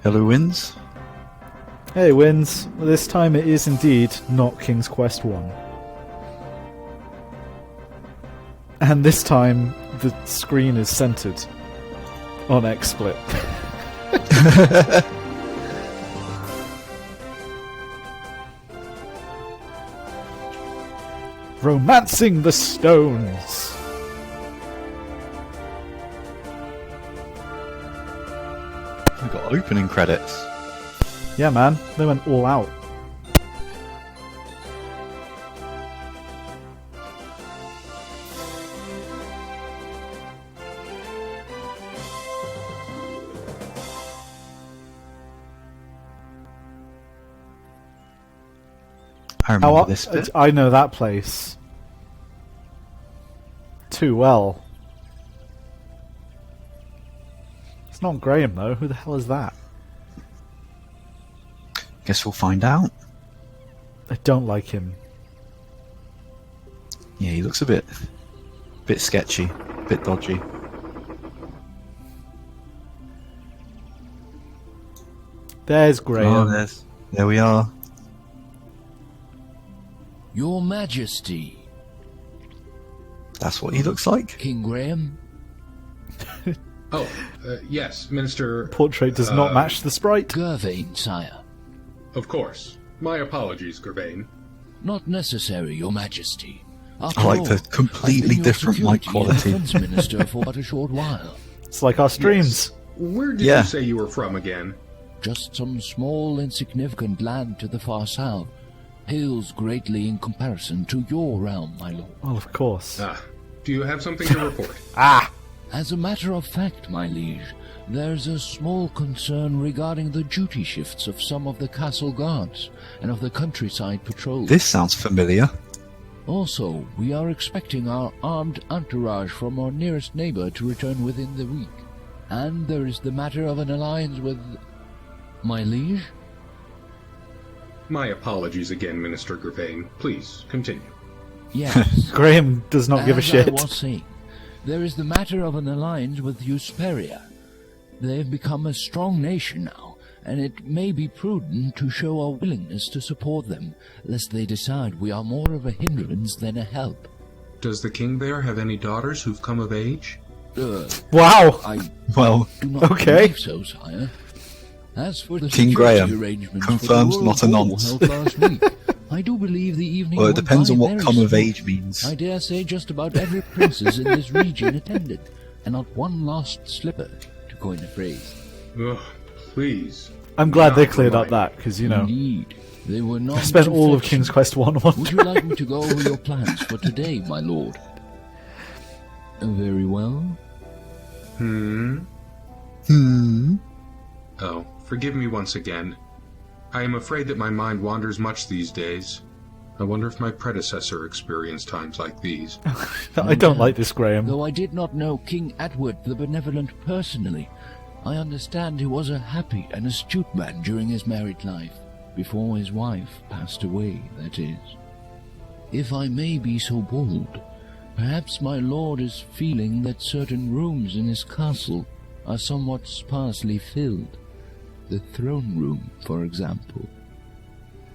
Hello, Wins. Hey, Wins. This time it is indeed not King's Quest 1. And this time the screen is centered on XSplit. Romancing the Stones. We've got opening credits. Yeah, man, they went all out. I remember this bit. I know that place too well. It's not Graham, though. Who the hell is that? Guess we'll find out. I don't like him. Yeah, he looks a bit sketchy, a bit dodgy. There's Graham. Oh, there we are. Your Majesty. That's what he looks like. King Graham? Yes, Minister... Portrait does not match the sprite. Gervain, sire. Of course. My apologies, Gervain. Not necessary, Your Majesty. After I like all, the completely I've been your different mic security and quality. defense minister for but a short while. It's like our streams. Yes. Where did Yeah. you say you were from again? Just some small insignificant land to the far south. Pales greatly in comparison to your realm, my lord. Well, of course. Do you have something to report? As a matter of fact, my liege, there's a small concern regarding the duty shifts of some of the castle guards and of the countryside patrols. This sounds familiar. Also, we are expecting our armed entourage from our nearest neighbor to return within the week. And there is the matter of an alliance with... my liege? My apologies again, Minister Gervain. Please, continue. Yes. Graham does not give a shit. As I was saying, there is the matter of an alliance with Hesperia. They've become a strong nation now, and it may be prudent to show our willingness to support them, lest they decide we are more of a hindrance than a help. Does the king there have any daughters who've come of age? Wow. I Well, do not Okay. believe so, sire. As for the King security Graham arrangements confirms for the not a royal ball nonce. held last week, I do believe the evening well, it went depends by on what very come of smoothly. age means. I dare say just about every princess in this region attended, and not one lost slipper, to coin a phrase. Ugh, please. I'm glad they Not cleared up remind that, because, you know, Indeed, they were not. I spent all of King's Quest 1 on Would you like me to go over your plans for today, my lord? Very well. Oh, forgive me once again. I am afraid that my mind wanders much these days. I wonder if my predecessor experienced times like these. I don't like this, Graham. Though I did not know King Edward the Benevolent personally, I understand he was a happy and astute man during his married life, before his wife passed away, that is. If I may be so bold, perhaps my lord is feeling that certain rooms in his castle are somewhat sparsely filled. The throne room, for example,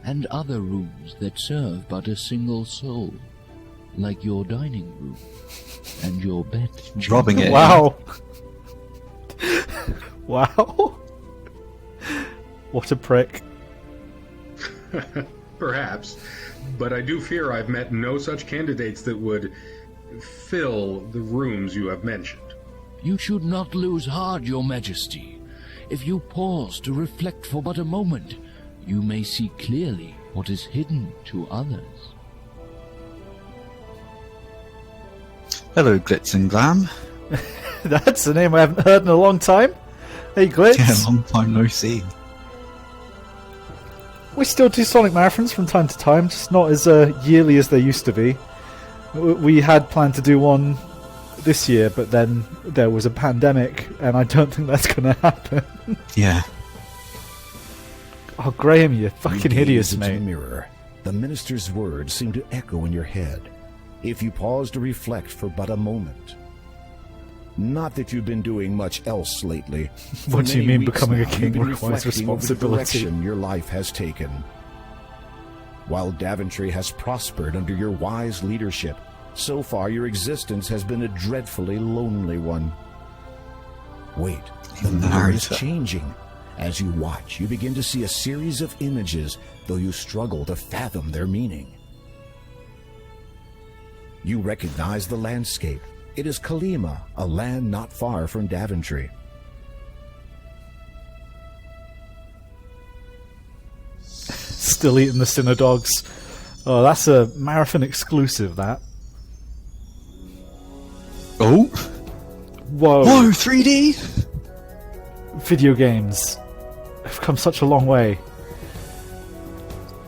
and other rooms that serve but a single soul, like your dining room and your bed. Robbing it. Wow. Wow. What a prick. Perhaps, but I do fear I've met no such candidates that would fill the rooms you have mentioned. You should not lose heart, your majesty. If you pause to reflect for but a moment, you may see clearly what is hidden to others. Hello, Glitz and Glam. That's a name I haven't heard in a long time. Hey, Glitz. Yeah, long time no see. We still do Sonic Marathons from time to time, just not as yearly as they used to be. We had planned to do one this year, but then there was a pandemic, and I don't think that's going to happen. Yeah. Oh, Graham, you fucking You hideous, gaze into mate. the mirror. The minister's words seem to echo in your head. If you pause to reflect for but a moment. Not that you've been doing much else lately. For What do you many mean weeks becoming a now, king you've been requires reflecting over the responsibility? direction your life has taken. While Daventry has prospered under your wise leadership, so far your existence has been a dreadfully lonely one. Wait, the mirror is changing. As you watch, you begin to see a series of images, though you struggle to fathom their meaning. You recognize the landscape. It is Kalima, a land not far from Daventry. Still eating the Sinner dogs. Oh, that's a marathon exclusive, that. Oh! Whoa. Whoa, 3D! Video games have come such a long way.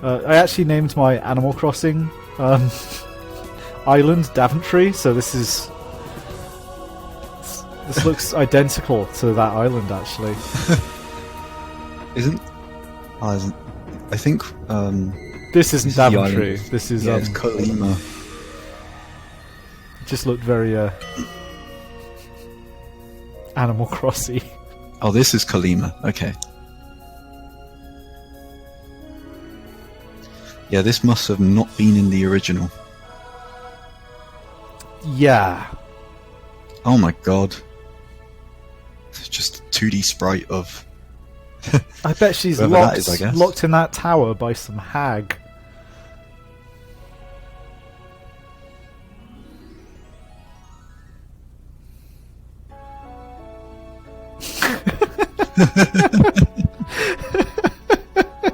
I actually named my Animal Crossing island Daventry, so this looks identical to that island, actually. Isn't... I think... This isn't This is the Daventry. island. This is Yeah, it's Kalima. it just looked very Animal Crossy. Oh, this is Kalima. Okay. Yeah, this must have not been in the original. Yeah. Oh my god. It's just a 2D sprite of... I bet she's Whoever locked, that is, I guess. locked in that tower by some hag.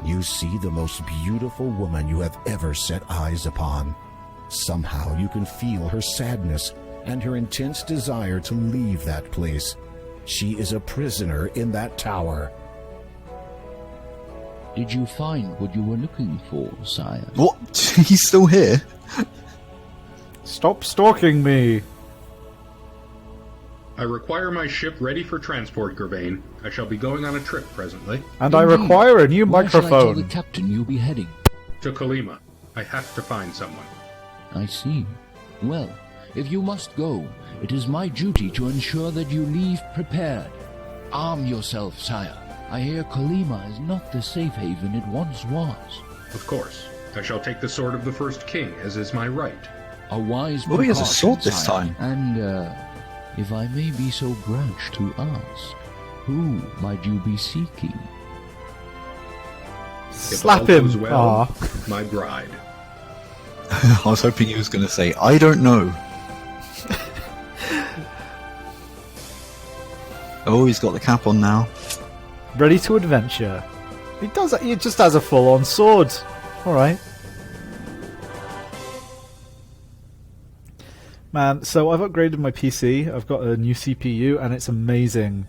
You see the most beautiful woman you have ever set eyes upon. Somehow you can feel her sadness and her intense desire to leave that place. She is a prisoner in that tower. Did you find what you were looking for, sire? What? He's still here? Stop stalking me! I require my ship ready for transport, Gervain. I shall be going on a trip presently. And I Indeed. require a new Where shall I tell the microphone. captain you'll be heading? To Kalima. I have to find someone. I see. Well, if you must go, it is my duty to ensure that you leave prepared. Arm yourself, sire. I hear Kalima is not the safe haven it once was. Of course. I shall take the sword of the first king, as is my right. A wise Oh, he has a precaution, sword this sire. time. And, if I may be so brash to ask, who might you be seeking? If Slap all him! goes well, Aw. my bride. I was hoping he was going to say, I don't know. Oh, he's got the cap on now. Ready to adventure. He just has a full-on sword. Alright. Man, so I've upgraded my PC. I've got a new CPU, and it's amazing.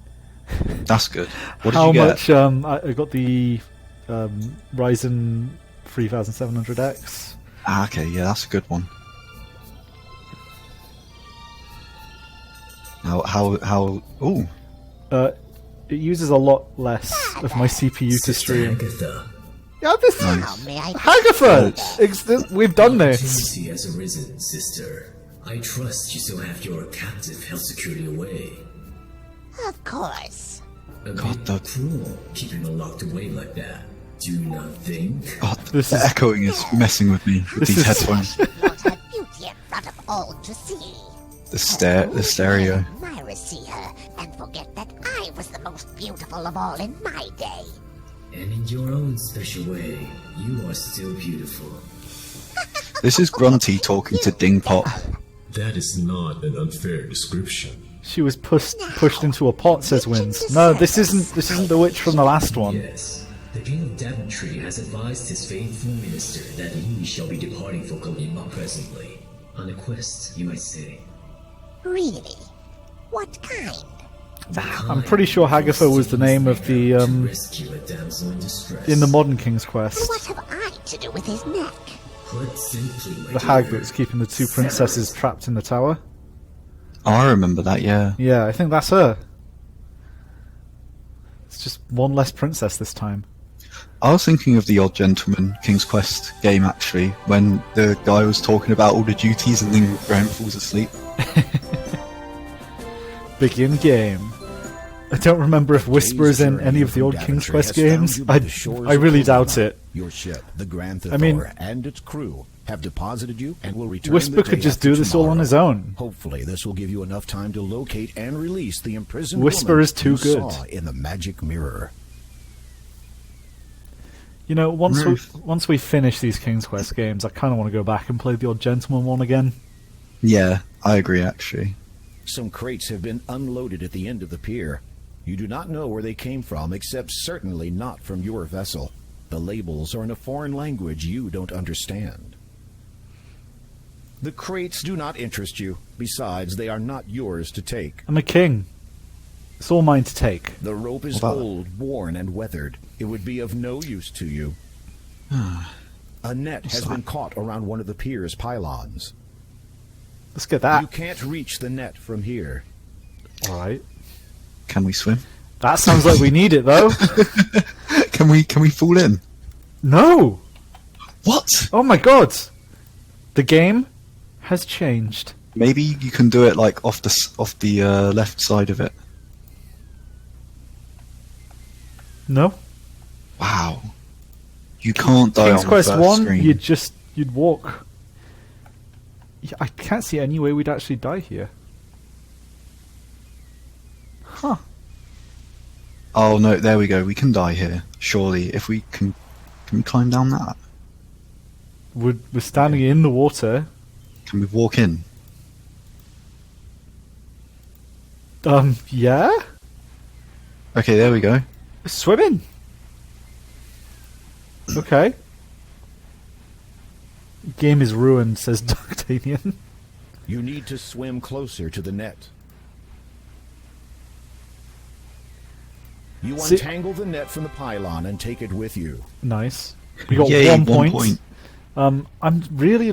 That's good. What did How you get? much? I got the Ryzen 3700X. Ah, okay, yeah, that's a good one. How, ooh. It uses a lot less of my CPU to stream. Agatha, Yeah, this How may I Hagatha! We've done this! opportunity has arisen, sister. I trust you still have your captive held securely away. Of course. A God, bit the- cruel keeping her locked away like that. Do you not think? God, This the is- echoing is messing with me with This these is- headphones. Flaunt her beauty in front of all to see. The stereo. Myra see her and forget that I was the most beautiful of all in my day. And in your own special way, you are still beautiful. This is Grunty talking to Dingpot. That is not an unfair description. She was pushed into a pot, says Wins. No, this isn't the witch from the last one. Yes, the King of Daventry has advised his faithful minister that he shall be departing for Kalima presently. On a quest, you might say. Really? What kind? I'm pretty sure Hagatha was the name of the To rescue a damsel in distress. in the modern King's And Quest. what have I to do with his neck? Put simply, my The hag dear, that's keeping the two princesses trapped in the tower. Oh, I remember that, yeah. Yeah, I think that's her. It's just one less princess this time. I was thinking of the Odd Gentleman King's Quest game, actually, when the guy was talking about all the duties and then Graham falls asleep. Begin game. I don't remember if Whisper is in any of the old King's Quest games. I really doubt it. Your ship, the Grand I mean, Thor, and its crew have deposited you and will return. Whisper the could day just after do this all on tomorrow. his own. Hopefully, this will give you enough time to locate and release the imprisoned Whisper woman is too you good. saw in the magic mirror. You know, once we finish these King's Quest games, I kind of want to go back and play the Odd Gentleman one again. Yeah, I agree, actually. Some crates have been unloaded at the end of the pier. You do not know where they came from, except certainly not from your vessel. The labels are in a foreign language you don't understand. The crates do not interest you. Besides, they are not yours to take. I'm a king. It's all mine to take. The rope is old, worn, and weathered. It would be of no use to you. A net has been caught around one of the pier's pylons. Let's get that. You can't reach the net from here. Alright. Can we swim? That sounds like we need it, though. Can we fall in? No! What? Oh my god! The game has changed. Maybe you can do it like off the left side of it. No? Wow. You can't die King's on Quest the first 1, screen. you'd walk. Yeah, I can't see any way we'd actually die here. Huh. Oh no, there we go. We can die here. Surely, if we can we climb down that? We're standing in the water. Can we walk in? Yeah? Okay, there we go. Swimming! Okay. Game is ruined, says D'Artagnan. You need to swim closer to the net. You See- untangle the net from the pylon and take it with you. Nice. We got Yay, 1 1 point. I'm really,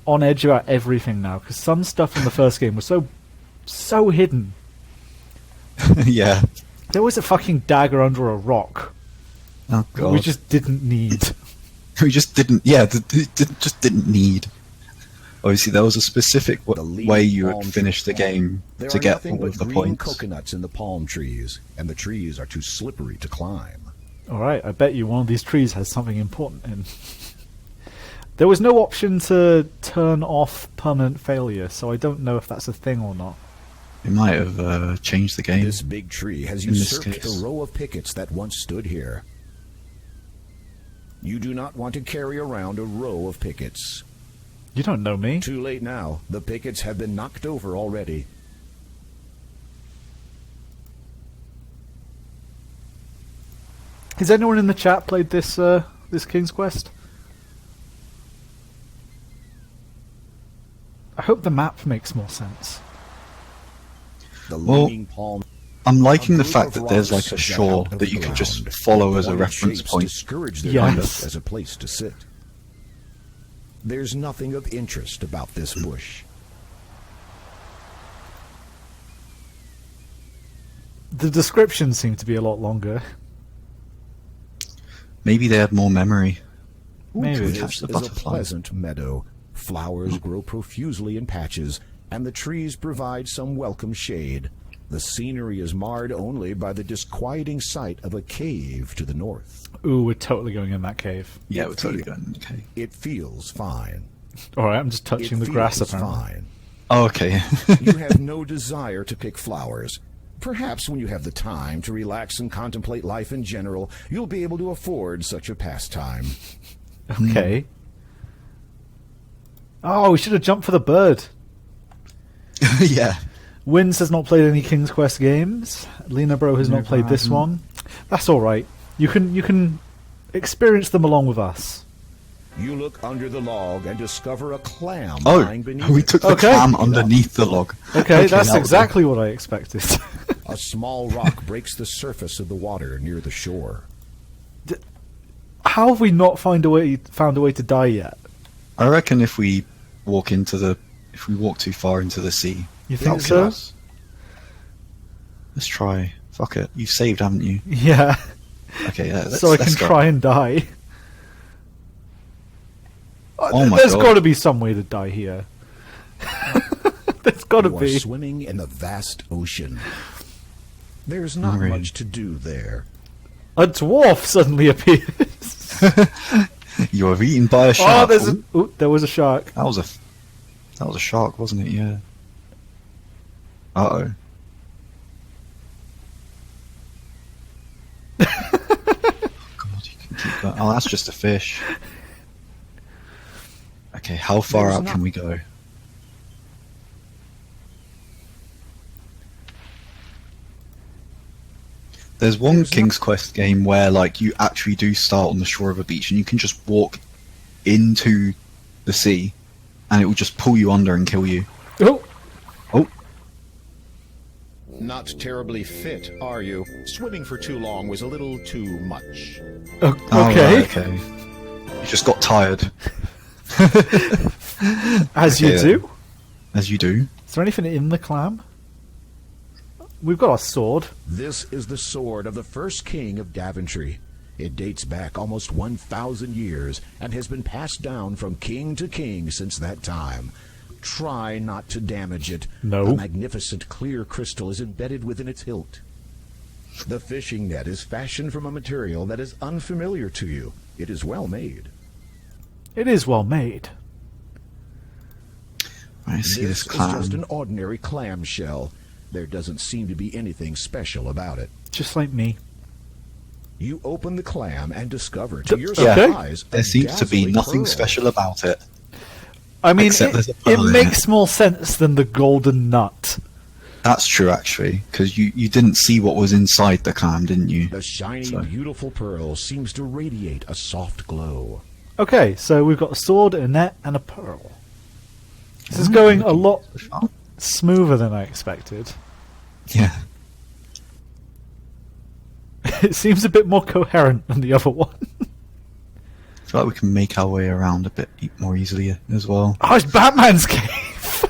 on edge about everything now, because some stuff in the first game was so hidden. Yeah. There was a fucking dagger under a rock. Oh that god. we just didn't need. We just didn't. Yeah, just didn't need. Obviously, there was a specific way you would finish the game There to are get nothing all but of the green points. coconuts in the palm trees, and the trees are too slippery to climb. Alright, I bet you one of these trees has something important in. There was no option to turn off permanent failure, so I don't know if that's a thing or not. We might have changed the game. This big tree has In this usurped case. the row of pickets that once stood here. You do not want to carry around a row of pickets. You don't know me. Too late now. The pickets have been knocked over already. Has anyone in the chat played this this King's Quest? I hope the map makes more sense. The Well, leaning palm. I'm liking the group fact of that there's like rocks a jut shore out of that the you could just ground. follow as a Pointed reference shapes point. discourage their Yes. use as a place to sit. There's nothing of interest about this bush. The descriptions seem to be a lot longer. Maybe they had more memory. Maybe. Catch This the is a butterfly. pleasant meadow. Flowers grow profusely in patches, and the trees provide some welcome shade. The scenery is marred only by the disquieting sight of a cave to the north. Ooh, we're totally going in that cave. Yeah, we're totally going. Okay. It feels fine. Alright, I'm just touching It the grass feels apparently. fine. Oh, okay. You have no desire to pick flowers. Perhaps when you have the time to relax and contemplate life in general, you'll be able to afford such a pastime. Okay. Oh, we should have jumped for the bird. Yeah. Wins has not played any King's Quest games. Lena Bro has not played this one. That's alright. You can experience them along with us. You look under the log and discover a clam Oh, lying beneath we it. took the Okay. clam underneath the log. Okay, that's that was exactly what I expected. A small rock breaks the surface of the water near the shore. How have we not found a way to die yet? I reckon if we walk too far into the sea, You that'll think kill so? us. Let's try. Fuck it. You've saved, haven't you? Yeah. Okay, yeah. So I can try and die. Oh my There's God. got to be some way to die here. There's got to You are be. swimming in the vast ocean. There's not Really? much to do there. A dwarf suddenly appears. You are eaten by a Oh, shark. there was a shark. That was a shark, wasn't it? Yeah. Uh-oh. God, you can keep going. Oh, that's just a fish. Okay, how far There's out not- can we go? There's one There's King's Quest game where like you actually do start on the shore of a beach and you can just walk into the sea and it will just pull you under and kill you. Oh, Oh, Not terribly fit, are you? Swimming for too long was a little too much. oh, okay. right, okay. You just got tired, As you Okay, do. as you do. Is there anything in the clam? We've got our sword. This is the sword of the first king of Daventry. It dates back almost 1,000 years and has been passed down from king to king since that time. Try not to damage it. No. A magnificent clear crystal is embedded within its hilt. The fishing net is fashioned from a material that is unfamiliar to you. It is well made. It is well made. I see this This is just an clam. ordinary clam shell. There doesn't seem to be anything special about it. Just like me. You open the clam and discover to your Yeah. surprise There a seems to be dazzling nothing pearl. special about it. I mean, Except there's a it pearl in makes more sense than the golden nut. That's true, actually, because you didn't see what was inside the clam, didn't you? The shiny, So- beautiful pearl seems to radiate a soft glow. Okay, so we've got a sword, a net, and a pearl. This is going a lot smoother than I expected. Yeah. It seems a bit more coherent than the other one. I feel like we can make our way around a bit more easily as well. Oh, it's Batman's cave!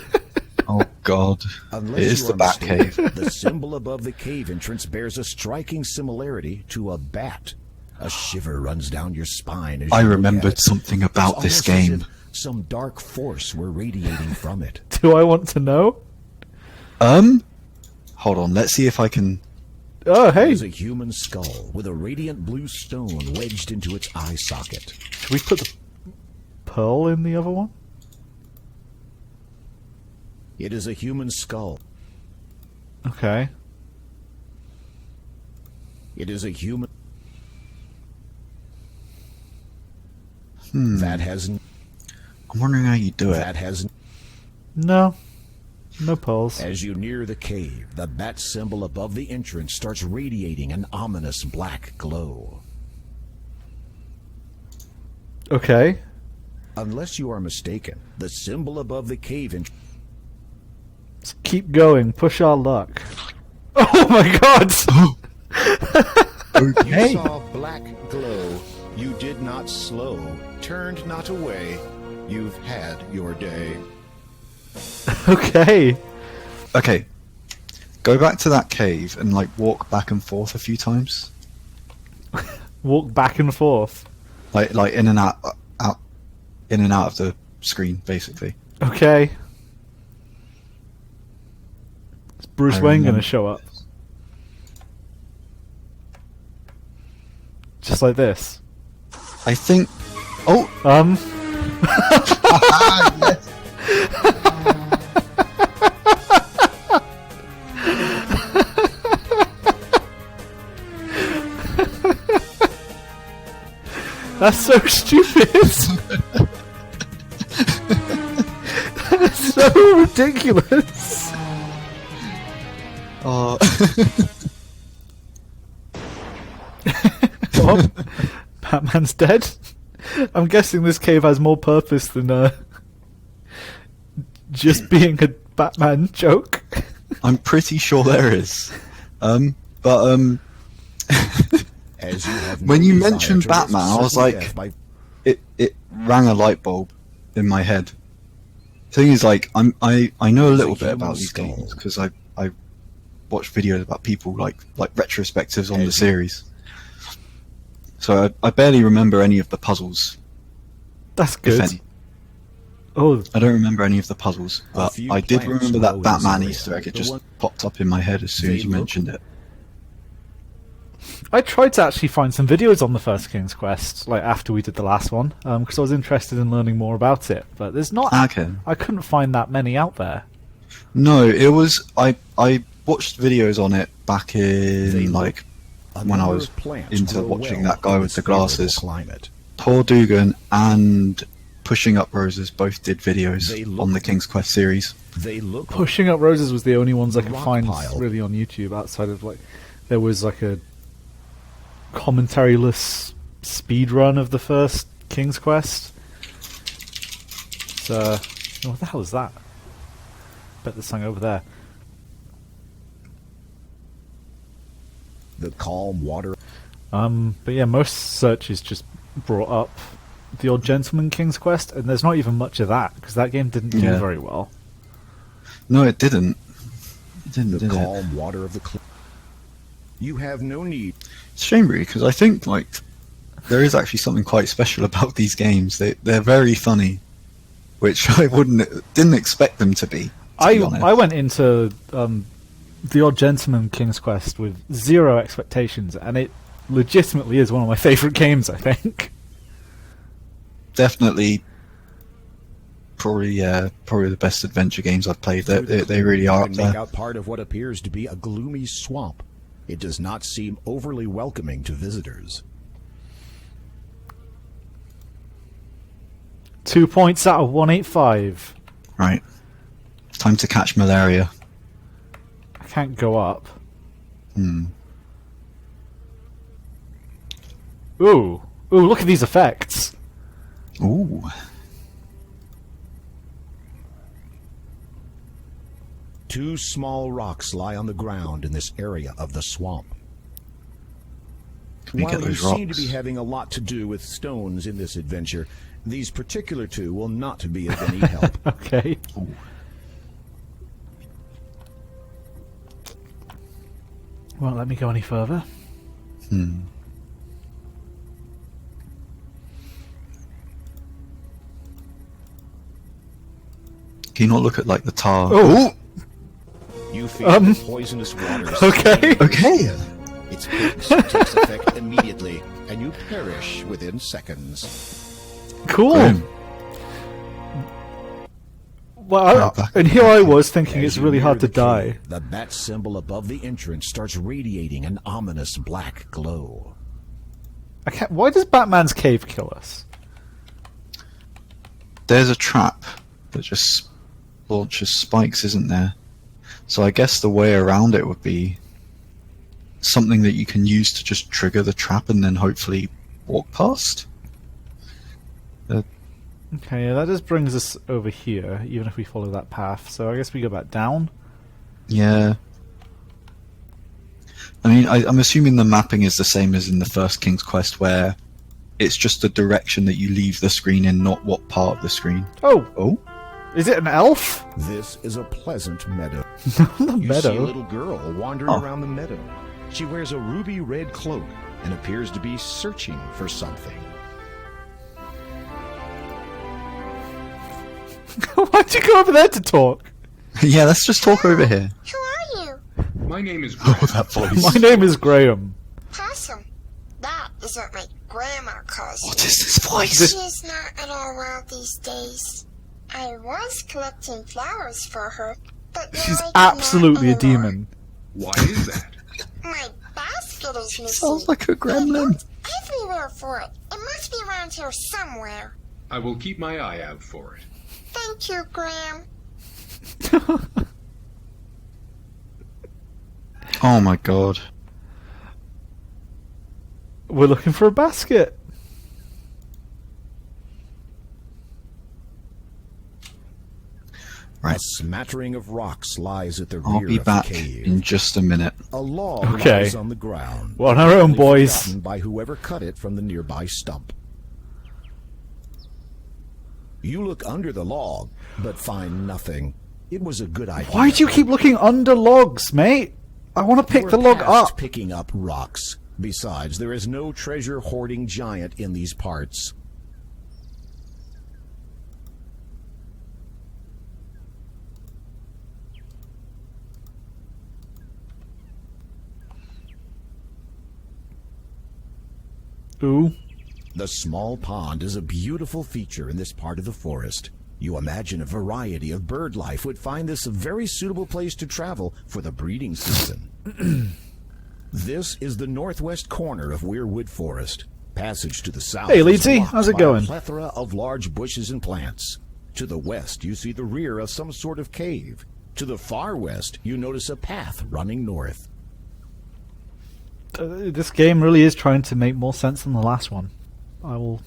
Oh God, Unless it is you the are Bat mistaken, Cave. the symbol above the cave entrance bears a striking similarity to a bat. A shiver runs down your spine as I you look at remembered it. something It's about this almost as game. if some dark force were radiating from it. Do I want to know? Hold on, let's see if I can. Oh, hey! There's a human skull with a radiant blue stone wedged into its eye socket. Should we put the pearl in the other one? It is a human skull. Okay. It is a human. That has. I'm wondering how you do it. That has. No. No pearls. As you near the cave, the bat symbol above the entrance starts radiating an ominous black glow. Okay. Unless you are mistaken, the symbol above the cave entrance. Let's keep going. Push our luck. Oh my god! You Okay. saw black glow. You did not slow, turned not away. You've had your day. Okay. Okay. Go back to that cave and like walk back and forth a few times. Walk back and forth. Like in and out, in and out of the screen, basically. Okay. Is Bruce I Wayne remember gonna show up? Just like this. I think. Oh. That's so stupid. That's so ridiculous. Oh. What? Batman's dead? I'm guessing this cave has more purpose than just being a Batman joke. I'm pretty sure there is. But As you have when no you desire mentioned to risk Batman, I was certain like, death by it rang a light bulb in my head. Thing is, like, I know a little bit about these skull. games because I watch videos about people like retrospectives on the As- series. So I barely remember any of the puzzles. That's If good. any. Oh, I don't remember any of the puzzles, but few I did plants remember grow that in Batman this area. Easter egg. It The just one- popped up in my head as soon They as you look- mentioned it. I tried to actually find some videos on the first King's Quest, like after we did the last one, because I was interested in learning more about it. But there's not. Okay. I couldn't find that many out there. No, it was. I watched videos on it back They in, look- like, A when I number was of plants into grow watching well that guy in with this the favorable glasses. Climate. Tor Dugan and Pushing Up Roses both did videos They look- on the King's Quest series. They look Pushing Up Roses was the only ones I could Rock find pile. really on YouTube outside of like there was like a commentary-less speed run of the first King's Quest. So, what the hell is that? Bet there's something over there. the calm water. But yeah, most searches just brought up the Old Gentleman King's Quest, and there's not even much of that because that game didn't do Yeah. very well. No, it didn't. It didn't, The did it? calm water of the You have no need. It's a shame, really, because I think like there is actually something quite special about these games. They're very funny, which I didn't expect them to be. To be honest. I went into the Odd Gentleman King's Quest with zero expectations, and it legitimately is one of my favourite games, I think. Definitely, probably the best adventure games I've played. They really are You up can make there. out part of what appears to be a gloomy swamp. It does not seem overly welcoming to visitors. 2 points out of 185. Right, time to catch malaria. I can't go up. Ooh, look at these effects. Ooh, Two small rocks lie on the ground in this area of the swamp. can we While get you those seem to rocks? be having a lot to do with stones in this adventure, these particular two will not be of any help. Okay. Won't let me go any further. Can you not look at like the tar? Oh, You feel the poisonous water. okay. Okay. Its potency takes effect immediately, and you perish within seconds. Cool. Boom. Well, Back. and here I was thinking As it's you really near hard to the die. cave, the bat symbol above the entrance starts radiating an ominous black glow. I can't. Why does Batman's cave kill us? There's a trap that just launches spikes, isn't there? So I guess the way around it would be something that you can use to just trigger the trap and then hopefully walk past. Okay, yeah, that just brings us over here, even if we follow that path. So I guess we go back down. Yeah. I mean, I'm assuming the mapping is the same as in the first King's Quest, where it's just the direction that you leave the screen in, not what part of the screen. Oh, Oh? is it an elf? This is a pleasant meadow. The You see a meadow. little girl wandering Oh. around the meadow. She wears a ruby red cloak and appears to be searching for something. Why'd you go over there to talk? Yeah, let's just talk over here. Who are you? My name is Oh, Brad. that voice. My name is Graham. Possum. That is what my grandma calls What me. is this voice? She is not at all well these days. I was collecting flowers for her, but now She's I cannot absolutely a anymore. demon. Why is that? My basket is missing. Sounds like a I gremlin. looked everywhere for it. It must be around here somewhere. I will keep my eye out for it. Thank you, Graham. Oh my god. We're looking for a basket. Right. A smattering of rocks lies at the I'll rear be of back the cave. in just a minute. A log Okay. lies on the ground. We're on our own, apparently boys. forgotten by whoever cut it from the nearby stump. You look under the log, but find nothing. It was a good idea. Why do you keep looking under logs, mate? I want to pick We're the log past up. picking up rocks. Besides, there is no treasure hoarding giant in these parts. Ooh. The small pond is a beautiful feature in this part of the forest. You imagine a variety of bird life would find this a very suitable place to travel for the breeding season. This is the northwest corner of Weirwood Forest. Passage to the south Hey, is Leedsy, blocked how's it by going? a plethora of large bushes and plants. To the west, you see the rear of some sort of cave. To the far west, you notice a path running north. This game really is trying to make more sense than the last one. I will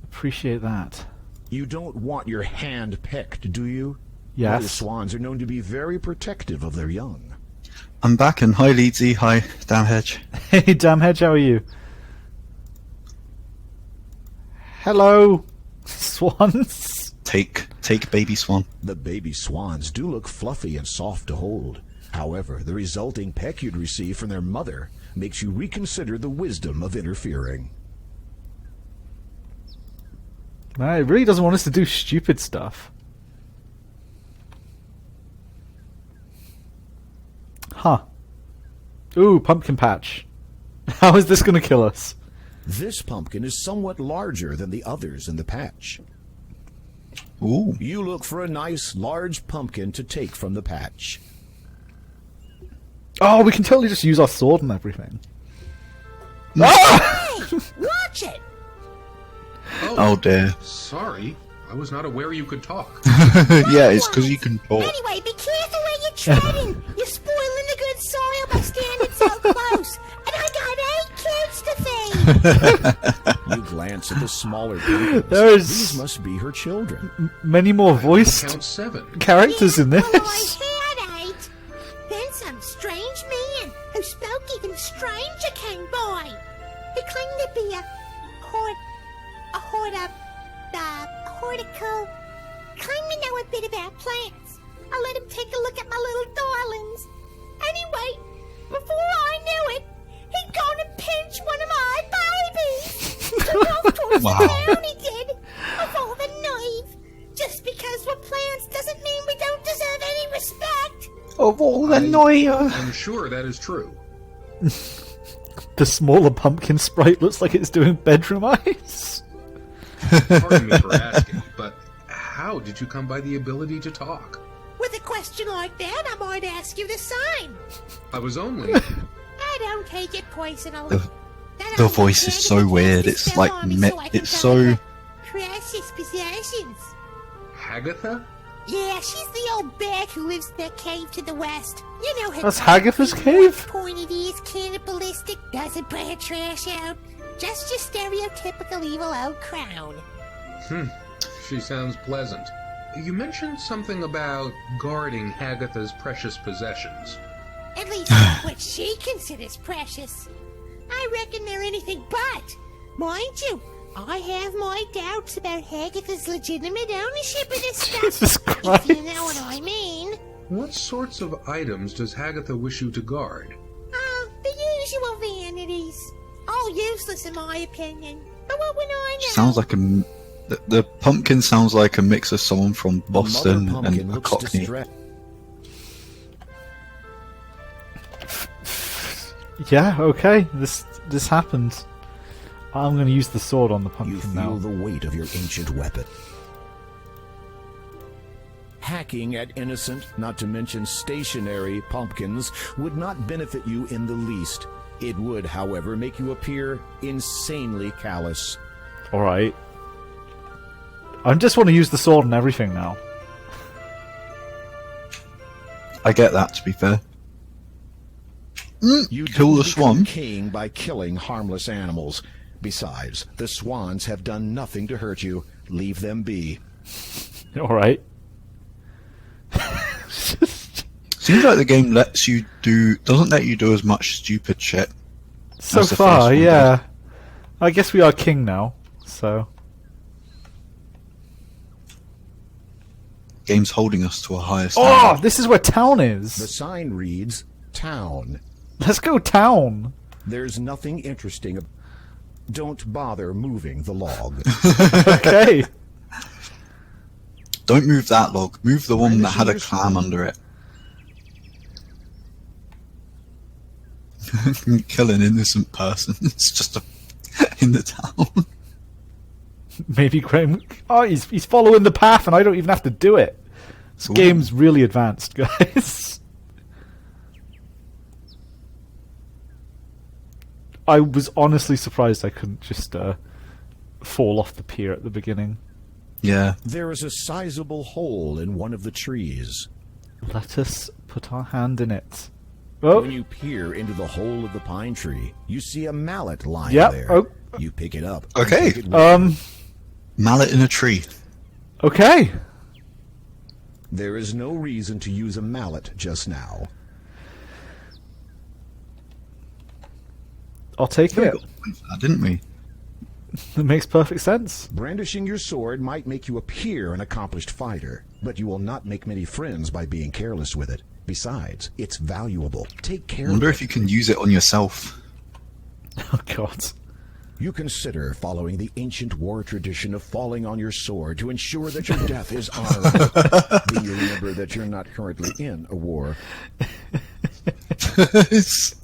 appreciate that. You don't want your hand pecked, do you? Yes. Mother swans are known to be very protective of their young. I'm back, and hi Leedsy, hi Damhedge. Hey, Damhedge, how are you? Hello, swans. Take baby swan. The baby swans do look fluffy and soft to hold. However, the resulting peck you'd receive from their mother makes you reconsider the wisdom of interfering. Man, it really doesn't want us to do stupid stuff. Huh. Ooh, pumpkin patch. How is this going to kill us? This pumpkin is somewhat larger than the others in the patch. Ooh. You look for a nice, large pumpkin to take from the patch. Oh, we can totally just use our sword and everything. Hey, watch it! Oh dear. Sorry, I was not aware you could talk. Yeah, it's because you can talk. Anyway, be careful where you're treading. You're spoiling the good soil by standing so close. And I got 8 kids to feed. You glance at the smaller pumpkins. There's These must be her children. many more voiced Count 7. characters in Well, this. I had 8. Then some strange man who spoke even stranger came by. He claimed to be a horticle. Claimed to know a bit about plants. I let him take a look at my little darlings. Anyway, before I knew it, he'd gone and pinched one of my babies. Took off towards Wow. the town, he did. Of all the nerve. Just because we're plants doesn't mean we don't deserve any respect. Of all the noise. I'm sure that is true. The smaller pumpkin sprite looks like it's doing bedroom eyes. Pardon me for asking, but how did you come by the ability to talk? With a question like that, I might ask you the same. I was only... I don't take it personally. The voice is so weird. It's like it's so. Precious possessions. Hagatha? Yeah, she's the old bat who lives in that cave to the west. You know her. That's Hagatha's cave? Pointed ears, cannibalistic, doesn't put her trash out. Just your stereotypical evil old crown. She sounds pleasant. You mentioned something about guarding Hagatha's precious possessions. At least that's what she considers precious. I reckon they're anything but. Mind you, I have my doubts about Hagatha's legitimate ownership of this stuff. Jesus Christ. If you know what I mean. What sorts of items does Hagatha wish you to guard? The usual vanities. All useless in my opinion. But what would I know? Sounds like the pumpkin sounds like a mix of someone from The mother Boston pumpkin and a looks Cockney. distressed. Yeah, okay. This happened. I'm going to use the sword on the You pumpkin feel now. the weight of your ancient weapon. Hacking at innocent, not to mention stationary, pumpkins would not benefit you in the least. It would, however, make you appear insanely callous. Alright. I just want to use the sword and everything now. I get that, to be fair. You Kill the become swan. king by killing harmless animals. Besides, the swans have done nothing to hurt you. Leave them be. Alright. Seems like the game doesn't let you do as much stupid shit. So As the far, first one yeah. I guess we are king now, so. Game's holding us to a higher Oh, standard. this is where town The is. sign reads, Town. Let's go town. There's nothing interesting. Don't bother moving the log. Okay. Don't move that log. Move the one that had a Brandishing clam your under it. Kill an innocent person. It's just in the town. Maybe Graham... Oh, he's following the path and I don't even have to do it. This Ooh. game's really advanced, guys. I was honestly surprised I couldn't just fall off the pier at the beginning. Yeah. There is a sizable hole in one of the trees. Let us put our hand in it. Oh, When you peer into the hole of the pine tree, you see a mallet lying Yep. there. Oh. You pick it up. and Okay. take it with you. Mallet in a tree. Okay. There is no reason to use a mallet just now. I'll take We it. got a point for that, didn't we? It makes perfect sense. Brandishing your sword might make you appear an accomplished fighter, but you will not make many friends by being careless with it. Besides, it's valuable. Take care I wonder of if it. you can use it on yourself. Oh, God. You consider following the ancient war tradition of falling on your sword to ensure that your death is honorable. Then you remember that you're not currently in a war. This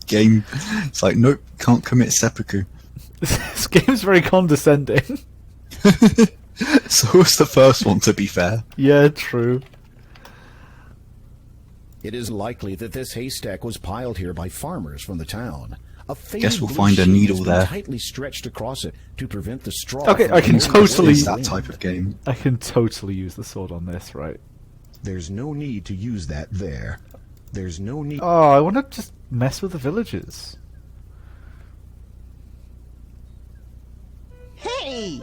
game. It's like, nope, can't commit seppuku. This game's very condescending. So was the first one, to be fair. Yeah, true. It is likely that this haystack was piled here by farmers from the town. A Guess we'll blue find a sheet needle has been there. tightly stretched across it to prevent the straw. Okay, from I can blowing totally- away It's the that wind. type of game. I can totally use the sword on this, right? There's no need to use that there. There's no need. Oh, I want to just mess with the villagers. Hey!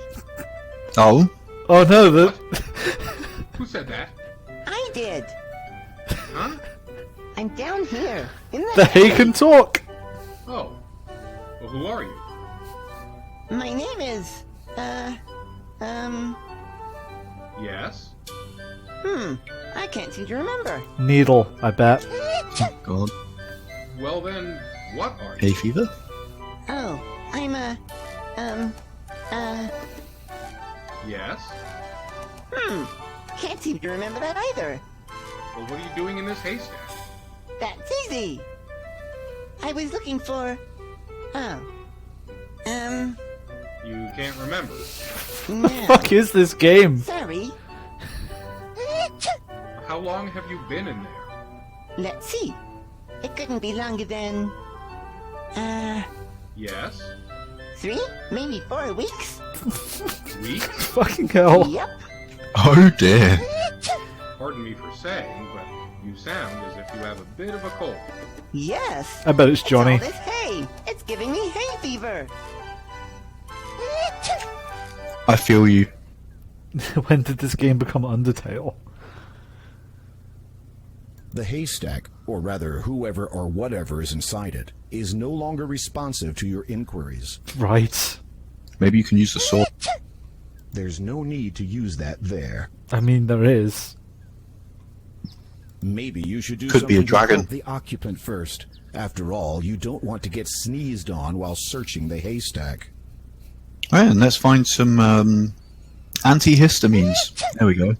Oh? Oh no, the Who said that? I did! Huh? I'm down here, in the hay hay. can talk. Oh. Well, who are you? My name is, Yes? I can't seem to remember. Needle, I bet. God. Well then, what are you? Hay fever? Oh, I'm Yes? can't seem to remember that either. Well, what are you doing in this haystack? That's easy. I was looking for, You can't remember. no. Fuck is this game? Sorry. How long have you been in there? Let's see. It couldn't be longer than, Yes? 3, maybe 4 weeks. Weeks? Fucking hell. Yep. Oh dear. Pardon me for saying, but you sound as if you have a bit of a cold. Yes. I bet it's Johnny. All this hay. It's giving me hay fever. I feel you. When did this game become Undertale? The haystack, or rather whoever or whatever is inside it, is no longer responsive to your inquiries. Right. Maybe you can use the sword. There's no need to use that there. I mean, there is. Maybe you should do Could be a something to dragon. help the occupant first. After all, you don't want to get sneezed on while searching the haystack. Right, and let's find some antihistamines. There we go.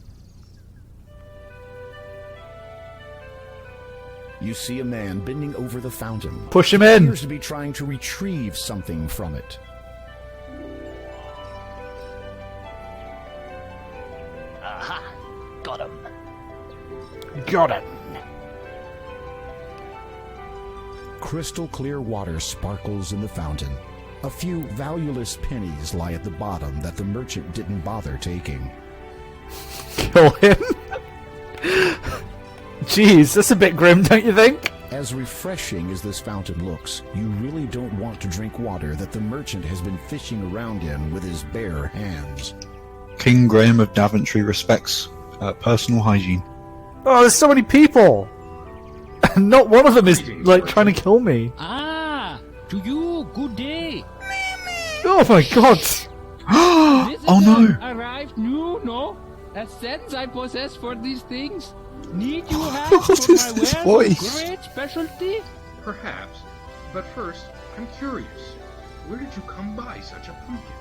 You see a man bending over the fountain. Push him He in. appears to be trying to retrieve something from it. Aha! Got him. Got it. Crystal clear water sparkles in the fountain. A few valueless pennies lie at the bottom that the merchant didn't bother taking. Kill him. Jeez, that's a bit grim, don't you think? As refreshing as this fountain looks, you really don't want to drink water that the merchant has been fishing around in with his bare hands. King Graham of Daventry respects personal hygiene. Oh, there's so many people. And not one of them is, like, trying to kill me. Ah, to you, good day. Oh my god. Oh no! Arrived new, no? A sense I possess for these things. Need you have What for is my this wares voice? of great specialty? Perhaps. But first, I'm curious. Where did you come by such a pumpkin?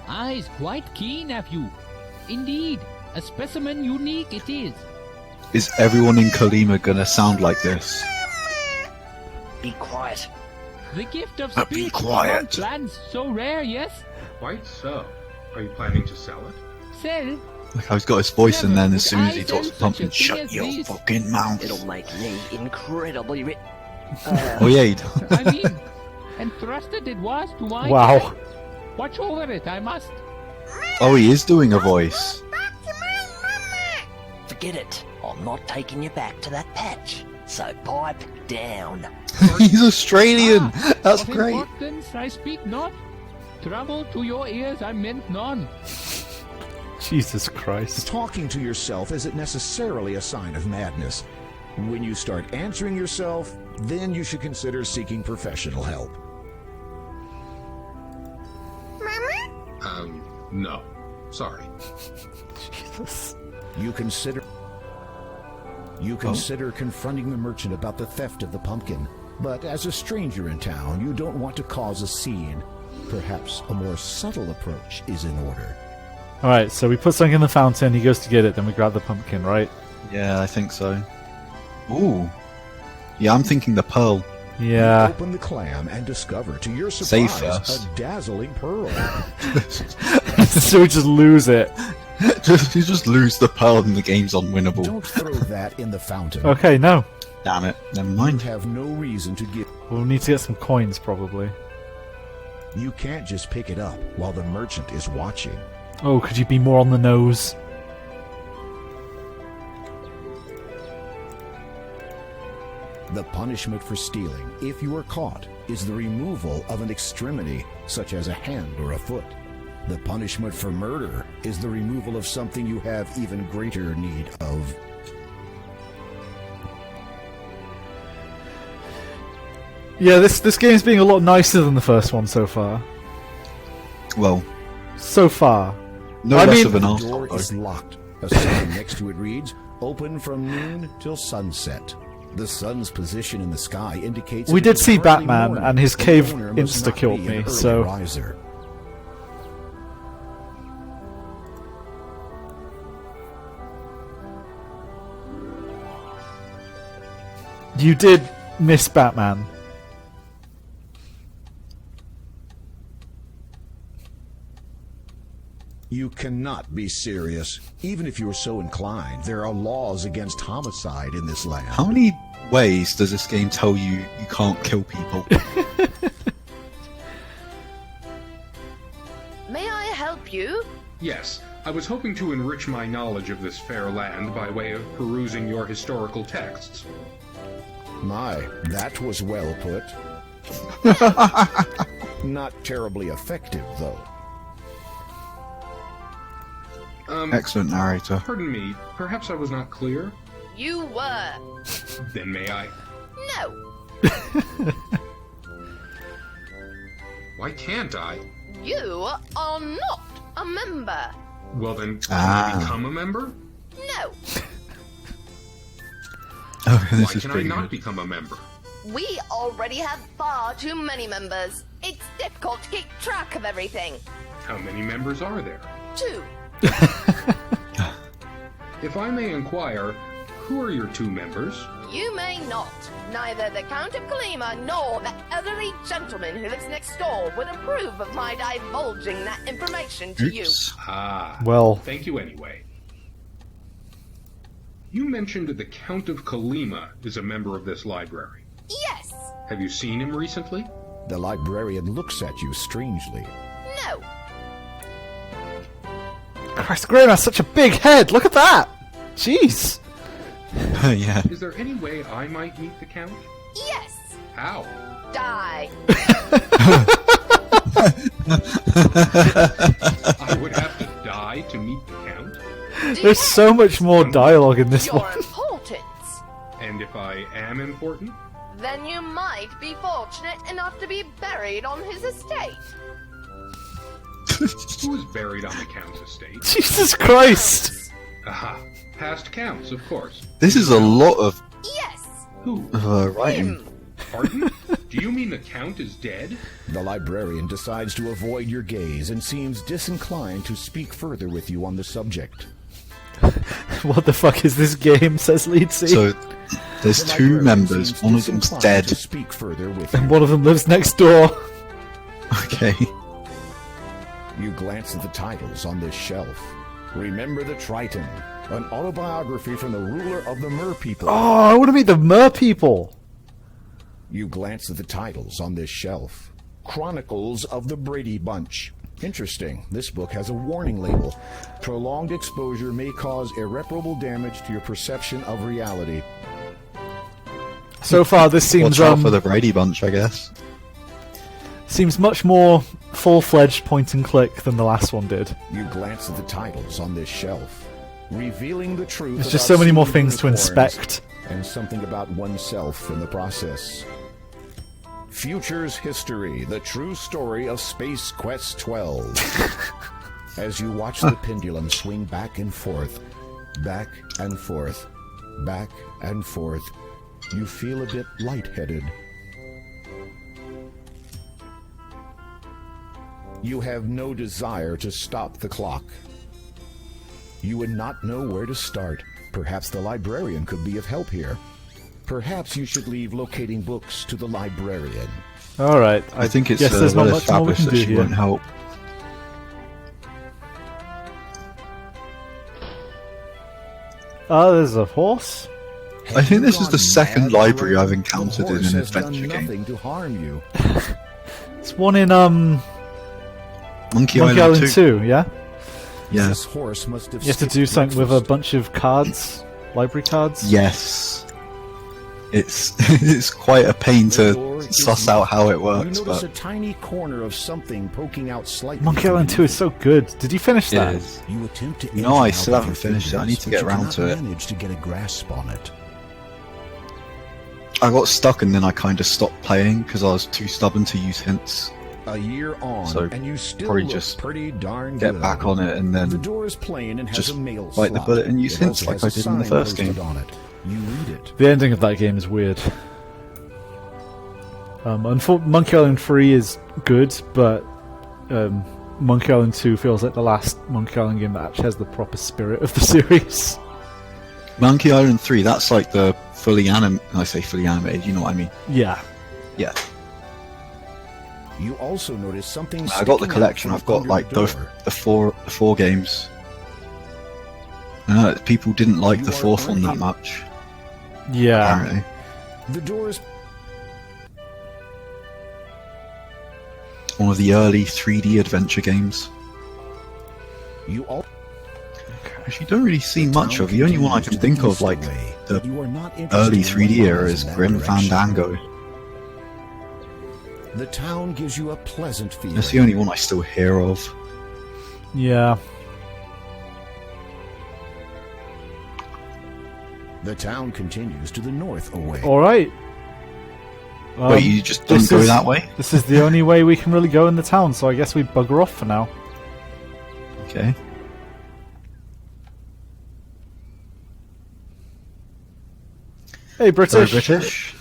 Eyes quite keen, nephew. Indeed, a specimen unique it is. Is everyone in Kalima gonna sound like this? Be quiet. The gift of But be speech quiet. plans so rare, yes? Quite so. Are you planning to sell it? Sell? Like how he's got his voice, and then as soon as he I talks to sell Pumpkin, such a thing shut as your these? fucking mouth. It'll make me incredibly rich. Oh yeah, he does. I mean, entrusted it was to my Wow. care. Watch over it, I must. Oh, he is doing a voice. Back to my mama! Forget it. I'm not taking you back to that patch. So pipe down. He's Australian. That's Of great. importance I speak not. Trouble to your ears I meant none. Jesus Christ. Talking to yourself isn't necessarily a sign of madness. When you start answering yourself, then you should consider seeking professional help. Mama? No. Sorry. Jesus. You consider confronting the merchant about the theft of the pumpkin, but as a stranger in town, you don't want to cause a scene. Perhaps a more subtle approach is in order. Alright, so we put something in the fountain, he goes to get it, then we grab the pumpkin, right? Yeah, I think so. Ooh. Yeah, I'm thinking the pearl. Yeah. You open the clam and discover, to your Save surprise, first. a dazzling pearl. So we just lose it. You just lose the pearl and the game's unwinnable. Don't throw that in the fountain. Okay, no. Damn it. Never You mind. have no reason to give. We'll need to get some coins, probably. You can't just pick it up while the merchant is watching. Oh, could you be more on the nose? The punishment for stealing, if you are caught, is the removal of an extremity, such as a hand or a foot. The punishment for murder is the removal of something you have even greater need of. Yeah, this game's being a lot nicer than the first one so far. Well, So far. no I less mean- of an The arsehole, door though. is locked. A sign next to it reads, "Open from noon till sunset." The sun's position in the sky indicates We it did is see early Batman, morning. and his The cave owner must not insta-killed be an me, early so- riser. You did miss Batman. You cannot be serious. Even if you are so inclined, there are laws against homicide in this land. How many ways does this game tell you you can't kill people? May I help you? Yes, I was hoping to enrich my knowledge of this fair land by way of perusing your historical texts. My, that was well put. Not terribly effective, though. Excellent narrator. Pardon me, perhaps I was not clear? You were. Then may I? No. Why can't I? You are not a member. Well then, can I become a member? No. Oh, this Why is can I pretty not good. become a member? We already have far too many members. It's difficult to keep track of everything. How many members are there? 2. If I may inquire, who are your 2 members? You may not. Neither the Count of Kalima nor the elderly gentleman who lives next door would approve of my divulging that information to you. Ah. Well. Thank you anyway. You mentioned that the Count of Kalima is a member of this library. Yes. Have you seen him recently? The librarian looks at you strangely. No. Christ, Graham has such a big head. Look at that. Jeez. Yeah. Is there any way I might meet the Count? Yes. How? Die. I would have to die to meet the Count? There's so much more dialogue in this Your one. importance. And if I am important? Then you might be fortunate enough to be buried on his estate. Who is buried on the Count's estate? Jesus Christ. Aha. Past Counts, of course. This is a lot of Yes. Who? writing. Pardon? Do you mean the Count is dead? The librarian decides to avoid your gaze and seems disinclined to speak further with you on the subject. What the fuck is this game? Says Leedsy. So there's two members. One of them's dead. To speak further with And you. one of them lives next door. Okay. You glance at the titles on this shelf. Remember the Triton, an autobiography from the ruler of the Mer people. Oh, I want to meet the Mer people. You glance at the titles on this shelf. Chronicles of the Brady Bunch. Interesting. This book has a warning label. Prolonged exposure may cause irreparable damage to your perception of reality. So far, this seems Watch out for the Brady Bunch, I guess. seems much more full-fledged point and click than the last one did. You glance at the titles on this shelf, revealing the truth. There's just about so many more seeing things to unicorns inspect. and something about oneself in the process. Future's History, the true story of Space Quest 12. As you watch the pendulum swing back and forth, back and forth, back and forth, you feel a bit lightheaded. You have no desire to stop the clock. You would not know where to start. Perhaps the librarian could be of help here. Perhaps you should leave locating books to the librarian. Alright, I think it's guess there's not well much more we established can that do she here. won't help. Oh, there's a horse? I think this is the Gone second mad, library Ray? I've The encountered in horse an has done adventure nothing game. to harm you. It's one in Monkey Monkey Island 2, yeah? Yeah. This horse must have You have to do something with a bunch of cards, library cards. Yes. It's it's quite a pain to suss out how it You works, notice but a tiny corner of something poking out slightly. Monkey from Island 2 is so good. Did you finish it that? is. You attempt to No, I edge still out haven't with your finished it. I fingers, need to but get you around cannot to it. manage to get a grasp on it. I got stuck and then I kind of stopped playing because I was too stubborn to use hints. A year on, So, and you still probably look just pretty darn Get good. back on it and The then door is plain and has just a mail bite the slot. bullet and use It hints also like has I a did in the sign first posted game. on it. You read it. The ending of that game is weird. Monkey Island 3 is good, but Monkey Island 2 feels like the last Monkey Island game that actually has the proper spirit of the series. Monkey Island 3, that's like the fully I say fully animated, you know what I mean? Yeah. Yeah. You also notice something. I got the sticking out collection. from I've got under like the both door. the four games. People didn't like You the are fourth one that brave. much. Yeah. Apparently. The door is. One of the early 3D adventure games. You all. Which you don't really see much of. The only one I can think of, like the You are not interested early in 3D what era, lies is in that Grim direction. Fandango. The town gives you a pleasant feeling. That's the only one I still hear of. Yeah. The town continues to the north away. Alright. Wait, you just don't go that way? This is the only way we can really go in the town, so I guess we bugger off for now. Okay. Hey, British. Very British.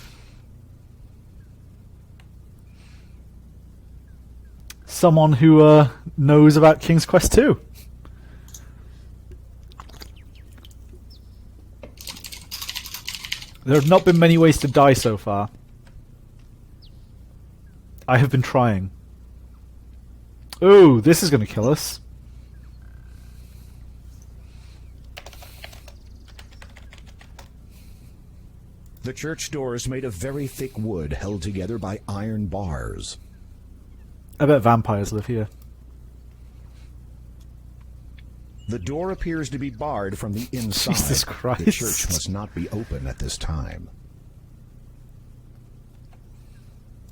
Someone who knows about King's Quest 2. There have not been many ways to die so far. I have been trying. Ooh, this is going to kill us. The church door is made of very thick wood held together by iron bars. I bet vampires live here. The door appears to be barred from the inside. Jesus Christ. The church must not be open at this time.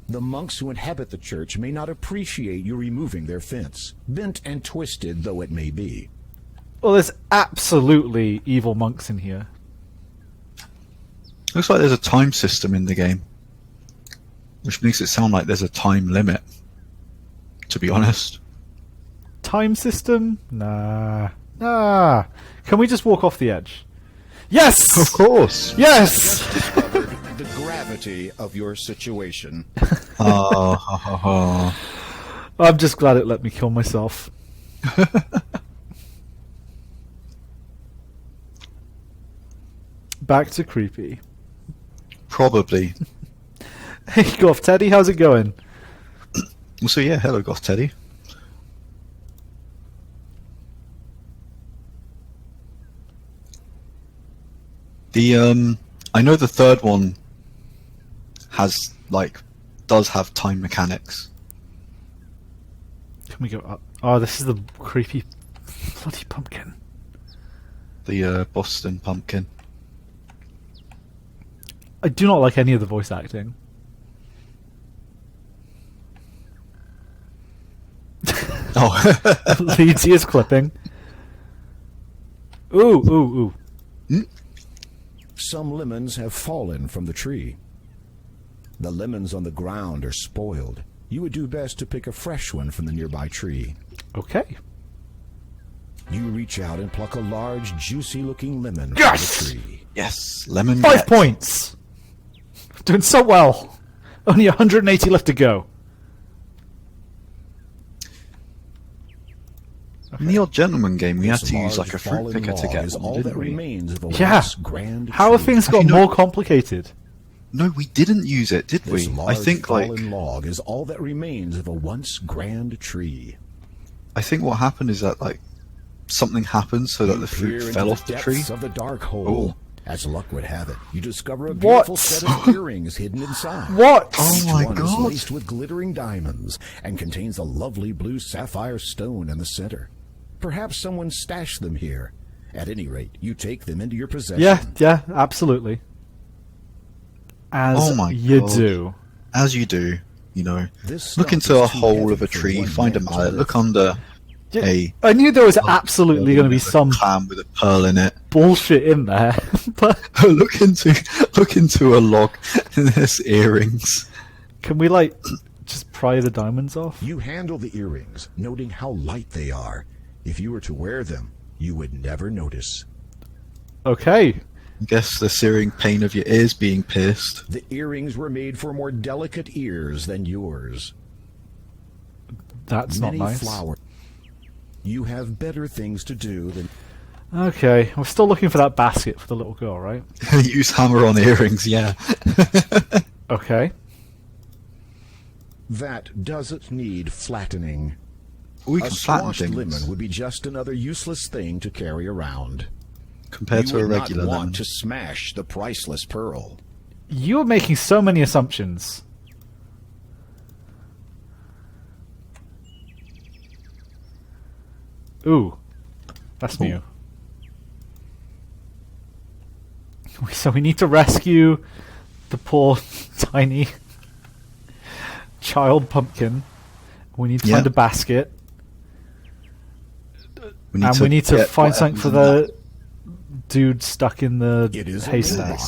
The monks who inhabit the church may not appreciate you removing their fence, bent and twisted though it may be. Well, there's absolutely evil monks in here. Looks like there's a time system in the game. Which makes it sound like there's a time limit. To be honest. Time system? Nah. Nah. Can we just walk off the edge? Yes! Of course! Yes! Discovered the gravity of your situation. Oh, ha, ha, ha. I'm just glad it let me kill myself. back to creepy. Probably. Hey, Goth Teddy, how's it going? So yeah, hello, Goth Teddy. I know the third one has, does have time mechanics. Can we go up? Oh, this is the creepy bloody pumpkin. The Boston pumpkin. I do not like any of the voice acting. Oh. Leads ears clipping. Ooh, ooh, ooh. Some lemons have fallen from the tree. The lemons on the ground are spoiled. You would do best to pick a fresh one from the nearby tree. Okay. You reach out and pluck a large, juicy-looking lemon Yes! from the tree. Yes, lemon. 5 points. Doing so well. Only 180 left to go. In the Odd Gentleman game, we had This to use large a fruit fallen picker to log get is one, all that didn't we? remains of a Yeah. once grand How have tree. things got more complicated? No, we didn't use it, did This we? large I think fallen log is all that remains of a once grand tree. I think what happened is that something happened so that You the peer fruit into fell the off the tree. depths of the dark hole. Oh. As luck would have it, you discover a What? beautiful set of earrings hidden inside. What? Oh Each my one is God. laced with glittering diamonds and contains a lovely blue sapphire stone in the center. Perhaps someone stashed them here. At any rate, you take them into your possession. Yeah, absolutely. As Oh my you God. do. As you do, This look stuff into is a too hole heavy of a for tree, one find a man to mallet, lift. look under a I knew there was absolutely going to be some clam with a pearl in it. bullshit in there, but look into a log and there's earrings. can we just pry the diamonds off? You handle the earrings, noting how light they are. If you were to wear them, you would never notice. Okay. I guess the searing pain of your ears being pierced. The earrings were made for more delicate ears than yours. That's not Many nice. flowers. You have better things to do than... Okay, we're still looking for that basket for the little girl, right? Use hammer on earrings, yeah. Okay. That doesn't need flattening. We A can flatten squashed things lemon would be just another useless thing to carry around. compared You to a would not regular want lemon. to smash the priceless pearl. You are making so many assumptions. Ooh. That's new. So we need to rescue the poor, tiny child pumpkin. We need to find a basket. We need to find something for the dude stuck in the haystack.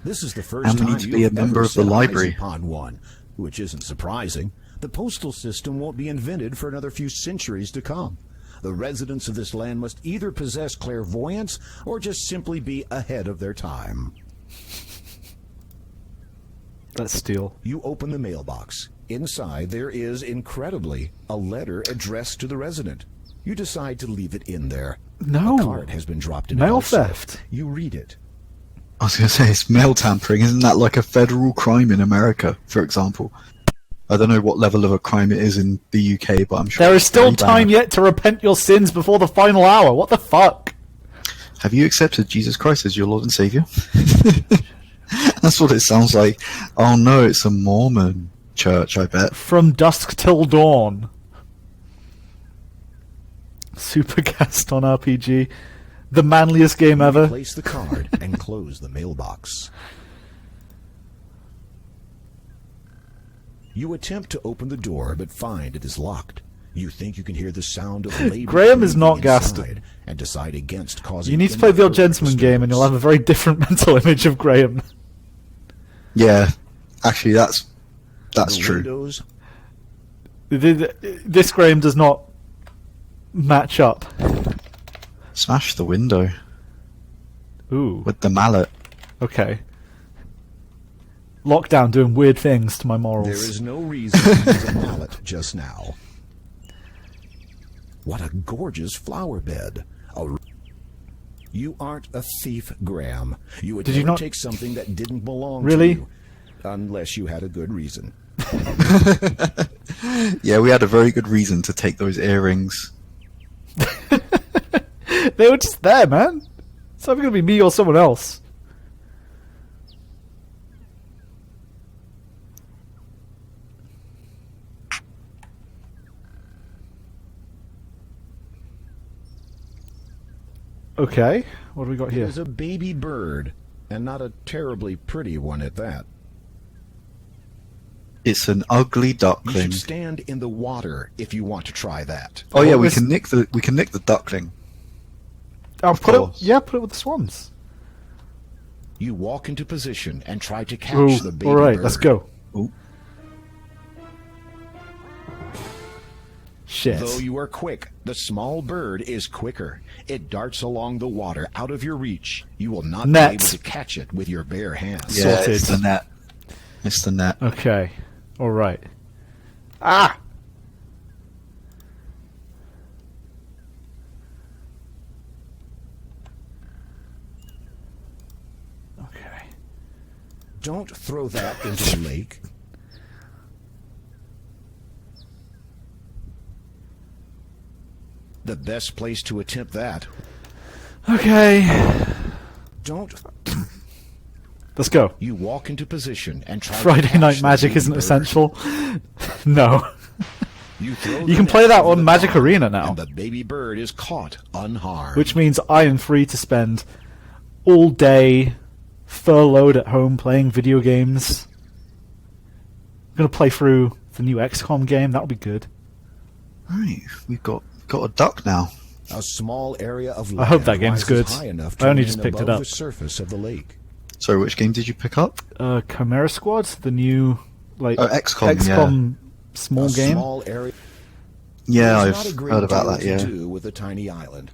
This is the first And we time need to be you've a member ever of the set eyes library. upon one, which isn't surprising. The postal system won't be invented for another few centuries to come. The residents of this land must either possess clairvoyance or just simply be ahead of their time. Let's steal. You open the mailbox. Inside there is, incredibly, a letter addressed to the resident. You decide to leave it in there. No. A card has been dropped in Mail also. theft. You read it. I was going to say, it's mail tampering. Isn't that like a federal crime in America, for example? I don't know what level of a crime it is in the UK, but I'm sure There is it's still very time bad. yet to repent your sins before the final hour. What the fuck? Have you accepted Jesus Christ as your Lord and Savior? That's what it sounds like. Oh no, it's a Mormon church, I bet. From dusk till dawn. Super guest on RPG. The manliest game ever. Place the card and close the mailbox. You attempt to open the door, but find it is locked. You think you can hear the sound of labor Graham is not inside gassed. and decide against causing. You need to play the Old further Gentleman game and you'll have a very different mental image of Graham. Yeah, actually, that's The true. windows This Graham does not match up. Smash the window Ooh. with the mallet. Okay. Lockdown doing weird things to my morals. There is no reason to use a mallet just now. What a gorgeous flower bed. You aren't a thief, Graham. You would Did you never not take something that didn't belong Really? to you. Unless you had a good reason. Yeah, we had a very good reason to take those earrings. They were just there, man. It's either going to be me or someone else. Okay, what do we got It here? is a baby bird, and not a terribly pretty one at that. It's an ugly You duckling. should stand in the water if you want to try that. Oh yeah, we this- can nick the duckling. I'll Of put it. course. Yeah, put it with the swans. You walk into position and try to catch Ooh, the baby all right, bird. let's go. Ooh. Shit. Though you are quick, the small bird is quicker. It darts along the water out of your reach. You will not Net. be able to catch it with your bare hands. Yeah, Sorted. it's the net. It's the net. Okay. All right. Ah. Okay. Don't throw that into the lake. The best place to attempt that. Okay. Don't. Let's go. You walk into position and try to Friday catch Night the Magic baby isn't bird. essential. No. You throw You the can net play that over on the Magic pond, Arena now. and the baby bird is caught unharmed. Which means I am free to spend all day furloughed at home playing video games. I'm going to play through the new XCOM game. That'll be good. Right, we've got a duck now. A small area of land I hope that game's rises good. high enough I to only remain just picked it above up. the surface of the lake. So, which game did you pick up? Chimera Squad, the new XCOM, small A game. small area. Yeah, There's I've not a great heard about deal that. to Yeah. do with a tiny island.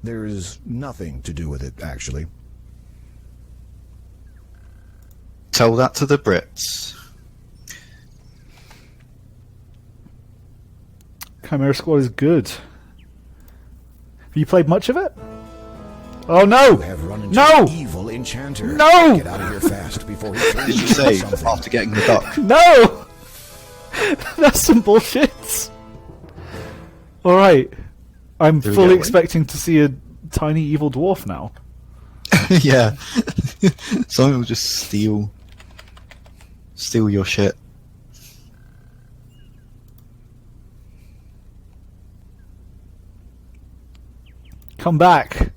There is nothing to do with it, actually. Tell that to the Brits. Chimera Squad is good. Have you played much of it? Oh no! You have run into No! an evil enchanter. No! Get out of here fast before he turns Did you into say something. after getting the duck? No! That's some bullshit. Alright. I'm Do we fully get away? expecting to see a tiny evil dwarf now. Yeah. Someone will just steal your shit. Come back.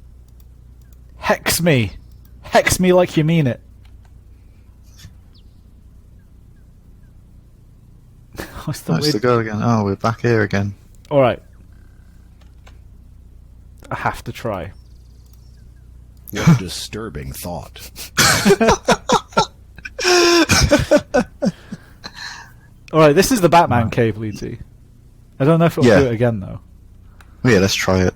Hex me. Hex me like you mean it. What's the Nice to go again. Oh, we're back here again. Alright. I have to try. What a disturbing thought. Alright, this is the Batman cave, Luigi. I don't know if it'll Yeah. do it again, though. Oh, yeah, let's try it.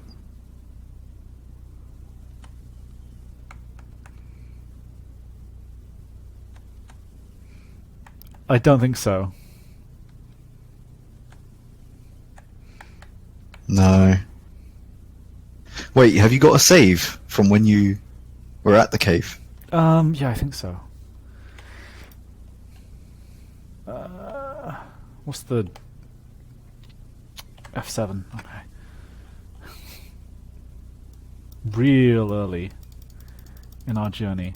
I don't think so. No. Wait, have you got a save from when you were at the cave? Yeah, I think so. What's the F7? Okay. Real early in our journey.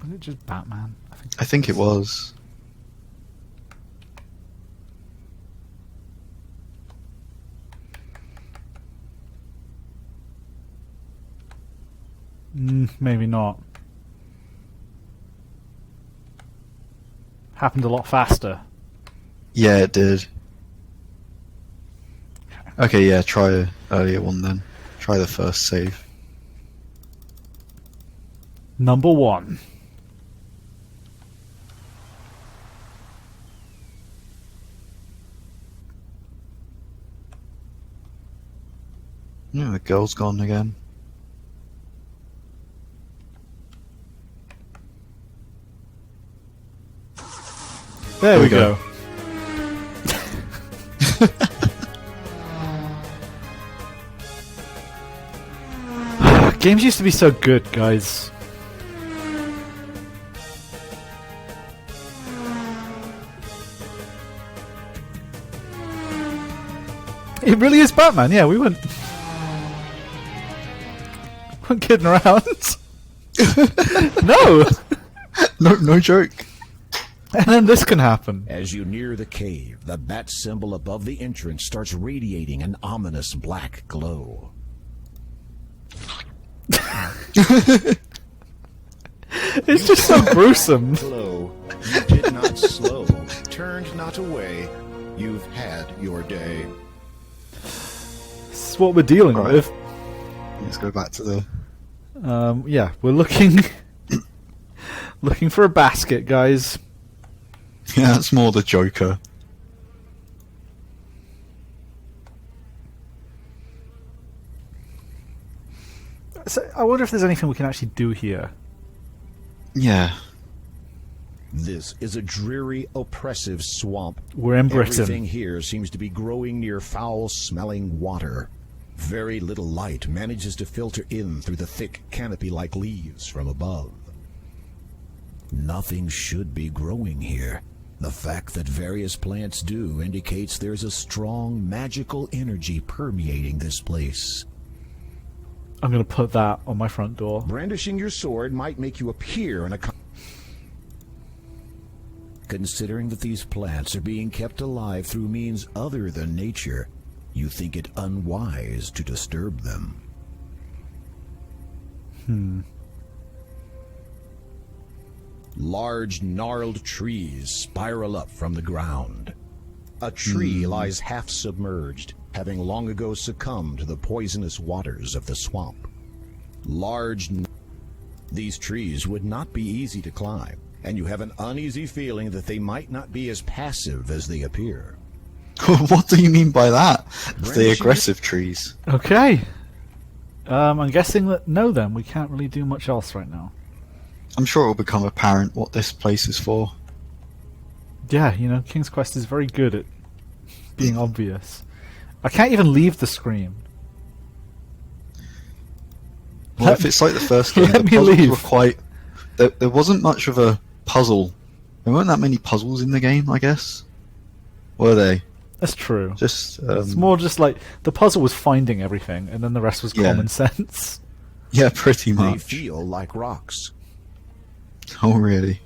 Was it just Batman? I think it was. Maybe not. Happened a lot faster. Yeah, it did. Okay, yeah, try a earlier one then. Try the first save. Number 1. Yeah, the girl's gone again. There we go. Games used to be so good, guys. It really is Batman, yeah, we weren't kidding around. No! No joke. And then this can happen. As you near the cave, the bat symbol above the entrance starts radiating an ominous black glow. It's just so gruesome. Glow, you did not slow, turned not away. You've had your day. This is what we're dealing with. Let's go back to the... Yeah, we're looking for a basket, guys. Yeah, that's more the Joker. So I wonder if there's anything we can actually do here. Yeah. This is a dreary, oppressive swamp. We're in Britain. Everything here seems to be growing near foul-smelling water. Very little light manages to filter in through the thick canopy-like leaves from above. Nothing should be growing here. The fact that various plants do indicates there's a strong magical energy permeating this place. I'm going to put that on my front door. Brandishing your sword might make you appear in a... Considering that these plants are being kept alive through means other than nature, you think it unwise to disturb them. Large gnarled trees spiral up from the ground. A tree lies half submerged, having long ago succumbed to the poisonous waters of the swamp. These trees would not be easy to climb, and you have an uneasy feeling that they might not be as passive as they appear. What do you mean by that? The aggressive trees. Okay. I'm guessing that no then, we can't really do much else right now. I'm sure it will become apparent what this place is for. Yeah, you know, King's Quest is very good at being obvious. I can't even leave the screen. Well, if it's like the first game, let the me puzzles leave. were quite... There wasn't much of a puzzle. There weren't that many puzzles in the game, I guess. Were they? That's true. Just it's more just like the puzzle was finding everything, and then the rest was common sense. Yeah, pretty They much. feel like rocks. Oh, really?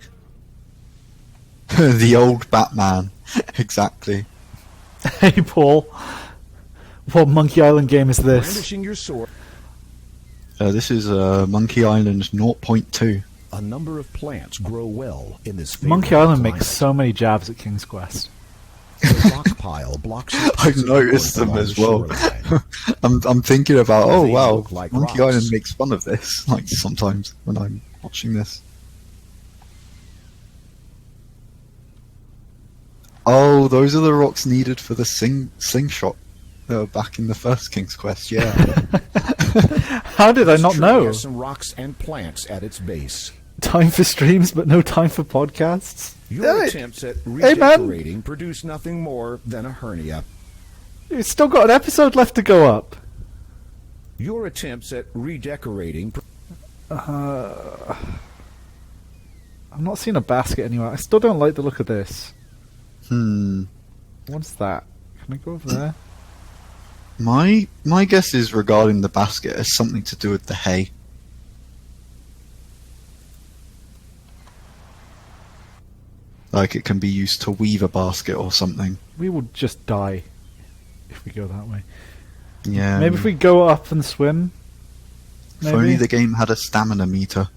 The old Batman. Exactly. Hey, Paul. What Monkey Island game is this? Brandishing your sword. This is Monkey Island 0.2. A number of plants grow well in this Monkey Island makes so many jabs at King's Quest. The rock pile blocks. I've noticed them as well. I'm thinking about, oh They wow, look like Monkey rocks. Island makes fun of this, like sometimes when I'm watching this. Oh, those are the rocks needed for the slingshot back in the first King's Quest, yeah. How did I not This tree know? has some rocks and plants at its base. Time for streams, but no time for podcasts? Your Hey, attempts at hey, man. redecorating produce nothing more than a hernia. It's still got an episode left to go up. Your attempts at redecorating... I'm not seeing a basket anywhere. I still don't like the look of this. What's that? Can I go over there? My guess is regarding the basket has something to do with the hay. Like it can be used to weave a basket or something. We will just die if we go that way. Yeah. Maybe if we go up and swim. If only Maybe. the game had a stamina meter.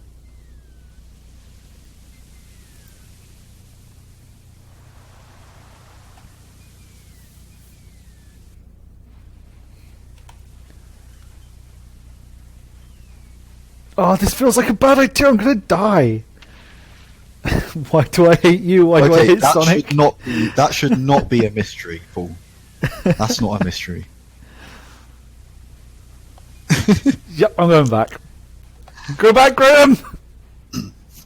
Oh, this feels like a bad idea. I'm gonna die. Why do I hate you? Why do I hate Sonic? That should not be a mystery, Paul. That's not a mystery. Yep, I'm going back. Go back, Graham!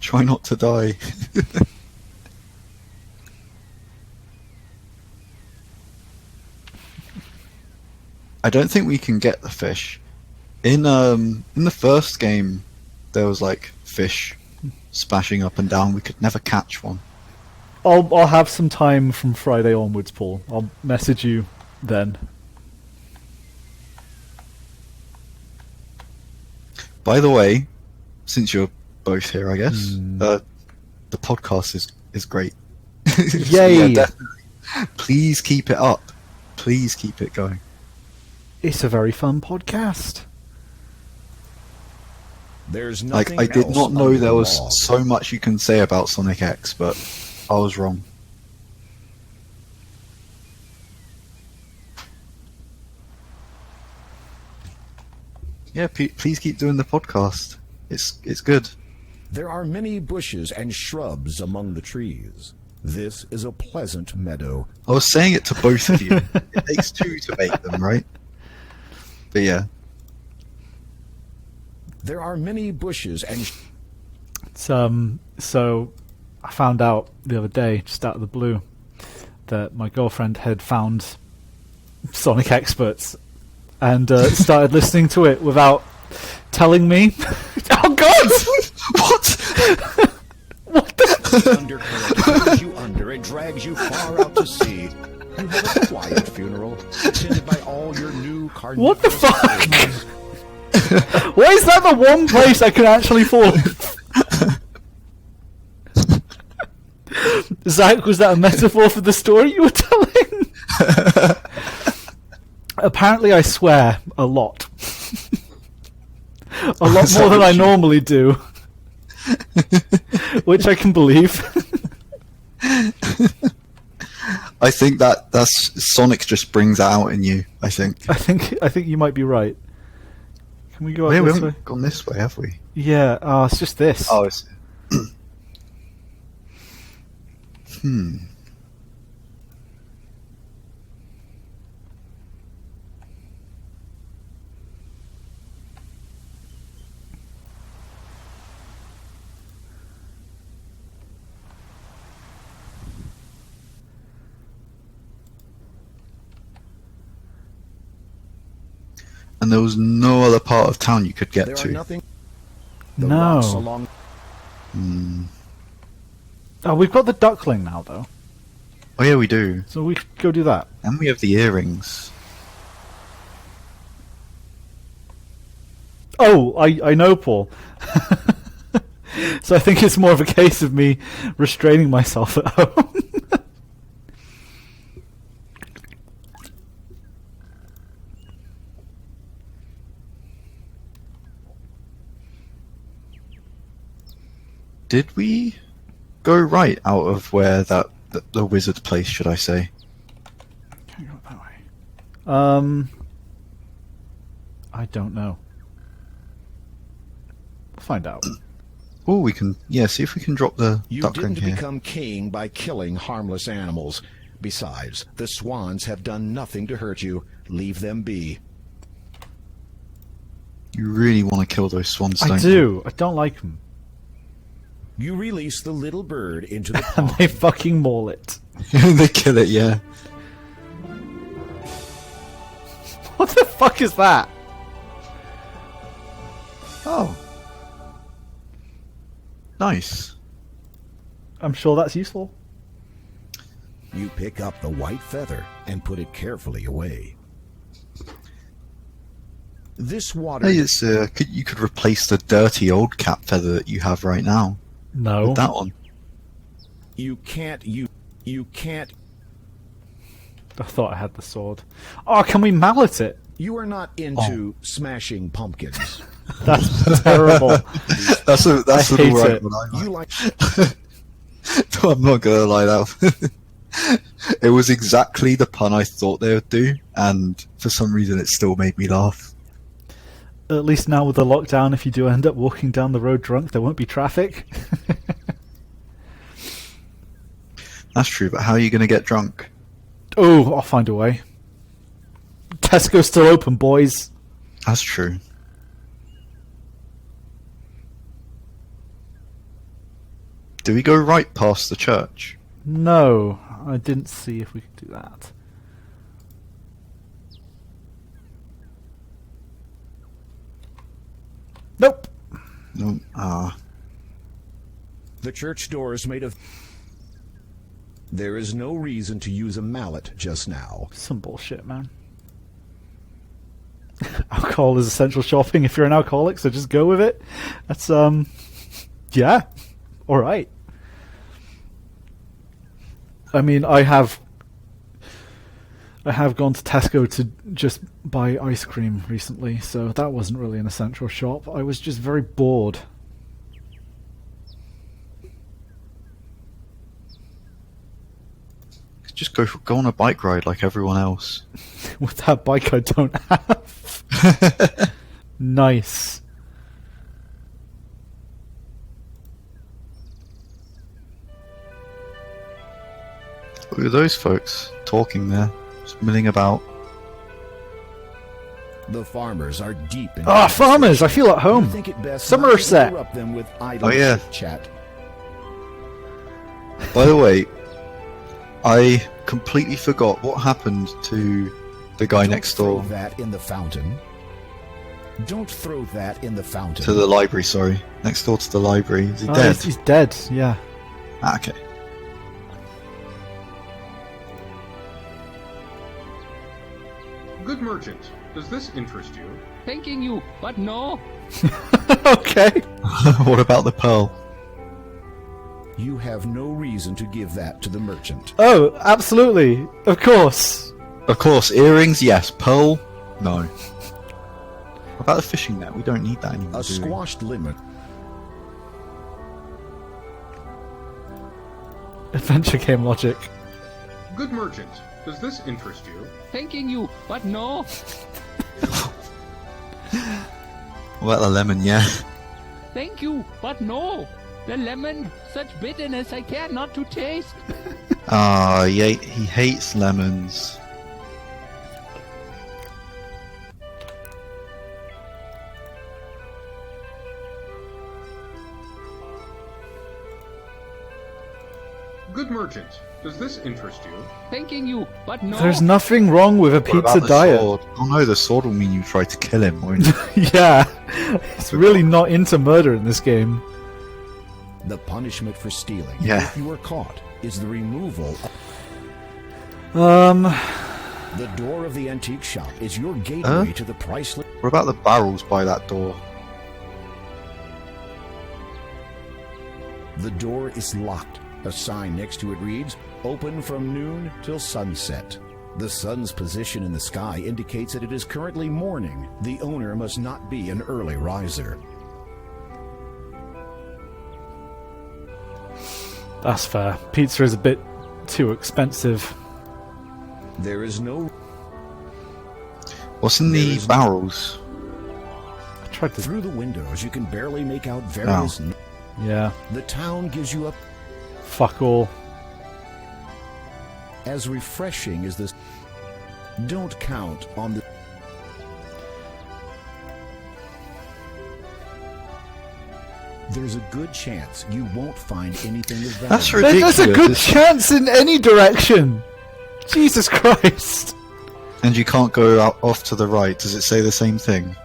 Try not to die. I don't think we can get the fish. In the first game, there was like fish splashing up and down. We could never catch one. I'll have some time from Friday onwards, Paul. I'll message you then. By the way, since you're both here, I guess the podcast is great. Yay! Yeah, definitely. Please keep it up. Please keep it going. It's a very fun podcast. There's Like, nothing I did else not know under there the was law. so much you can say about Sonic X, but I was wrong. Yeah, please keep doing the podcast. It's good. There are many bushes and shrubs among the trees. This is a pleasant meadow. I was saying it to both of you. It takes two to make them, right? But yeah. There are many bushes and... So I found out the other day, just out of the blue, that my girlfriend had found Sonic Experts and started listening to it without telling me. Oh God! What? What the undercurrent drags you under, it drags you far out to sea. You have a quiet funeral, attended by all your new carnivorous What the fuck? friends. Why is that the one place I can actually fall? Zack, was that a metaphor for the story you were telling? Apparently I swear a lot. A lot more than I normally do. Which I can believe. I think that's Sonic just brings that out in you, I think. I think you might be right. Can we go up Yeah, we this way? haven't gone this way, have we? Yeah, it's just this. Oh, it's... And there was no other part of town you could get There to. are nothing... No. rocks along... Oh, we've got the duckling now, though. Oh yeah, we do. So we could go do that. And we have the earrings. Oh, I know, Paul. So I think it's more of a case of me restraining myself at home. Did we go right out of where the wizard place, should I say? Can we go that way? I don't know. We'll find out. Oh, we can... Yeah, see if we can drop the You duckling didn't here. become king by killing harmless animals. Besides, the swans have done nothing to hurt you. Leave them be. You really want to kill those swans, don't I do. I don't like them. You release the little bird into the And pond. they fucking maul it. you? They kill it, yeah. What the fuck is that? Oh. Nice. I'm sure that's useful. You pick up the white feather and put it carefully away. This water... Hey, it's, you could replace the dirty old cap feather that you have right now. No. With that one. You can't... You can't... I thought I had the sword. Oh, can we mallet it? You are not into smashing pumpkins. That's terrible. That's I the hate right it. one I like. You like... No, I'm not gonna lie, that it was exactly the pun I thought they would do, and for some reason it still made me laugh. At least now with the lockdown, if you do end up walking down the road drunk, there won't be traffic. That's true, but how are you gonna get drunk? Oh, I'll find a way. Tesco's still open, boys. That's true. Do we go right past the church? No, I didn't see if we could do that. Nope. No. The church door is made of... There is no reason to use a mallet just now. Some bullshit, man. Alcohol is essential shopping if you're an alcoholic, so just go with it. That's, yeah. Alright. I mean, I have gone to Tesco to just buy ice cream recently, so that wasn't really an essential shop. I was just very bored. Just go on a bike ride like everyone else. With that bike I don't have. Nice. Look at those folks talking there, just milling about. The farmers are deep in... Ah, farmers! I feel at home. You think it best Somerset. not to interrupt them with idle Oh, yeah. chat. By the way, I completely forgot what happened to the guy next door. Throw that in the fountain. Don't throw that in the fountain. To the library, sorry. Next door to the library. Is he Oh, dead? he's dead, yeah. Ah, okay. Good merchant, does this interest you? Thanking you, but no. Okay. What about the pearl? You have no reason to give that to the merchant. Oh, absolutely. Of course. Of course, earrings, yes. Pearl, no. What about the fishing net? We don't need that anymore. A do we? squashed lemon. Adventure game logic. Good merchant, does this interest you? Thanking you, but no. What about the lemon? Yeah. Thank you, but no. The lemon, such bitterness I care not to taste. Ah, yeah, he hates lemons. Good merchant, does this interest you? Thanking you, but no. There's nothing wrong with a What pizza about the diet. sword? Oh no, the sword will mean you try to kill him, won't it? Yeah. It's really not into murder in this game. The punishment for stealing, Yeah. if you are caught, is the removal of... The door of the antique shop is your gateway to the priceless... What about the barrels by that door? The door is locked. A sign next to it reads, "Open from noon till sunset." The sun's position in the sky indicates that it is currently morning. The owner must not be an early riser. That's fair. Pizza is a bit too expensive. There is no... What's in the barrels? I tried to... Through the windows, you can barely make out various... Yeah. The town gives you a... Fuck all. As refreshing as this... Don't count on the... There's a good chance you won't find anything of value. That's ridiculous. There's a good chance in any direction. Jesus Christ. And you can't go out off to the right. Does it say the same thing?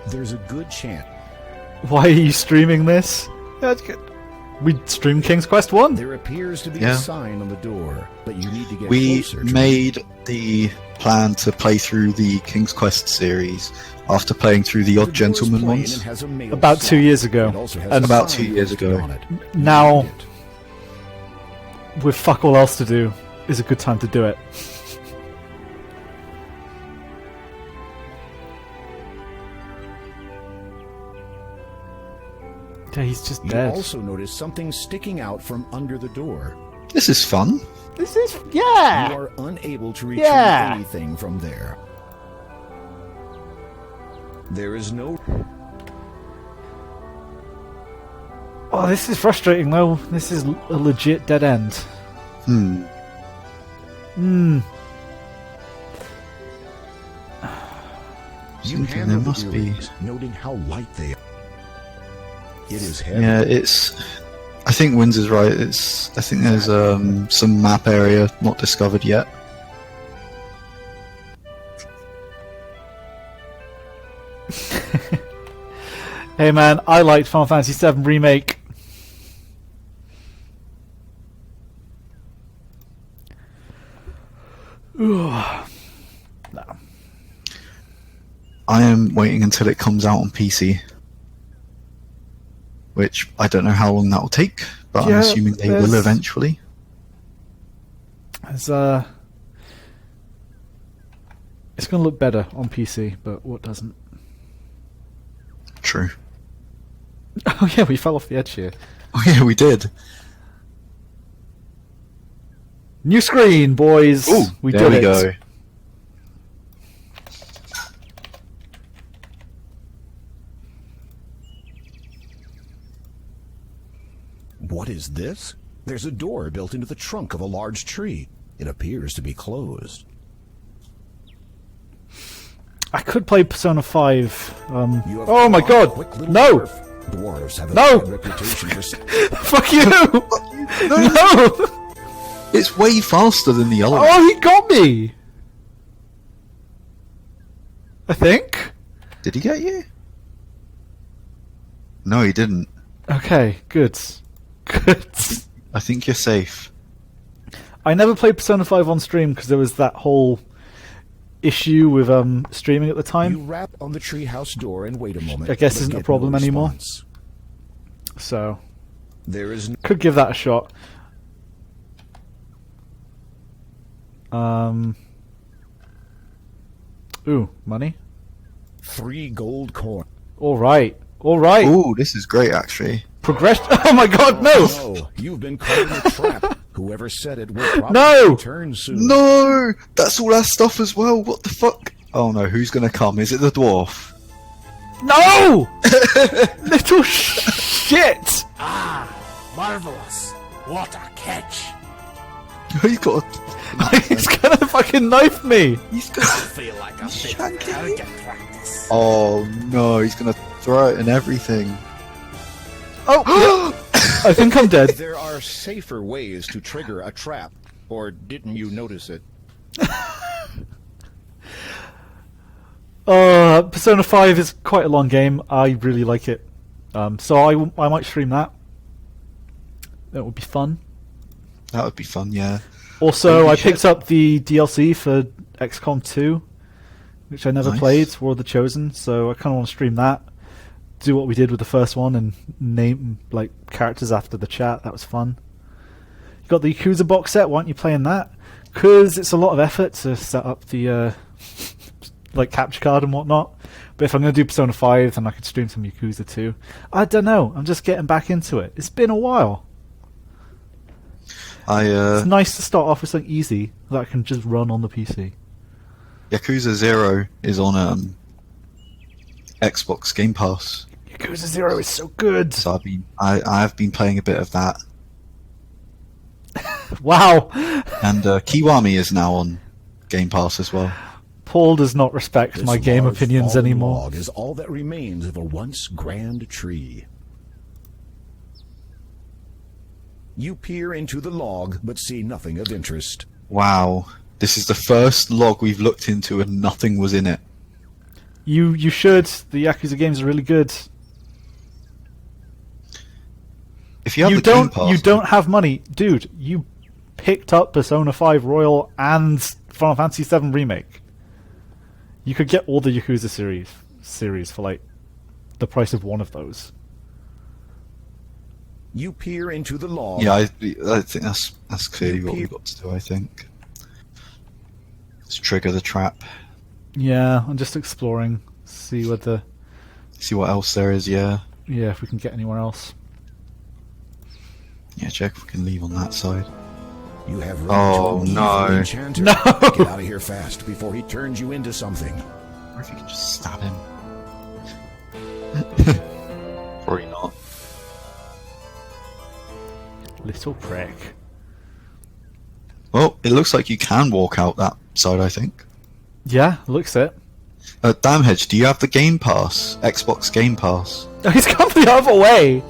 There's a good chance. Why are you streaming this? We streamed King's Quest 1. There appears to be Yeah. a sign on the door, but you need to get We closer to made the plan to play through the King's Quest series after playing through the Odd Gentleman ones. About 2 years ago. And about 2 years ago. Now, with fuck all else to do, is a good time to do it. Yeah, he's just You dead. also notice something sticking out from under the door. This is fun. This is... Yeah! You are unable to retrieve Yeah. anything from there. There is no... Oh, this is frustrating though. This is a legit dead end. Hmm. You Thinking handle there the must be... earrings, noting how light they are. It is heavy. Yeah, it's... I think Windsor's right. I think there's some map area not discovered yet. Hey man, I liked Final Fantasy VII Remake. Ooh. No. I am waiting until it comes out on PC. Which, I don't know how long that will take, but I'm assuming they will eventually. It's going to look better on PC, but what doesn't? True. Oh yeah, we fell off the edge here. Oh yeah, we did. New screen, boys! Ooh, we there did we it. go. What is this? There's a door built into the trunk of a large tree. It appears to be closed. I could play Persona 5. Oh my god! No! Dwarves have a No! bad reputation for... Fuck you! No! It's way faster than the other one. Oh, he got me! I think? Did he get you? No, he didn't. Okay, good. Good. I think you're safe. I never played Persona 5 on stream because there was that whole issue with streaming at the time. You rap on the treehouse door and wait a moment. I guess isn't a problem anymore. So, there is could give that a shot. Ooh, money. 3 gold coins. All right, all right. Ooh, this is great, actually. Progression. Oh my god, no! No, you've been caught in a trap. Whoever said it will probably No! return soon. No! That's all our stuff as well. What the fuck? Oh no, who's gonna come? Is it the dwarf? No! Little shit! Ah, marvelous. What a catch. He's got He's gonna fucking knife me! He's gonna... I feel like a bit of target practice. Oh no, he's gonna throw it and everything. Oh! I think I'm dead. There are safer ways to trigger a trap. Or didn't you notice it? Persona 5 is quite a long game. I really like it. So I might stream that. That would be fun. That would be fun, yeah. Also, I picked up the DLC for XCOM 2, which I never played, War of the Chosen, so I kind of want to stream that. Do what we did with the first one and name like characters after the chat. That was fun. You got the Yakuza box set. Why aren't you playing that? Because it's a lot of effort to set up the like capture card and whatnot. But if I'm going to do Persona 5, then I could stream some Yakuza 2. I don't know. I'm just getting back into it. It's been a while. It's nice to start off with something easy that I can just run on the PC. Yakuza 0 is on Xbox Game Pass. Yakuza 0 is so good. So I've been playing a bit of that. Wow. And Kiwami is now on Game Pass as well. Paul does not respect my game opinions anymore. Log is all that remains of a once grand tree. You peer into the log, but see nothing of interest. Wow. This is the first log we've looked into and nothing was in it. You should. The Yakuza games are really good. If you have Game Pass, you don't have money, dude. You picked up Persona 5 Royal and Final Fantasy VII Remake. You could get all the Yakuza series for like the price of one of those. You peer into the log. Yeah, I think that's clearly what we've got to do. I think let's trigger the trap. Yeah, I'm just exploring. See what else there is. Yeah. Yeah, if we can get anywhere else. Yeah, check if we can leave on that side. You have no. No! Get out of here fast before he turns you into something. Or if you can just stab him. Probably not. Little prick. Well, it looks like you can walk out that side, I think. Yeah, looks it. Damhedge, do you have the Game Pass? Xbox Game Pass? Oh, he's come the other way!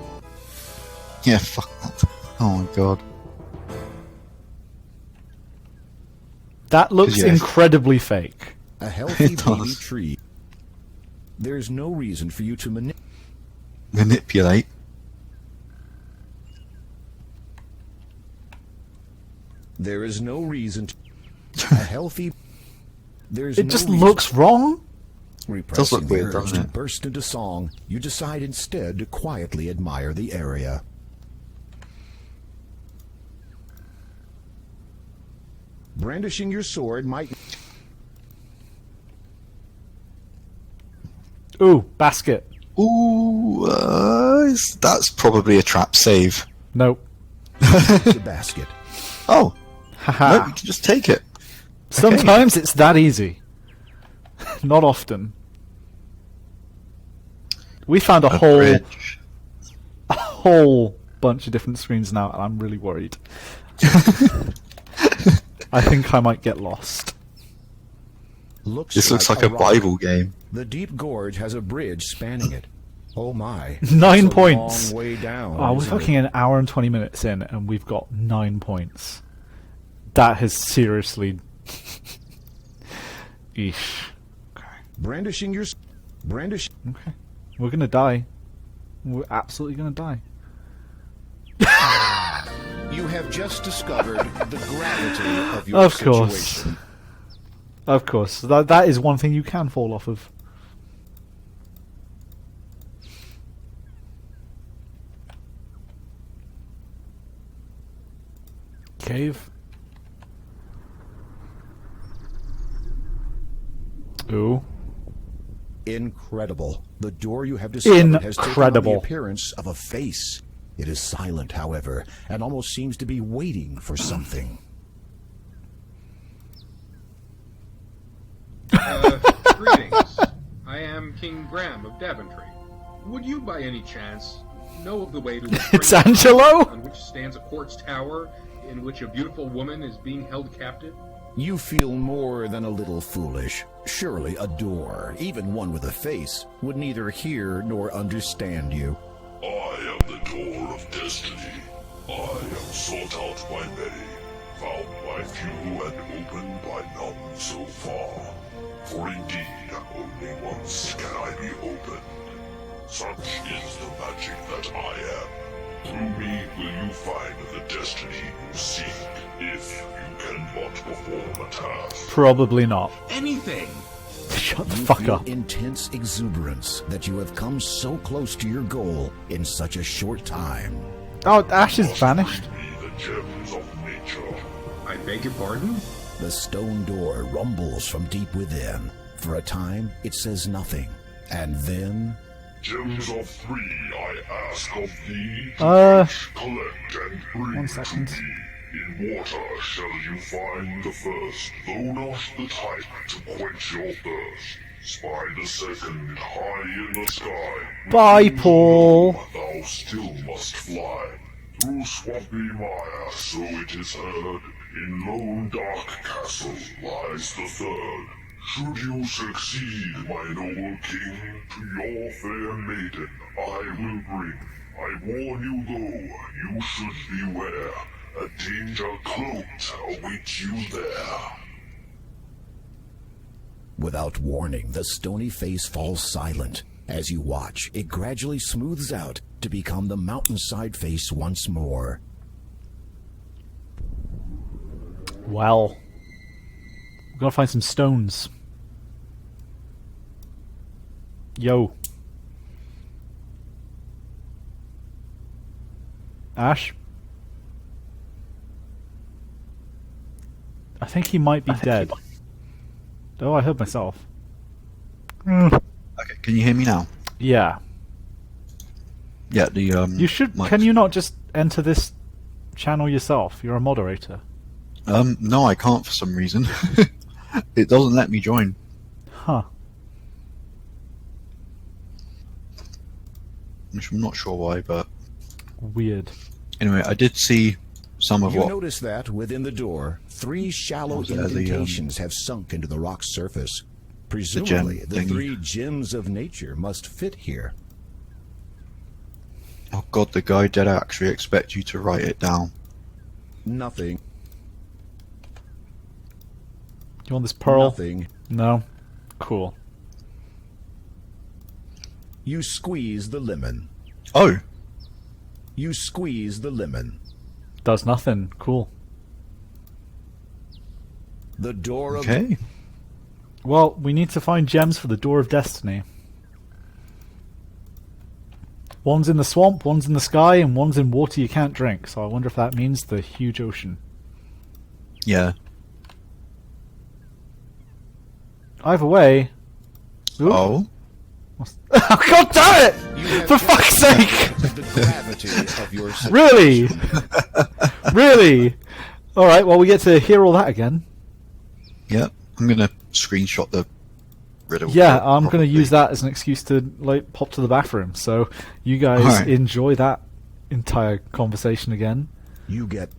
Yeah, fuck that. Oh my god. That looks incredibly fake. A healthy baby tree. There's no reason for you to manipulate. manipulate. There is no reason to... A healthy... There's It no just reason... looks wrong. Does look Repressing weird, the urge doesn't to it? burst into song, you decide instead to quietly admire the area. Brandishing your sword might... Ooh, basket. Ooh, that's probably a trap save. Nope. the basket. Oh, Haha. no, you can just take it. Sometimes it's that easy. Not often. We found a whole bunch of different screens now, and I'm really worried. I think I might get lost. This looks like a rock. Bible game. The deep gorge has a bridge spanning it. Oh my. 9 That's a points. long way down, Oh, we're isn't it? fucking an hour and 20 minutes in, and we've got 9 points. That has seriously... Eesh. Brandishing your... Brandish... Okay. We're gonna die. We're absolutely gonna die. You have just discovered the gravity of your Of course. situation. Of course. That is one thing you can fall off of. Cave. Ooh. Incredible. The door you have discovered has taken on Incredible. the appearance of a face. It is silent, however, and almost seems to be waiting for something. Greetings. I am King Graham of Daventry. Would you, by any chance, know of the way to... It's Angelo? ...on which stands a quartz tower in which a beautiful woman is being held captive? You feel more than a little foolish. Surely a door, even one with a face, would neither hear nor understand you. I am the door of destiny. I am sought out by many, found by few, and opened by none so far. For indeed, only once can I be opened. Such is the magic that I am. Through me will you find the destiny you seek, if you can but perform a task. Probably not. Anything! Shut the You fuck feel up. intense exuberance that you have come so close to your goal in such a short time. Oh, Ash is vanished. The gems of nature. I beg your pardon? The stone door rumbles from deep within. For a time, it says nothing. And then... Gems of 3 I ask of thee, collect and bring 1 second. to me. In water shall you find the first, though not the type to quench your thirst. Spy the second high in the sky. Bye, Paul. Thou still must fly. Through swampy mire, so it is heard, in lone dark castle lies the third. Should you succeed, my noble king, to your fair maiden I will bring. I warn you though, you should beware. A danger cloaked awaits you there. Without warning, the stony face falls silent. As you watch, it gradually smooths out to become the mountainside face once more. Well. We've got to find some stones. Yo. Ash? I think he might be dead. Oh, I heard myself. Okay, can you hear me now? Yeah. Yeah, the You should. mic. Can you not just enter this channel yourself? You're a moderator. No, I can't for some reason. It doesn't let me join. Huh. I'm not sure why, but Weird. anyway, I did see some of You what. notice that within the door, 3 shallow there the, indentations have sunk into the rock's surface. Presumably, gem the thingy. 3 gems of nature must fit here. Oh god, the guy did actually expect you to write it down. Nothing. You want this pearl? Nothing. No? Cool. You squeeze the lemon. Oh. You squeeze the lemon. Does nothing. Cool. The door of... Okay. Well, we need to find gems for the Door of Destiny. One's in the swamp, one's in the sky, and one's in water you can't drink. So I wonder if that means the huge ocean. Yeah. Either way... Ooh. Oh. Oh, God damn it! For fuck's sake! The gravity of your Really? Really? Alright, well, we get to hear all that again. Yep. I'm gonna screenshot the riddle. Yeah, I'm going to use that as an excuse to like pop to the bathroom. So you guys enjoy that entire conversation again. You get...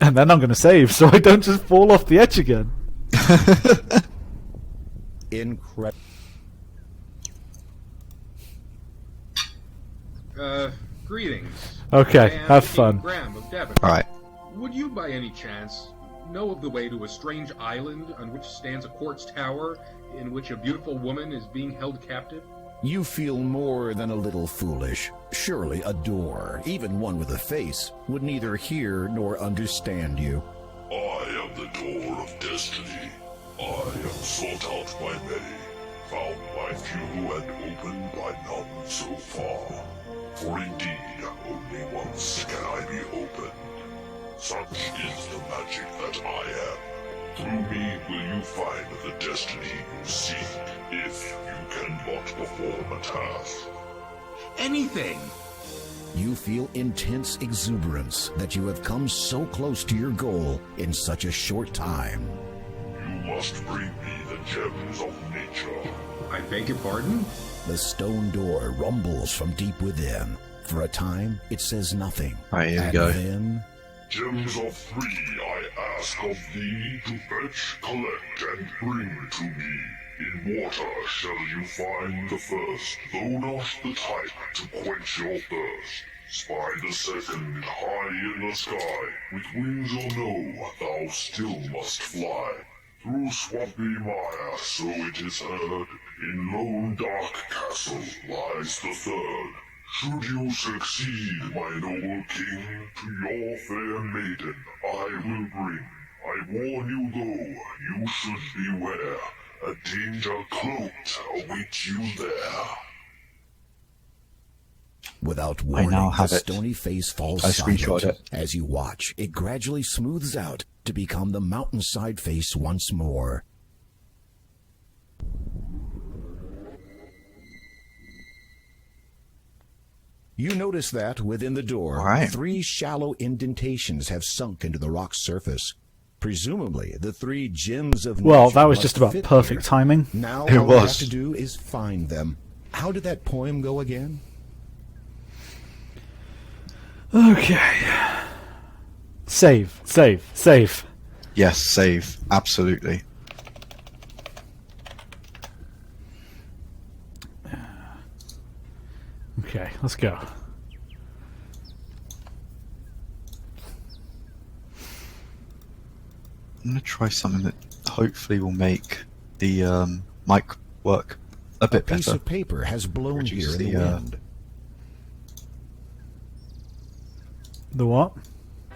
And then I'm going to save so I don't just fall off the edge again. Incredible. Greetings. Okay, have fun. Graham of Devon. Alright. Would you, by any chance, know of the way to a strange island on which stands a quartz tower in which a beautiful woman is being held captive? You feel more than a little foolish. Surely a door, even one with a face, would neither hear nor understand you. I am the door of destiny. I am sought out by many, found by few, and opened by none so far. For indeed, only once can I be opened. Such is the magic that I am. Through me will you find the destiny you seek, if you can but perform a task. Anything! You feel intense exuberance that you have come so close to your goal in such a short time. You must bring me the gems of nature. I beg your pardon? The stone door rumbles from deep within. For a time, it says nothing. Alright, here we and go. Then... Gems of 3 I ask of thee to fetch, collect, and bring to me. In water shall you find the first, though not the type to quench your thirst. Spy the second high in the sky, with wings or no, thou still must fly. Through swampy mire, so it is heard, in lone dark castle lies the third. Should you succeed, my noble king, to your fair maiden I will bring. I warn you though, you should beware, a danger cloaked awaits you there. Without warning, now have the it. stony face falls I screenshot silent. it. As you watch, it gradually smooths out to become the mountainside face once more. You notice that, within the door, 3 shallow indentations have sunk into the rock's surface. Presumably, the 3 gems of Well, nature that was must just about fit perfect here. timing. Now It all we have was. to do is find them. How did that poem go again? Okay. Save, save, save. Yes, save. Absolutely. Okay, let's go. I'm gonna try something that hopefully will make the mic work a bit Piece better. of paper has blown Reduce here in the wind. The what?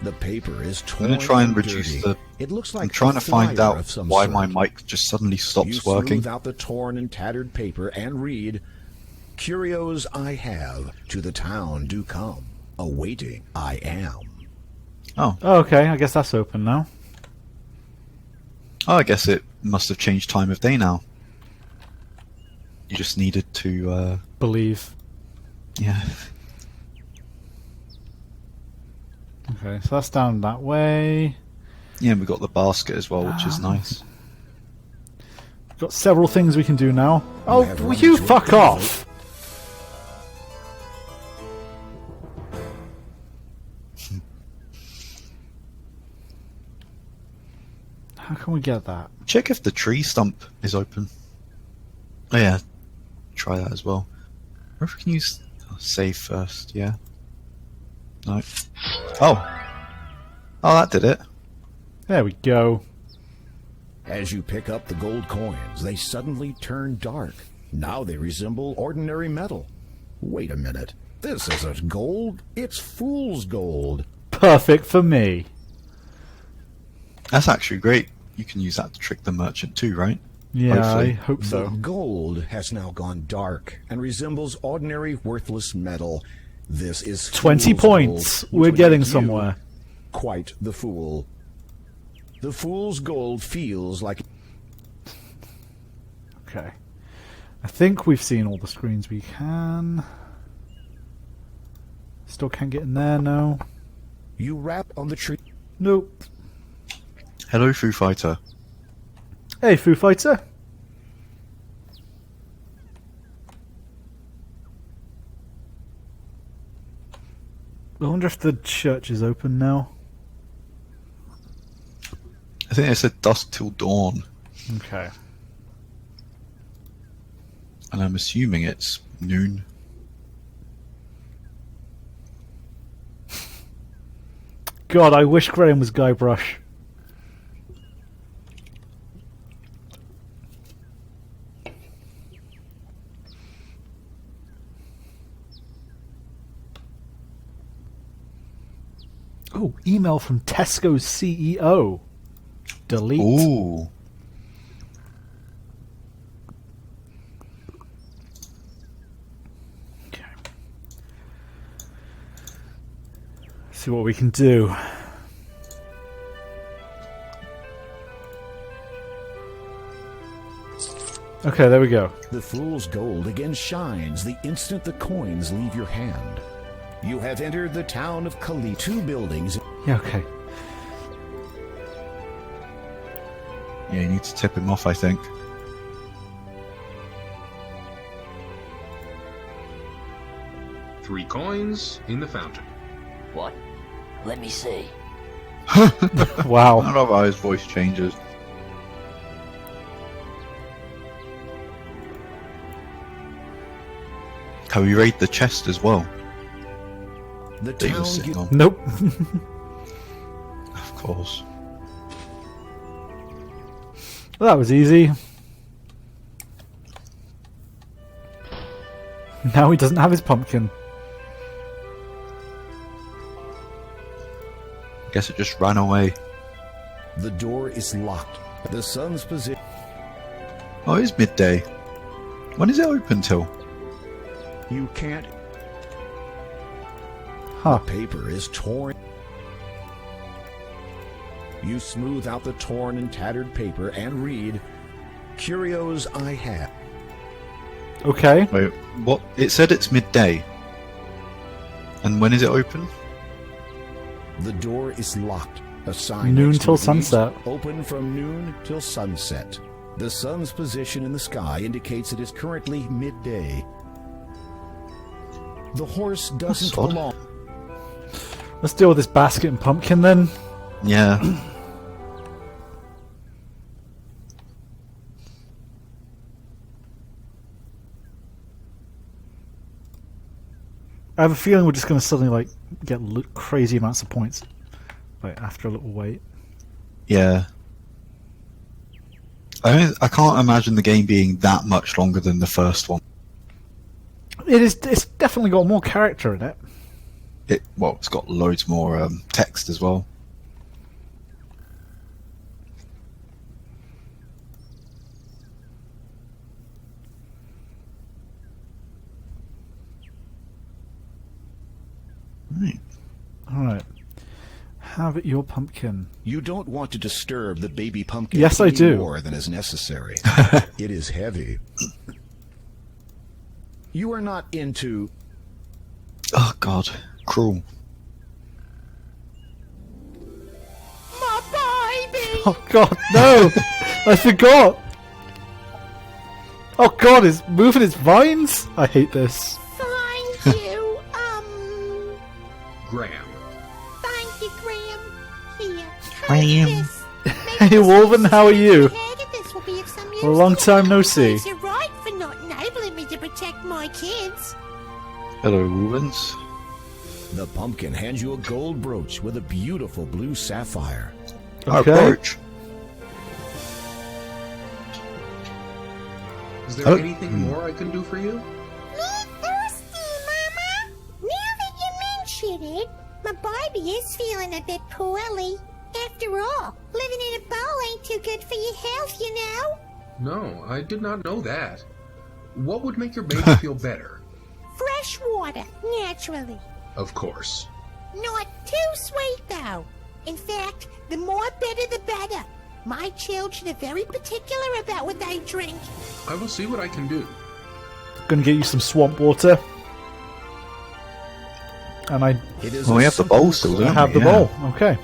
The paper is I'm torn gonna try and and reduce dirty. the. It looks like I'm trying a to find flyer out of some why sort. my mic just suddenly You stops working. smooth out the torn and tattered paper and read, "Curios I have, to the town do come. Awaiting I am." Oh. Okay, I guess that's open now. Oh, I guess it must have changed time of day now. You just needed to believe. Yeah. Okay, so that's down that way. Yeah, and we got the basket as well, which is nice. We've got several things we can do now. Oh, have will runs you with fuck the off? How can we get that? Check if the tree stump is open. Oh yeah, try that as well. I wonder if we can use save first, yeah. No. Oh! Oh, that did it. There we go. As you pick up the gold coins, they suddenly turn dark. Now they resemble ordinary metal. Wait a minute. This isn't gold. It's fool's gold. Perfect for me. That's actually great. You can use that to trick the merchant too, right? Yeah, Hopefully. I hope so. The gold has now gone dark and resembles ordinary worthless metal. This is 20 fool's points. gold, which We're would getting make you somewhere. Quite the fool. The fool's gold feels like... Okay. I think we've seen all the screens we can. Still can't get in there, no. You rap on the tree. Nope. Hello, Foo Fighter. Hey, Foo Fighter. I wonder if the church is open now. I think they said dusk till dawn, Okay. and I'm assuming it's noon. God, I wish Graham was Guybrush. Oh, email from Tesco's CEO. Delete. Ooh. Okay. See what we can do. Okay, there we go. The fool's gold again shines the instant the coins leave your hand. You have entered the town of Kali. 2 buildings. Yeah, okay. Yeah, you need to tip him off, I think. Three coins in the fountain. What? Let me see. Wow. I love how his voice changes. Can we raid the chest as well? The That he was town sitting on. Nope. Of course. Well, that was easy. Now he doesn't have his pumpkin. Guess it just ran away. The door is locked. The sun's position. Oh, it's midday. When is it open till? You can't. Huh. The paper is torn. You smooth out the torn and tattered paper and read, "Curios I have." Okay. Wait, what? It said it's midday. And when is it open? The door is locked. A sign Noon next to till it reads, sunset. Open from noon till sunset. The sun's position in the sky indicates it is currently midday. The horse doesn't That's odd. belong. Let's deal with this basket and pumpkin then. Yeah. I have a feeling we're just going to suddenly like get crazy amounts of points, like after a little wait. Yeah. I can't imagine the game being that much longer than the first one. It is. It's definitely got more character in it. It's got loads more text as well. Right. All right. Have your pumpkin. You don't want to disturb the baby pumpkin Yes, I any do. more than is necessary. It is heavy. You are not into... Oh God, cruel. My baby! Oh God, no! I forgot. Oh God, it's moving its vines. I hate this. Thank you, Graham. thank you, Graham. Here, Graham. this. Hey Wolven, how are you? This will be of some use. A long time no see. You're right for not enabling me to protect my kids. Hello, Rubens. The pumpkin hands you a gold brooch with a beautiful blue sapphire. Our Okay. brooch. Is there anything more I can do for you? Me thirsty, Mama. Now that you mention it, my Barbie is feeling a bit poorly. After all, living in a bowl ain't too good for your health, you know. No, I did not know that. What would make your baby feel better? Fresh water, naturally. Of course. Not too sweet, though. In fact, the more bitter the better. My children are very particular about what they drink. I will see what I can do. Gonna get you some swamp water. And we have the bowl still, don't we? I have the bowl. Okay.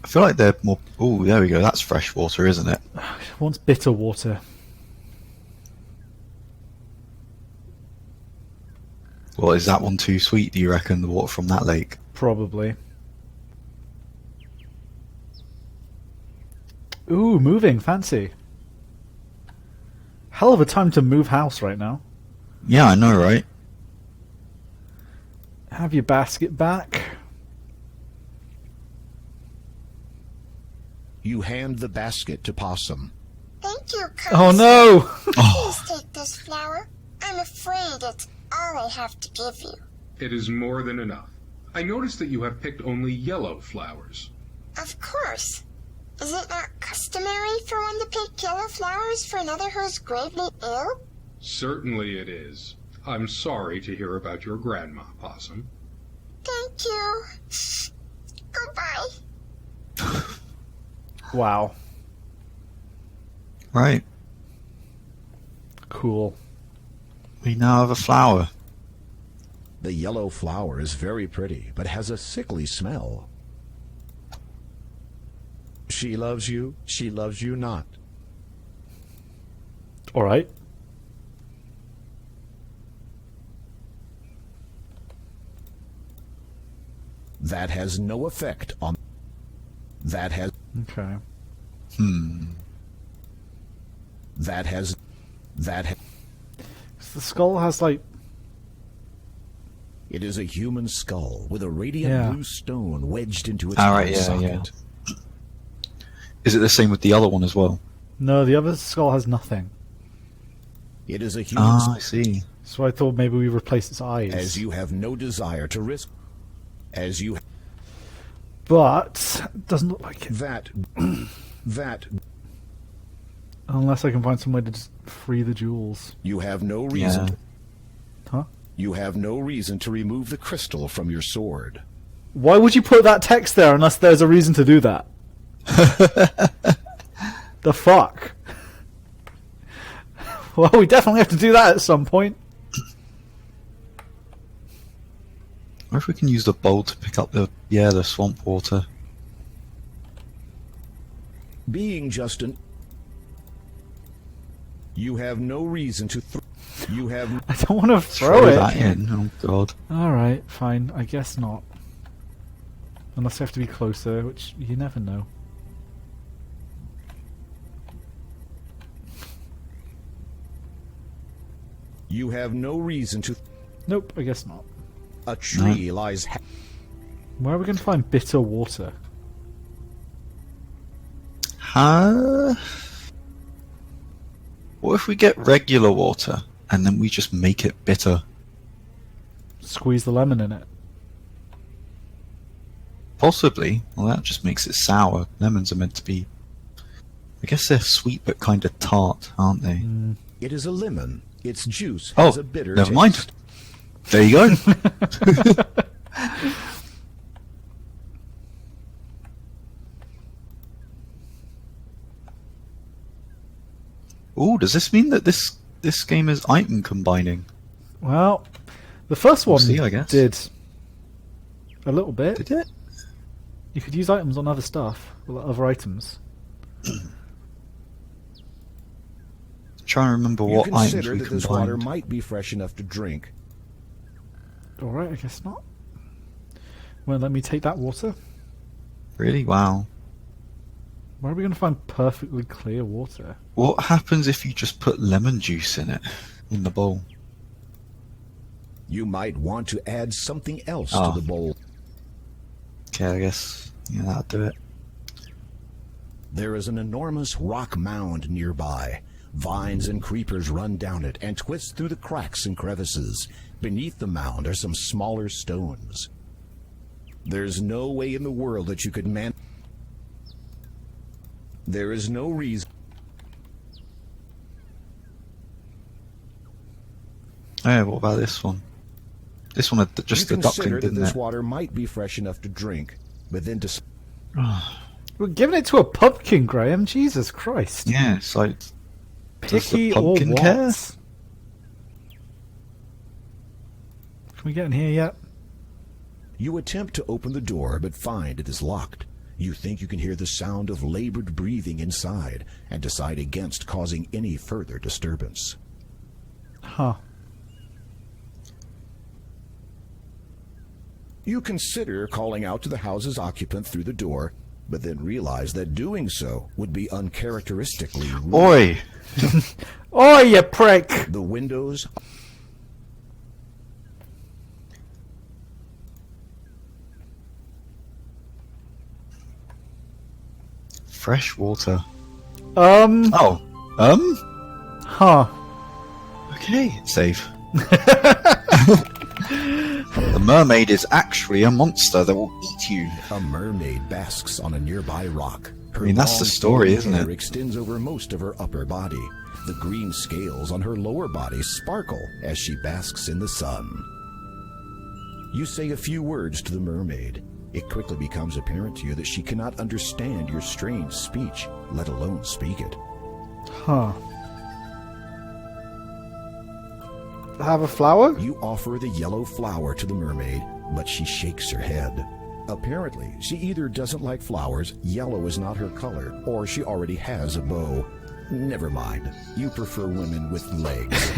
I feel like they're more... Oh, there we go. That's fresh water, isn't it? Wants bitter water. Well, is that one too sweet, do you reckon, the water from that lake? Probably. Ooh, moving. Fancy. Hell of a time to move house right now. Yeah, I know, right? Have your basket back. You hand the basket to Possum. Thank you, Curtis. Oh no! Please take this flower. I'm afraid it's all I have to give you. It is more than enough. I noticed that you have picked only yellow flowers. Of course. Is it not customary for one to pick yellow flowers for another who's gravely ill? Certainly it is. I'm sorry to hear about your grandma, Possum. Thank you. Goodbye. Wow. Right. Cool. We now have a flower. The yellow flower is very pretty, but has a sickly smell. She loves you not. Alright. That has no effect on... That has... Okay. The skull has, like... It is a human skull with a radiant blue stone wedged into its socket. Is it the same with the other one as well? No, the other skull has nothing. It is a human skull. I see. So I thought maybe we replaced its eyes. As you have no desire to risk... As you... But... doesn't look like it. That... Unless I can find some way to just free the jewels. You have no reason... Yeah. Huh? You have no reason to remove the crystal from your sword. Why would you put that text there unless there's a reason to do that? The fuck? Well, we definitely have to do that at some point. Or if we can use the bowl to pick up the swamp water. Being just an... You have no reason to... You have... I don't want to throw it. That in. Oh god. Alright, fine. I guess not. Unless I have to be closer, which you never know. You have no reason to... Nope, I guess not. A tree lies... Where are we going to find bitter water? What if we get regular water and then we just make it bitter? Squeeze the lemon in it. Possibly. Well, that just makes it sour. Lemons are meant to be... I guess they're sweet but kind of tart, aren't they? It is a lemon. Its juice has a bitter never taste. mind. There you go. Ooh, does this mean that this game is item combining? Well, the first one see, I guess. did a little bit. Did it? You could use items on other stuff, other items. Trying to remember You what items consider we that this water combined. might be fresh enough to drink. Alright, I guess not. Well, let me take that water. Really? Wow. Where are we going to find perfectly clear water? What happens if you just put lemon juice in it? in the bowl? You might want to add something else Oh. to the bowl. Okay, I guess that'll do it. There is an enormous rock mound nearby. Vines and creepers run down it and twist through the cracks and crevices. Beneath the mound are some smaller stones. There's no way in the world that you could There is no reason. Yeah, what about this one? This one had just the You duckling, consider that didn't this it? water might be fresh enough to drink, but then to... We're giving it to a pumpkin, Graham. Jesus Christ. Yeah, it's like... does the Picky or pumpkin what? care? Can we get in here yet? You attempt to open the door, but find it is locked. You think you can hear the sound of labored breathing inside, and decide against causing any further disturbance. Huh. You consider calling out to the house's occupant through the door, but then realize that doing so would be uncharacteristically rude. Oi! Oi, you prick! The windows... Fresh water. Huh. Okay, save. The mermaid is actually a monster that will eat you. A mermaid basks on a nearby rock. Her I mean, that's long the story, flowing isn't hair it? extends over most of her upper body. The green scales on her lower body sparkle as she basks in the sun. You say a few words to the mermaid. It quickly becomes apparent to you that she cannot understand your strange speech, let alone speak it. Huh. Have a flower? You offer the yellow flower to the mermaid, but she shakes her head. Apparently, she either doesn't like flowers, yellow is not her color, or she already has a bow. Never mind. You prefer women with legs.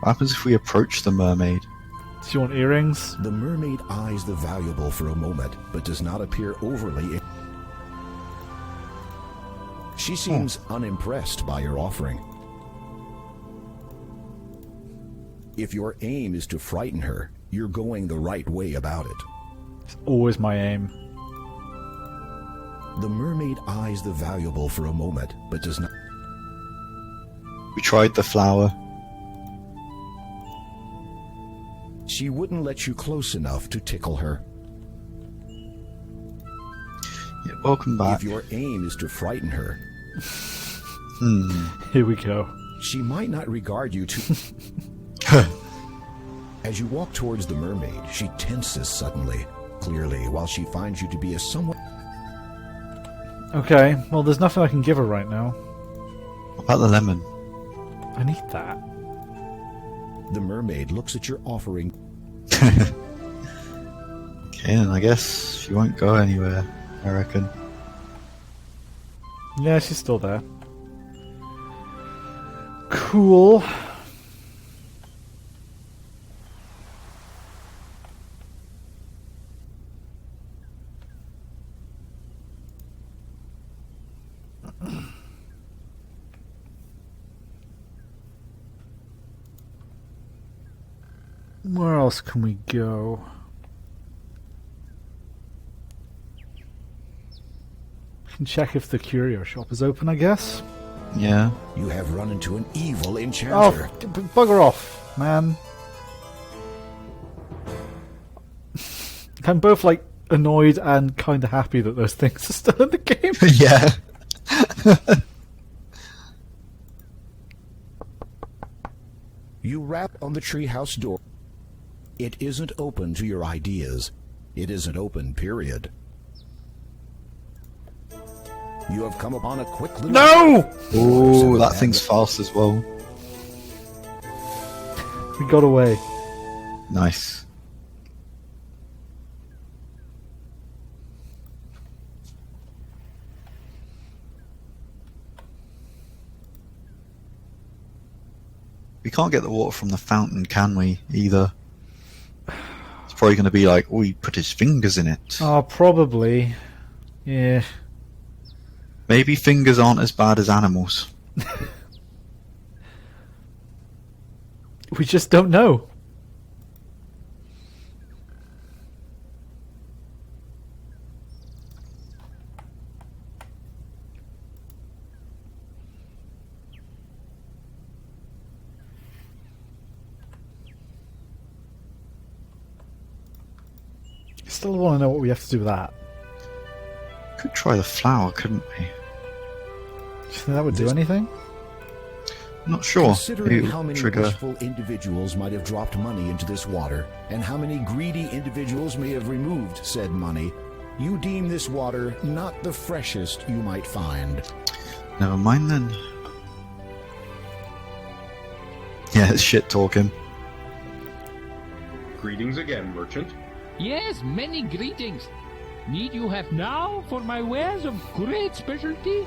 What happens if we approach the mermaid? Do you want earrings? The mermaid eyes the valuable for a moment, but does not appear overly... She seems unimpressed by your offering. If your aim is to frighten her, you're going the right way about it. It's always my aim. The mermaid eyes the valuable for a moment, but does not... We tried the flower. She wouldn't let you close enough to tickle her. Yeah, welcome back. If your aim is to frighten her... Here we go. She might not regard you too... As you walk towards the mermaid, she tenses suddenly, clearly, while she finds you to be a somewhat... Okay, well, there's nothing I can give her right now. What about the lemon? I need that. The mermaid looks at your offering. Okay, then I guess she won't go anywhere, I reckon. Yeah, she's still there. Cool. Where else can we go? We can check if the curio shop is open, I guess. Yeah. You have run into an evil Oh, enchanter. bugger off, man. I'm both, like, annoyed and kind of happy that those things are still in the game. Yeah. You rap on the treehouse door. It isn't open to your ideas. It isn't open, period. You have come upon a quick little... No! Ooh, that thing's fast as well. We got away. Nice. We can't get the water from the fountain, can we, either? It's probably going to be like, oh, he put his fingers in it. Oh, probably. Yeah. Maybe fingers aren't as bad as animals. We just don't know. Still want to know what we have to do with that. Could try the flower, couldn't we? Do you think that would do anything? Not sure. Considering Maybe how many trigger. wishful individuals might have dropped money into this water, and how many greedy individuals may have removed said money, you deem this water not the freshest you might find. Never mind then. Yeah, it's shit talking. Greetings again, merchant. Yes, many greetings. Need you have now for my wares of great specialty?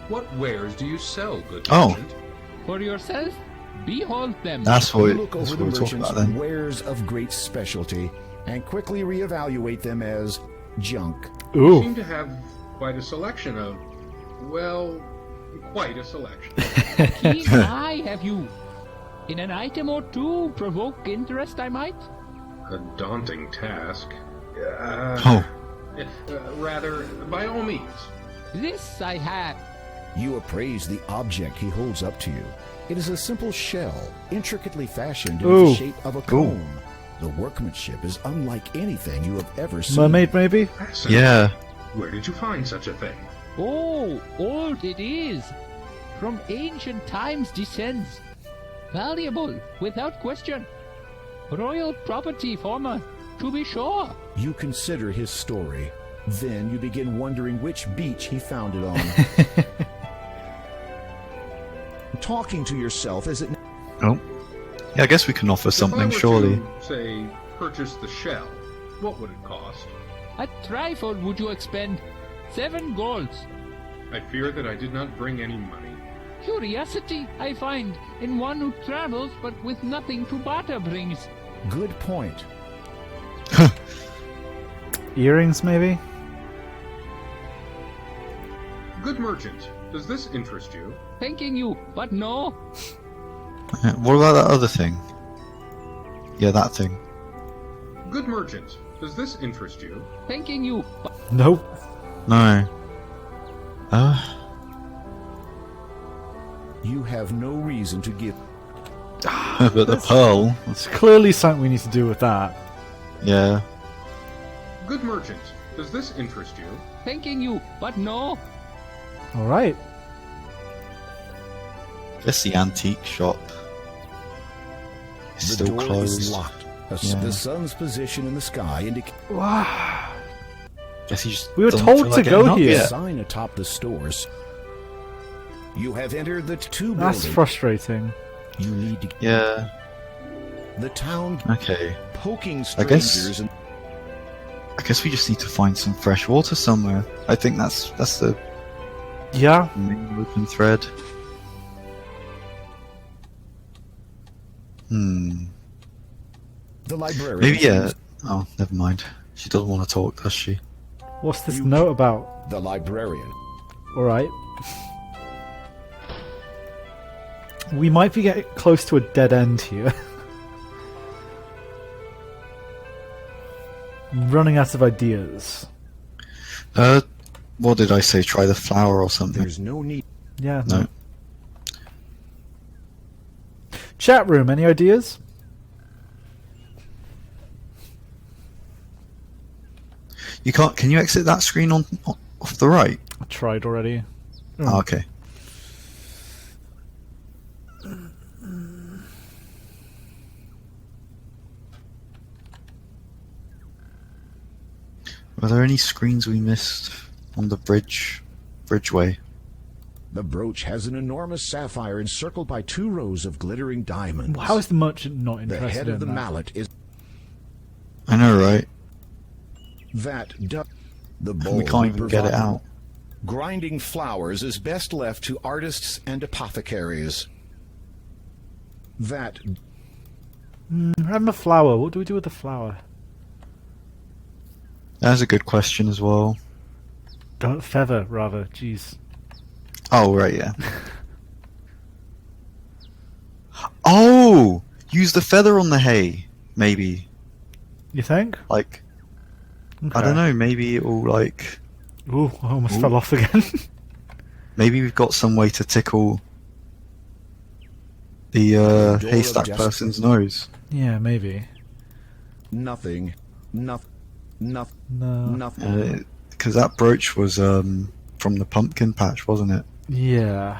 What wares do you sell, good Oh. merchant? For yourself, behold them. That's what, Look that's over what the we're talking merchant's about then. wares of great specialty, and quickly reevaluate them as junk. You seem to have quite a selection of, well, quite a selection. Keen eye have you. In an item or two, provoke interest, I might. A daunting task. Rather, by all means. This I have. You appraise the object he holds up to you. It is a simple shell, intricately fashioned in the shape of a comb. The workmanship is unlike anything you have ever seen. Mermaid, maybe? Fascinating. Yeah. Where did you find such a thing? Oh, old it is. From ancient times descends. Valuable, without question. Royal property, former, to be sure. You consider his story. Then you begin wondering which beach he found it on. Talking to yourself as it... Oh. Yeah, I guess we can offer something, if I were surely. to, say, purchase the shell, what would it cost? A trifle would you expend? 7 golds. I fear that I did not bring any money. Curiosity, I find, in one who travels but with nothing to barter brings. Good point. Earrings, maybe? Good merchant, does this interest you? Thanking you, but no. What about that other thing? Yeah, that thing. Good merchant, does this interest you? Thanking you, but... Nope. No. You have no reason to give... But the pearl... It's clearly something we need to do with that. Yeah. Good merchant, does this interest you? Thanking you, but no. Alright. Guess the antique shop is The still door closed. is locked. Yeah. The sun's position in the sky indicates... Guess he just We were doesn't told feel to like go getting up here. yet. Sign atop the stores. You have entered the two That's buildings. frustrating. You need to... Yeah. The town Okay. poking I guess- strangers and... I guess we just need to find some fresh water somewhere. I think that's the Yeah. main open thread. The librarian... Maybe, yeah. Oh, never mind. She doesn't want to talk, does she? What's this note about? The librarian. Alright. We might be getting close to a dead end here. I'm running out of ideas. What did I say? Try the flower or something? There's no need... Yeah. No. Chat room, any ideas? You can't. Can you exit that screen on off the right? I tried already. Oh, okay. Were there any screens we missed on the bridgeway? The brooch has an enormous sapphire encircled by 2 rows of glittering diamonds. How is the merchant not The interested head in of the that? mallet is... I know, right? The bowl We can't even get it out. Grinding flowers is best left to artists and apothecaries. Having a flower. What do we do with the flower? That's a good question as well. Feather, rather. Jeez. Oh, right, yeah. Oh! Use the feather on the hay, maybe. You think? Like, Okay. I don't know, maybe it'll like... Ooh, I almost fell off again. Maybe we've got some way to tickle the Door haystack of person's nose. Yeah, maybe. Nothing. Nothing. No. Nothing. Because that brooch was from the pumpkin patch, wasn't it? Yeah.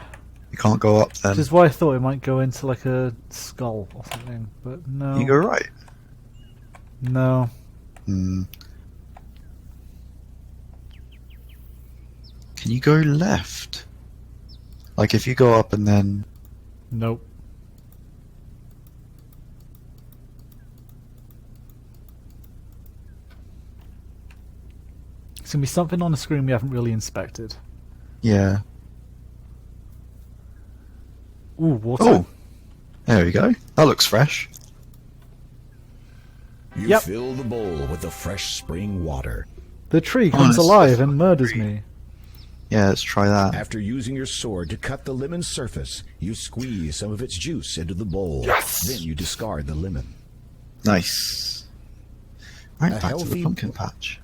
You can't go up then. Which is why I thought it might go into like a skull or something, but no. You go right. No. Hmm. Can you go left? Like if you go up and then... Nope. It's going to be something on the screen we haven't really inspected. Yeah. Ooh, water. Oh! There we go. That looks fresh. You fill the bowl with the fresh spring water. The tree comes alive and murders me. Yeah, let's try that. After using your sword to cut the lemon's surface, you squeeze some of its juice into the bowl. Yes! Then you discard the lemon. Nice. Right, A back to the healthy- pumpkin patch.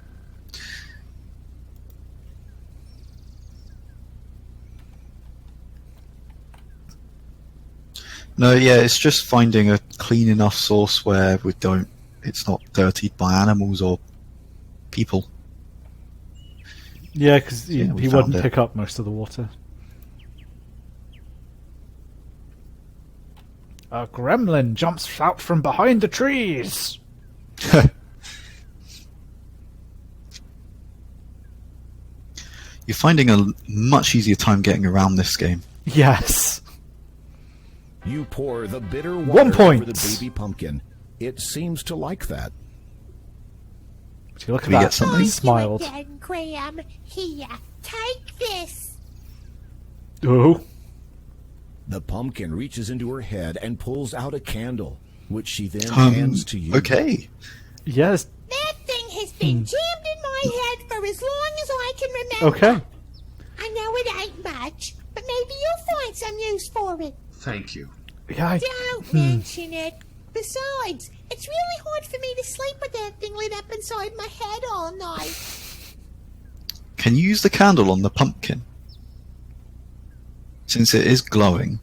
No, yeah, it's just finding a clean enough source where it's not dirtied by animals or people. Yeah, because we he found wouldn't it. pick up most of the water. A gremlin jumps out from behind the trees. You're finding a much easier time getting around this game. Yes. You pour the bitter water 1 point. over the baby pumpkin. It seems to like that. See, look at we that. get something? He smiled. Again, Graham. Here, take this. Oh. The pumpkin reaches into her head and pulls out a candle, which she then hands to you. Okay. Yes. That thing has been jammed in my head for as long as I can remember. Okay. I know it ain't much, but maybe you'll find some use for it. Thank you. Yeah. Don't mention it. Besides, it's really hard for me to sleep with that thing lit up inside my head all night. Can you use the candle on the pumpkin? Since it is glowing.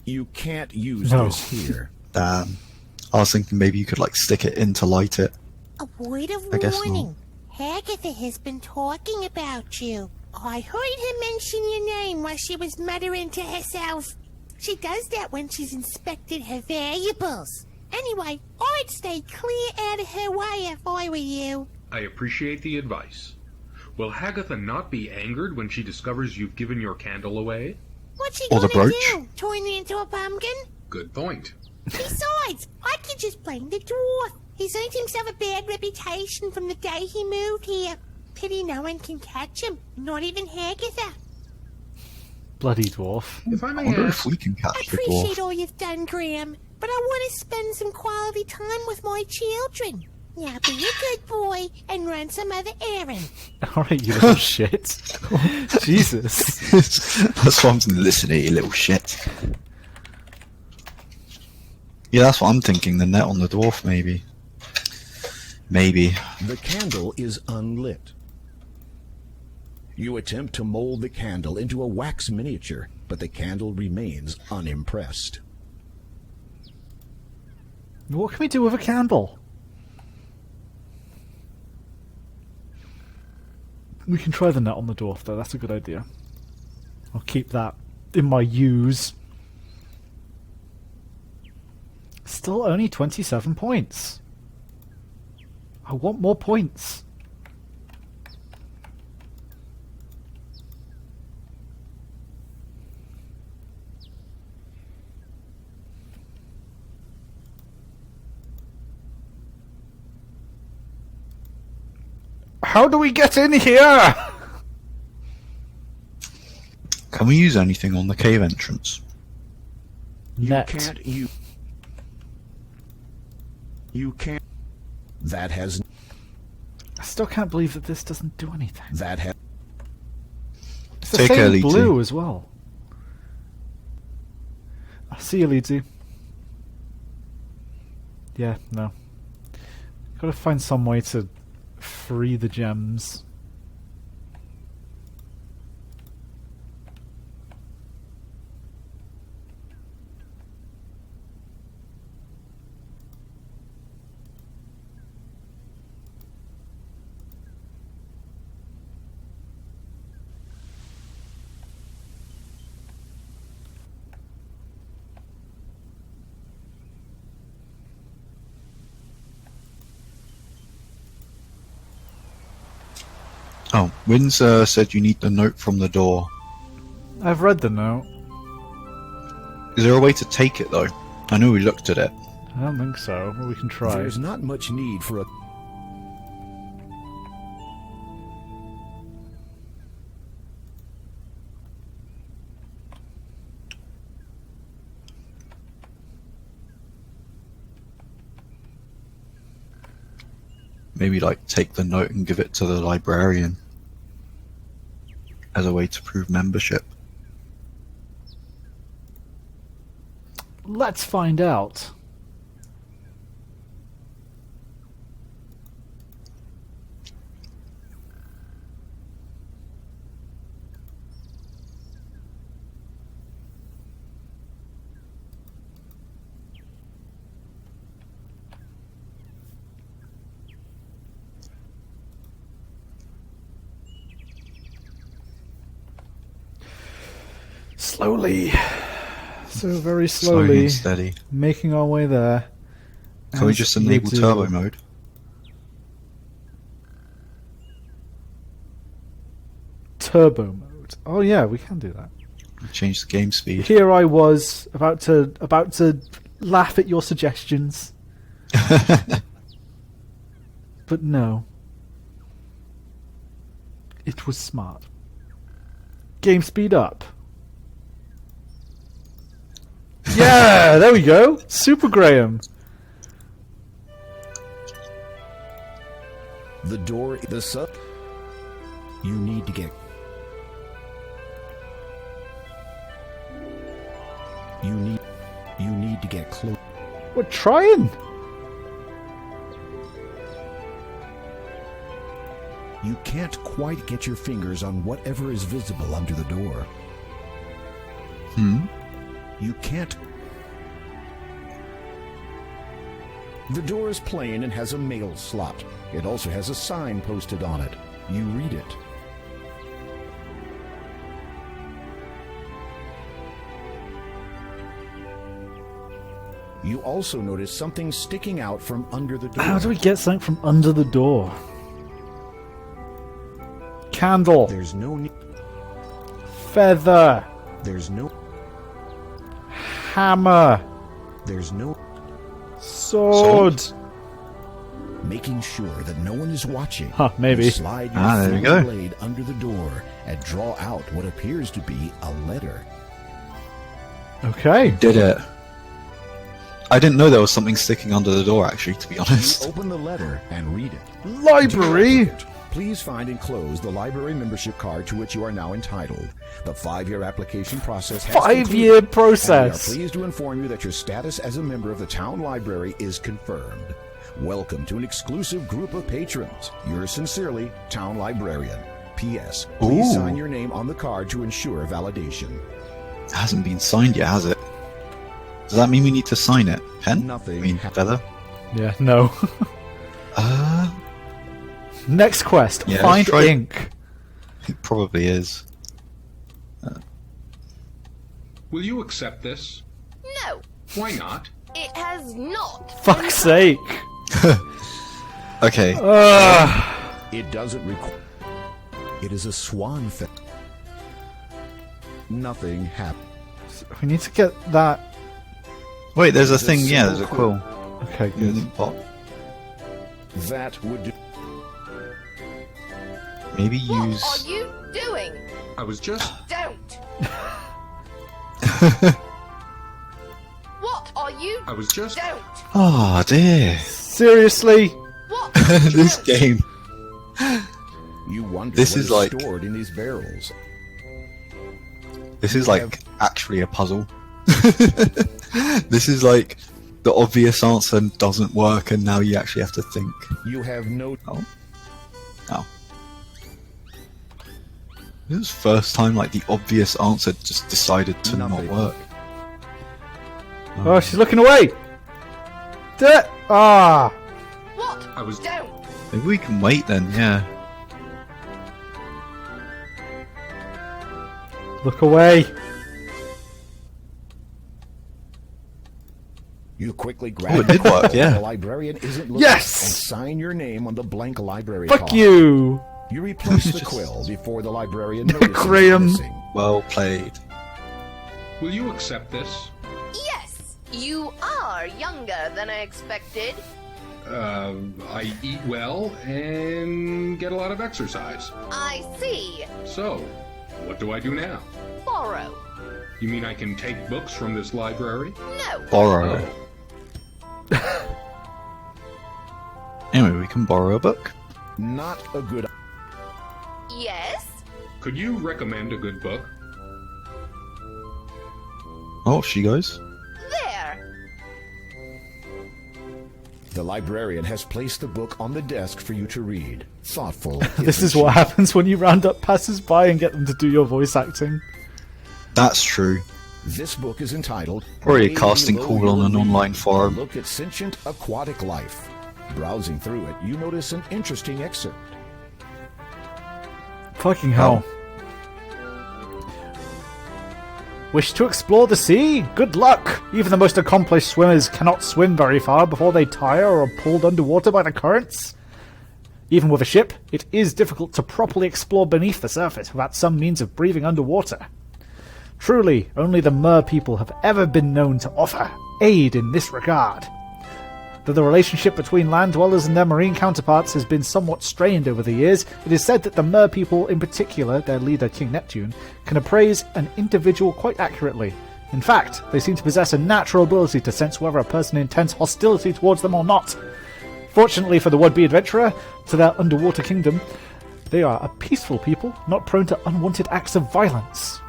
You can't use No. this here. Damn. I was thinking maybe you could like stick it in to light it. A word of I guess warning. Agatha has been talking about you. I heard her mention your name while she was muttering to herself. She does that when she's inspected her valuables. Anyway, I'd stay clear out of her way if I were you. I appreciate the advice. Will Hagatha not be angered when she discovers you've given your candle away? What's she Or the gonna brooch? do? Turn me into a pumpkin? Good point. Besides, I could just blame the dwarf. He's earned himself a bad reputation from the day he moved here. Pity no one can catch him, not even Hagatha. Bloody dwarf. If I I may wonder ask, if we can I catch the appreciate dwarf. all you've done, Graham, but I want to spend some quality time with my children. Now be a good boy and run some other errand. Alright, you little shit. Jesus. That's what I'm listening, you little shit. Yeah, that's what I'm thinking. The net on the dwarf, maybe. Maybe. The candle is unlit. You attempt to mold the candle into a wax miniature, but the candle remains unimpressed. What can we do with a candle? We can try the net on the dwarf, though. That's a good idea. I'll keep that in my use. Still only 27 points. I want more points. How do we get in here? Can we use anything on the cave entrance? Net. You can't. That has. I still can't believe that this doesn't do anything. That has. It's the Take care, same Leedsy. blue as well. I'll see you, Leedsy. Yeah, no. Gotta find some way to free the gems. Oh, Windsor said you need the note from the door. I've read the note. Is there a way to take it, though? I know we looked at it. I don't think so, but we can try. There's not much need for a... Maybe, like, take the note and give it to the librarian as a way to prove membership. Let's find out. Slowly. So very slowly, and steady. Making our way there. Can we just enable turbo mode? Turbo mode. Oh yeah, we can do that. Change the game speed. Here I was about to laugh at your suggestions. But no. It was smart. Game speed up. Yeah, there we go. Super Graham. The door, the sub. You need to get. You need to get close. We're trying. You can't quite get your fingers on whatever is visible under the door. You can't. The door is plain and has a mail slot. It also has a sign posted on it. You read it. You also notice something sticking out from under the door. How do we get something from under the door? Candle. There's no need. Feather. There's no. Hammer. There's no. Sword. Making sure that no one is watching. Huh, maybe. You slide your there you go. blade under the door and draw out what appears to be a letter. Okay. Did it. I didn't know there was something sticking under the door, actually, to be honest. You open the letter and read it. Library! Please find enclosed the library membership card to which you are now entitled. The 5-year application process has 5-year concluded, process! and we are pleased to inform you that your status as a member of the town library is confirmed. Welcome to an exclusive group of patrons. Yours sincerely, Town Librarian. P.S. Please sign your name on the card to ensure validation. It hasn't been signed yet, has it? Does that mean we need to sign it? Pen? Nothing. I mean, feather? Yeah, no. Next quest. Yeah, Find try- ink. It probably is. Will you accept this? No, Why not? it has not. Fuck's sake. Okay. It doesn't require. It is a swan feather. Nothing happened. We need to get that. Wait, there's a It's a thing, yeah, simple there's a quill. Okay, good. In the pot. That would do. Maybe What use... are you doing? I was just... Don't. What are you? I was just... Don't. Oh, dear. Seriously? What? This game. You wonder This what is like- stored in these barrels. This is like actually a puzzle. This is like the obvious answer doesn't work, and now you actually have to think. You have no... Oh. This is the first time, like, the obvious answer just decided to not work. Oh, she's looking away! Do it! Ah! What? I was... Don't! Maybe we can wait then, yeah. Look away! You quickly grab it did work, yeah. The librarian isn't looking. Yes! And sign your name on the blank library Fuck card. you! You replace the quill before the librarian notices Graham. it's missing. Well played. Will you accept this? Yes, you are younger than I expected. I eat well and get a lot of exercise. I see. So, what do I do now? Borrow. You mean I can take books from this library? No. Borrow. Anyway, we can borrow a book. Not a good... Yes? Could you recommend a good book? Oh, she goes. There. The librarian has placed the book on the desk for you to read. Thoughtful. This is what happens when you round up passers-by and get them to do your voice acting. That's true. This book is entitled... Or a Way casting Below call on Your an online League. forum. Look at sentient aquatic life. Browsing through it, you notice an interesting excerpt. Fucking hell. Wish to explore the sea? Good luck! Even the most accomplished swimmers cannot swim very far before they tire or are pulled underwater by the currents. Even with a ship, it is difficult to properly explore beneath the surface without some means of breathing underwater. Truly, only the mer people have ever been known to offer aid in this regard. Though the relationship between land dwellers and their marine counterparts has been somewhat strained over the years, it is said that the mer people, in particular their leader King Neptune, can appraise an individual quite accurately. In fact, they seem to possess a natural ability to sense whether a person intends hostility towards them or not. Fortunately for the would-be adventurer to their underwater kingdom, they are a peaceful people, not prone to unwanted acts of violence.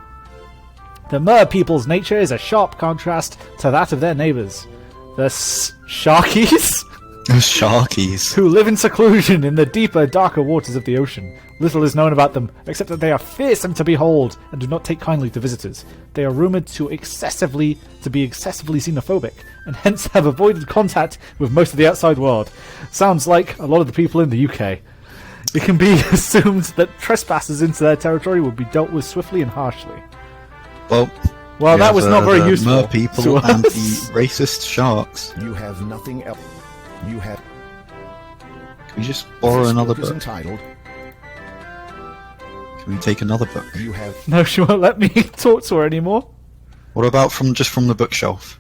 The mer people's nature is a sharp contrast to that of their neighbours. The Sharkies? Sharkies. Who live in seclusion in the deeper, darker waters of the ocean. Little is known about them, except that they are fearsome to behold and do not take kindly to visitors. They are rumoured to be excessively xenophobic, and hence have avoided contact with most of the outside world. Sounds like a lot of the people in the UK. It can be assumed that trespassers into their territory would be dealt with swiftly and harshly. Well, that was not very useful. Mer people and the racist sharks. You have nothing else. You have... Can we just borrow another book? Entitled... Can we take another book? You have... No, she won't let me talk to her anymore. What about from the bookshelf?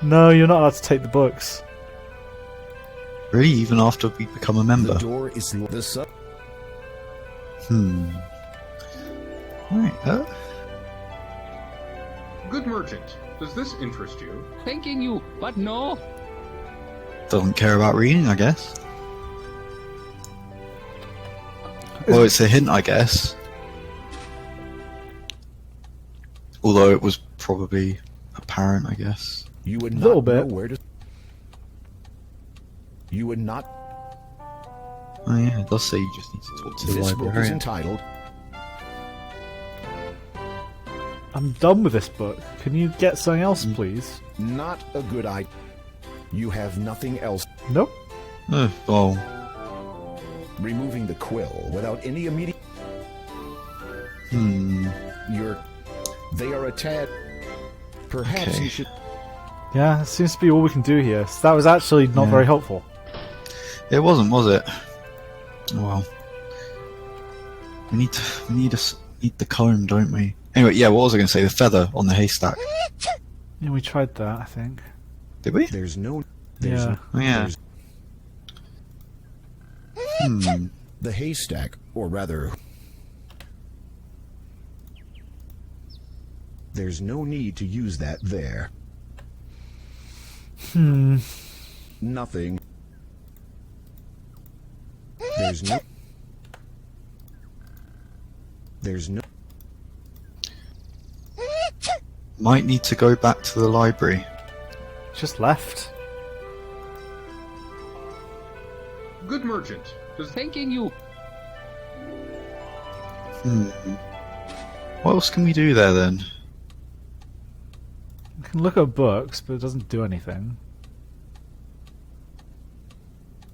No, you're not allowed to take the books. Really? Even after we become a member? The door is this up. Right, Good merchant, does this interest you? Thanking you, but no. Doesn't care about reading, I guess. Well, it's a hint, I guess. Although it was probably apparent, I guess. You would A not little bit. know where to... You would not... Oh yeah, it does say you just need to talk to the This book is librarian. entitled... I'm done with this book. Can you get something else, please? Not a good idea. You have nothing else. Nope. Well... Removing the quill without any immediate... They are a tad... Perhaps you should... Yeah, it seems to be all we can do here. So that was actually not very helpful. It wasn't, was it? Oh well. We need the comb, don't we? Anyway, yeah, what was I going to say? The feather on the haystack. Yeah, we tried that, I think. Did we? There's no... Yeah. Oh, yeah. The haystack, or rather... There's no need to use that there. Nothing. There's no... Might need to go back to the library. Just left. good merchant. Thanking you. What else can we do there then? You can look at books, but it doesn't do anything.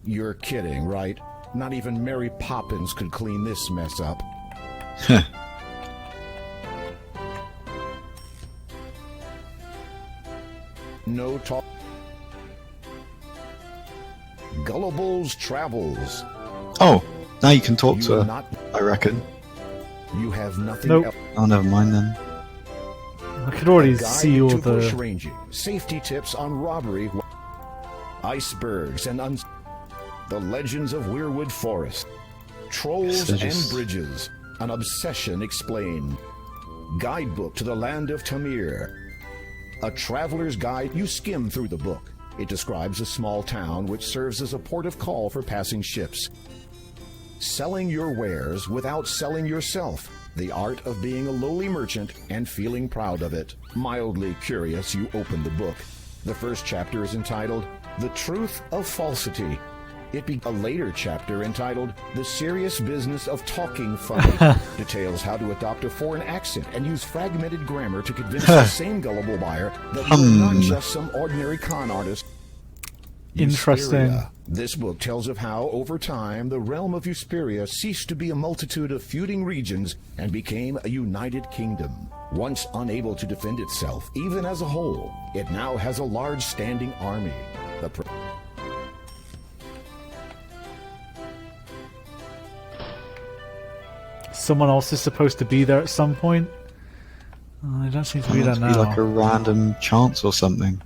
You're kidding, right? Not even Mary Poppins could clean this mess up. No talk. Gullible's Travels. Oh, now you can talk You to are her, not- I reckon. You have nothing Nope. else. Oh, never mind then. I could already Guide see all to bush the... ranging, safety tips on robbery, icebergs and the legends of Weirwood Forest, trolls Yes, and bridges, an obsession explained, guidebook to the land of Tamir, a traveler's guide. You skim through the book. It describes a small town which serves as a port of call for passing ships. Selling your wares without selling yourself. The art of being a lowly merchant and feeling proud of it. Mildly curious, you open the book. The first chapter is entitled, The Truth of Falsity. It be a later chapter entitled, The Serious Business of Talking Funny. Details how to adopt a foreign accent and use fragmented grammar to convince the same gullible buyer that you are not just some ordinary con artist. Interesting. Usperia. This book tells of how, over time, the realm of Usperia ceased to be a multitude of feuding regions and became a united kingdom. Once unable to defend itself, even as a whole, it now has a large standing army. Someone else is supposed to be there at some point? I don't seem to be there It now. must be like a random chance or something.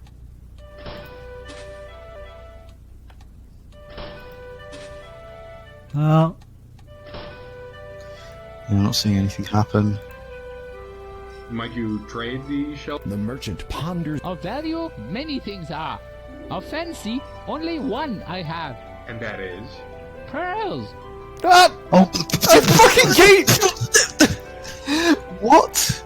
No. I'm not seeing anything happen. Might you trade the shell? The merchant ponders. Of value, many things are. Of fancy, only one I have. And that is? Pearls. Ah! Oh, fucking gate! What?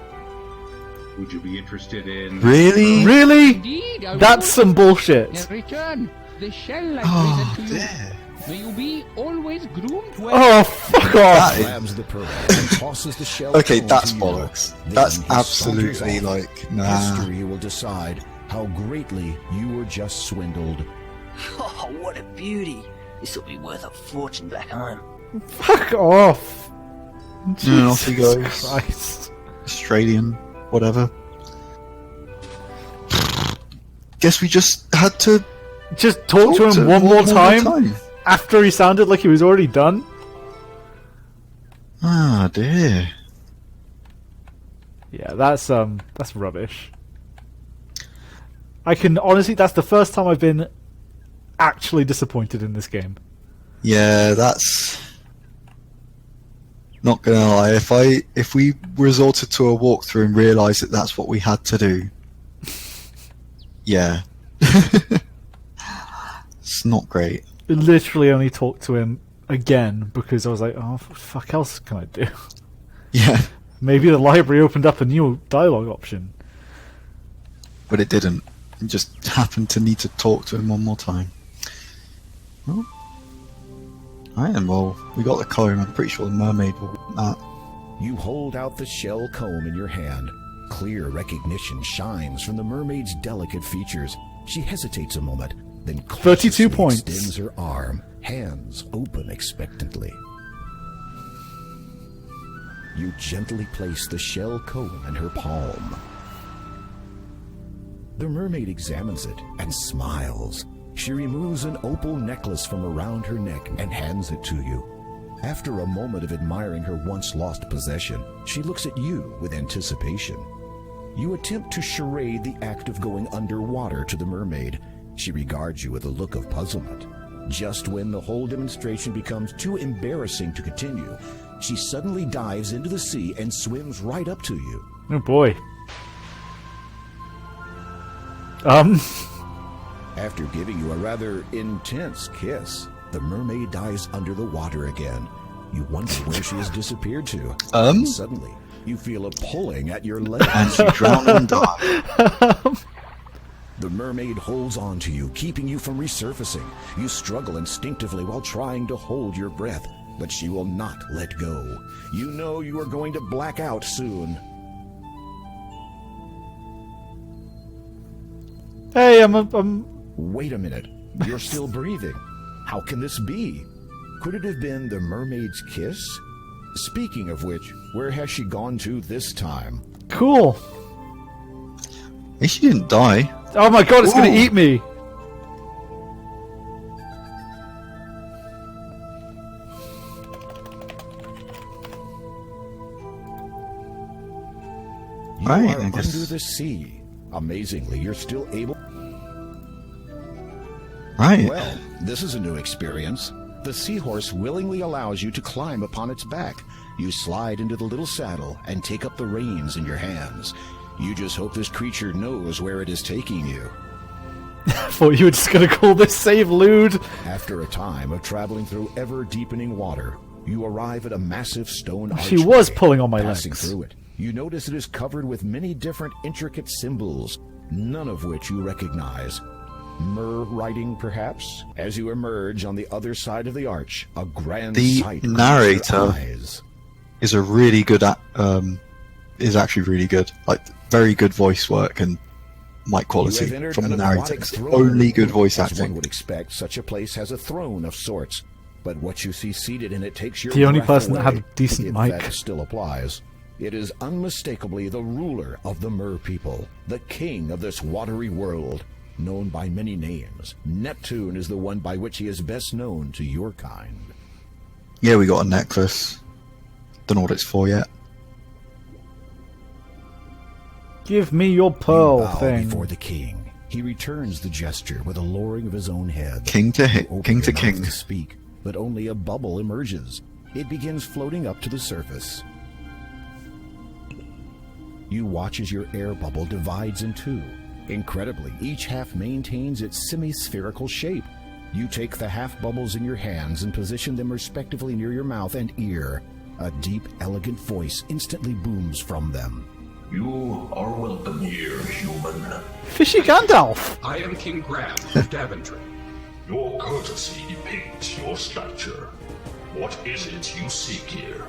Would you be interested in... Really? Really? Indeed, I That's would. some bullshit. In return, the shell I Oh, present to you. there. May you be always groomed well. Oh, fuck off! Grabs the pearl and tosses the shell. Okay, cone that's to you. bollocks. Then That's he absolutely saunters off. like, nah. History will decide how greatly you were just swindled. Oh, what a beauty. This will be worth a fortune back home. Fuck off! And off he Jesus goes. Christ. Australian, whatever. Guess we just had to Just talk to him one more time after he sounded like he was already done. Ah, dear. Yeah, that's rubbish. I can honestly, that's the first time I've been actually disappointed in this game. Yeah, that's not gonna lie. If we resorted to a walkthrough and realised that that's what we had to do, yeah, it's not great. I literally only talked to him again because I was like, oh, what the fuck else can I do? Yeah, Maybe the library opened up a new dialogue option. but it didn't. It just happened to need to talk to him one more time. Well, alright then, well, we got the comb. I'm pretty sure the mermaid will want that. You hold out the shell comb in your hand. Clear recognition shines from the mermaid's delicate features. She hesitates a moment, then 32 cautiously points. extends her arm, hands open expectantly. You gently place the shell comb in her palm. The mermaid examines it and smiles. She removes an opal necklace from around her neck and hands it to you. After a moment of admiring her once lost possession, she looks at you with anticipation. You attempt to charade the act of going underwater to the mermaid. She regards you with a look of puzzlement. Just when the whole demonstration becomes too embarrassing to continue, she suddenly dives into the sea and swims right up to you. Oh boy. After giving you a rather intense kiss, the mermaid dives under the water again. You wonder where she has disappeared to. And suddenly, you feel a pulling at your leg. And you drown and die. The mermaid holds on to you, keeping you from resurfacing. You struggle instinctively while trying to hold your breath, but she will not let go. You know you are going to black out soon. Hey, I'm... Wait a minute. You're still breathing. How can this be? Could it have been the mermaid's kiss? Speaking of which, where has she gone to this time? Cool. At least she didn't die. Oh my god, it's going to eat me! You Right, are I guess- under the sea. Amazingly, you're still able... Right. Well, this is a new experience. The seahorse willingly allows you to climb upon its back. You slide into the little saddle and take up the reins in your hands. You just hope this creature knows where it is taking you. I thought you were just going to call this save lewd. After a time of traveling through ever-deepening water, you arrive at a massive stone archway. She was pulling on my Passing legs. through it, you notice it is covered with many different intricate symbols, none of which you recognize. Mer writing, perhaps? As you emerge on the other side of the arch, a grand The sight greets your narrator eyes. is a really good is actually really good. Like, very good voice work and mic You quality have entered from an the narrator. aquatic It's the throne only good room. voice As one acting. would expect, such a place has a throne of sorts, but what you see seated in it takes your The only breath person that away, had a decent if mic. that still applies. It is unmistakably the ruler of the Mer people, the king of this watery world, known by many names. Neptune is the one by which he is best known to your kind. Yeah, we got a necklace. Don't know what it's for yet. Give me your pearl You bow thing. before the king. He returns the gesture with a lowering of his own head. King to You open king to your mouth king. to speak, but only a bubble emerges. It begins floating up to the surface. You watch as your air bubble divides in two. Incredibly, each half maintains its semi-spherical shape. You take the half bubbles in your hands and position them respectively near your mouth and ear. A deep, elegant voice instantly booms from them. You are welcome here, human. Fishy Gandalf! I am King Graham of Daventry. Your courtesy depicts your stature. What is it you seek here?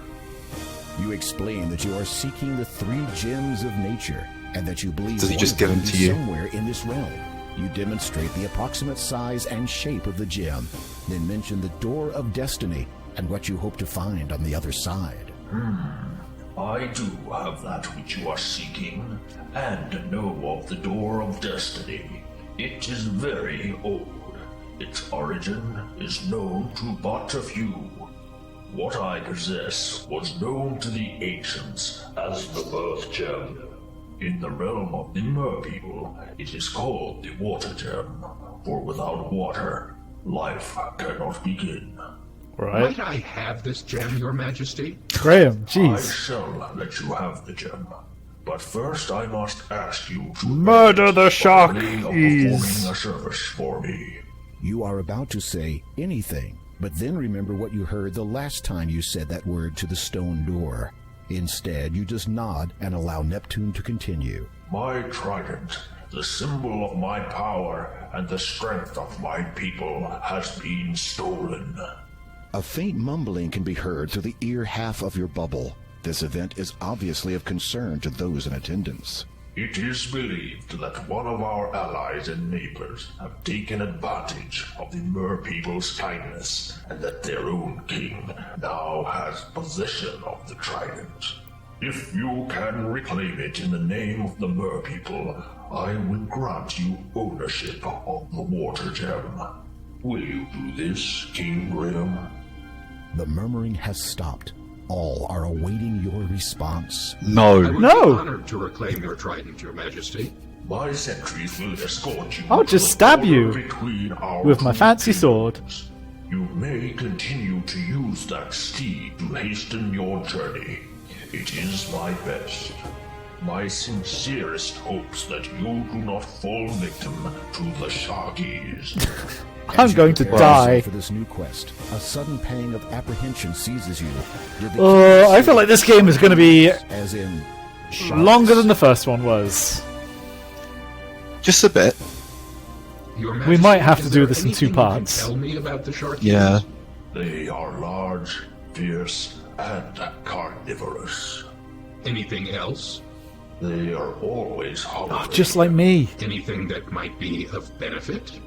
You explain that you are seeking the 3 gems of nature, and that you believe Does he one just of give them them to is you? somewhere in this realm. You demonstrate the approximate size and shape of the gem, then mention the Door of Destiny and what you hope to find on the other side. I do have that which you are seeking, and know of the Door of Destiny. It is very old. Its origin is known to but a few. What I possess was known to the ancients as the Birth Gem. In the realm of the Mer people, it is called the Water Gem, for without water, life cannot begin. Right. Might I have this gem, Your Majesty? Graham, I jeez. shall let you have the gem, but first I must ask you to Murder the of Sharkies! performing a service for me. You are about to say anything, but then remember what you heard the last time you said that word to the stone door. Instead, you just nod and allow Neptune to continue. My trident, the symbol of my power and the strength of my people, has been stolen. A faint mumbling can be heard through the ear half of your bubble. This event is obviously of concern to those in attendance. It is believed that one of our allies and neighbors have taken advantage of the Mer people's kindness, and that their own king now has possession of the trident. If you can reclaim it in the name of the Mer people, I will grant you ownership of the Water Gem. Will you do this, King Graham? The murmuring has stopped. All are awaiting your response. No. I would be honored to reclaim your trident, Your Majesty. My sentries will escort you. I'll to just the stab border you between our with my two fancy sword. kingdoms. You may continue to use that steed to hasten your journey. It is my best. My sincerest hopes that you do not fall victim to the Sharkies. I'm going to die. For this new quest, a sudden pang of apprehension seizes you. I feel like this game is going to be as in longer than the first one was. Just a bit. Your We Majesty, might have to is do there this in 2 anything you can parts. Tell me about the Sharkies. Yeah. They are large, fierce, and carnivorous. Anything else? They are always hungry. Just like me. Anything that might be of benefit?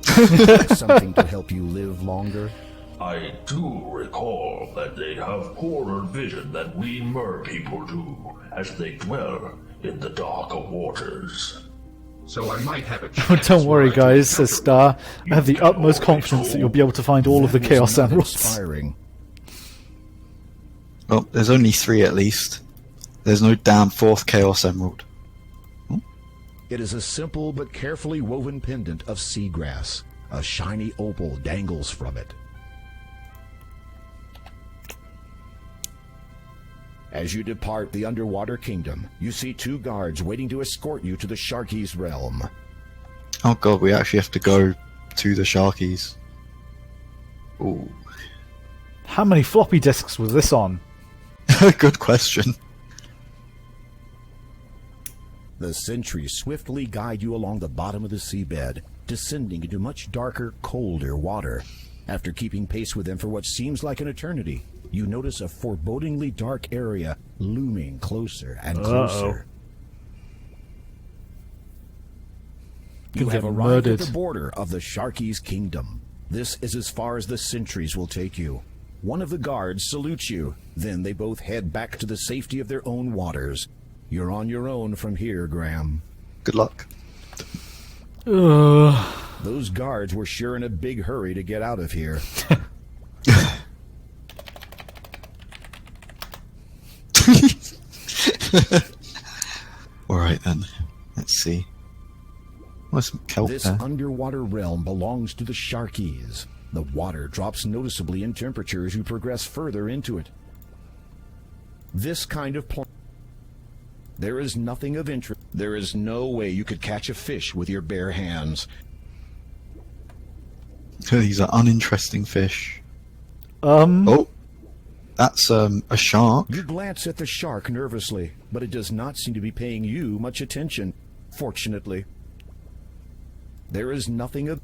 Something to help you live longer? I do recall that they have poorer vision than we mer people do, as they dwell in the darker waters. So I might have a chance. Don't worry, where I can guys, says encounter Star. I have the utmost confidence that you'll be able to find all of the That is Chaos not Emeralds. inspiring. Well, there's only 3 at least. There's no damn 4th Chaos Emerald. It is a simple but carefully woven pendant of seagrass. A shiny opal dangles from it. As you depart the underwater kingdom, you see 2 guards waiting to escort you to the Sharkies realm. Oh god, we actually have to go to the Sharkies. Ooh. How many floppy disks was this on? Good question. The sentries swiftly guide you along the bottom of the seabed, descending into much darker, colder water. After keeping pace with them for what seems like an eternity, you notice a forebodingly dark area looming closer and closer. You have arrived at the border of the Sharkies' kingdom. This is as far as the sentries will take you. One of the guards salutes you. Then they both head back to the safety of their own waters. You're on your own from here, Graham. Good luck. Those guards were sure in a big hurry to get out of here. Alright then. Let's see. What's some kelp This there? underwater realm belongs to the Sharkies. The water drops noticeably in temperature as you progress further into it. This kind of plant. There is nothing of interest. There is no way you could catch a fish with your bare hands. These are uninteresting fish. Um. Oh, that's a shark. You glance at the shark nervously, but it does not seem to be paying you much attention. Fortunately, there is nothing of.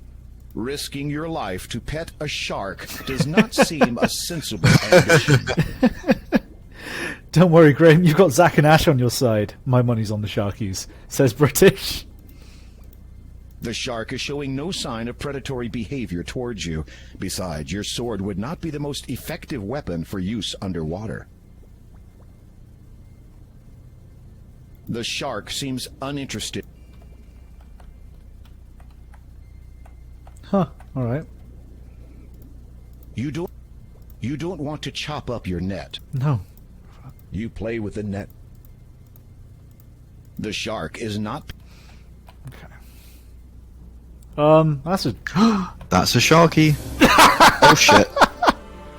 Risking your life to pet a shark does not seem a sensible ambition. Don't worry, Graham, you've got Zack and Ash on your side. My money's on the Sharkies, says British. The shark is showing no sign of predatory behavior towards you. Besides, your sword would not be the most effective weapon for use underwater. The shark seems uninterested. Huh, alright. You don't want to chop up your net. No. You play with the net. The shark is not. That's a... That's a sharky. Oh shit.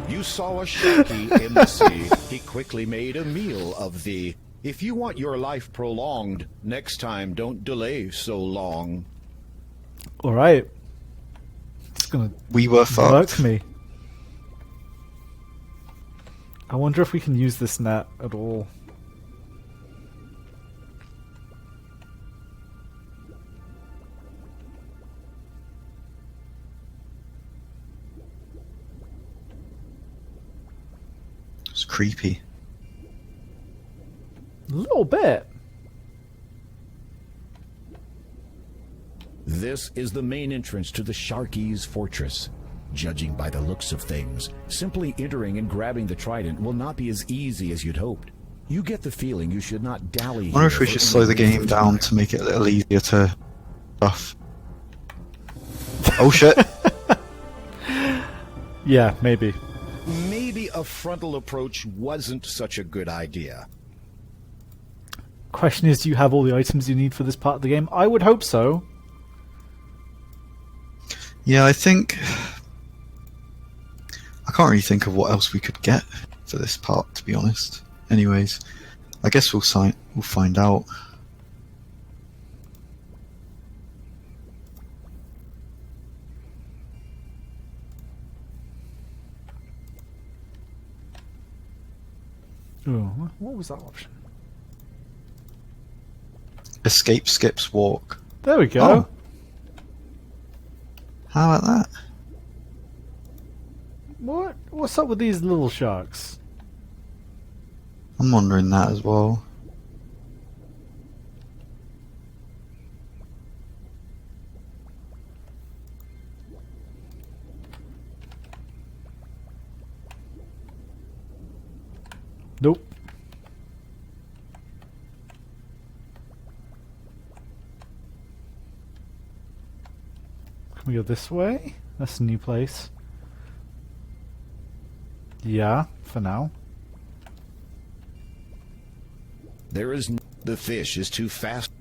You saw a sharky in the sea. He quickly made a meal of thee. If you want your life prolonged, next time don't delay so long. Alright. It's gonna We were fucked. work me. I wonder if we can use this net at all. It's creepy. A little bit. This is the main entrance to the Sharkies' fortress. Judging by the looks of things, simply entering and grabbing the trident will not be as easy as you'd hoped. You get the feeling you should not dally. I wonder if we here should for slow the any game down to make it a little easier to stuff. Oh shit. Yeah, maybe. Maybe a frontal approach wasn't such a good idea. Question is, do you have all the items you need for this part of the game? I would hope so. Yeah, I think I can't really think of what else we could get for this part, to be honest. Anyways, I guess we'll find out. Ooh, what was that option? Escape, skips, walk. There we go. Oh. How about that? What's up with these little sharks? I'm wondering that as well. Nope. Can we go this way? That's a new place. Yeah, for now. The fish is too fast.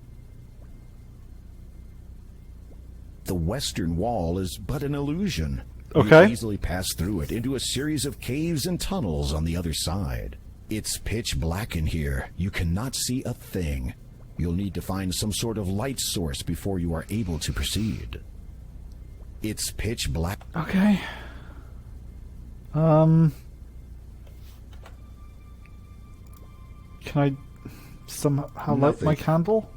The western wall is but an illusion. Okay. You easily pass through it into a series of caves and tunnels on the other side. It's pitch black in here. You cannot see a thing. You'll need to find some sort of light source before you are able to proceed. It's pitch black. Okay. Can I somehow light my candle?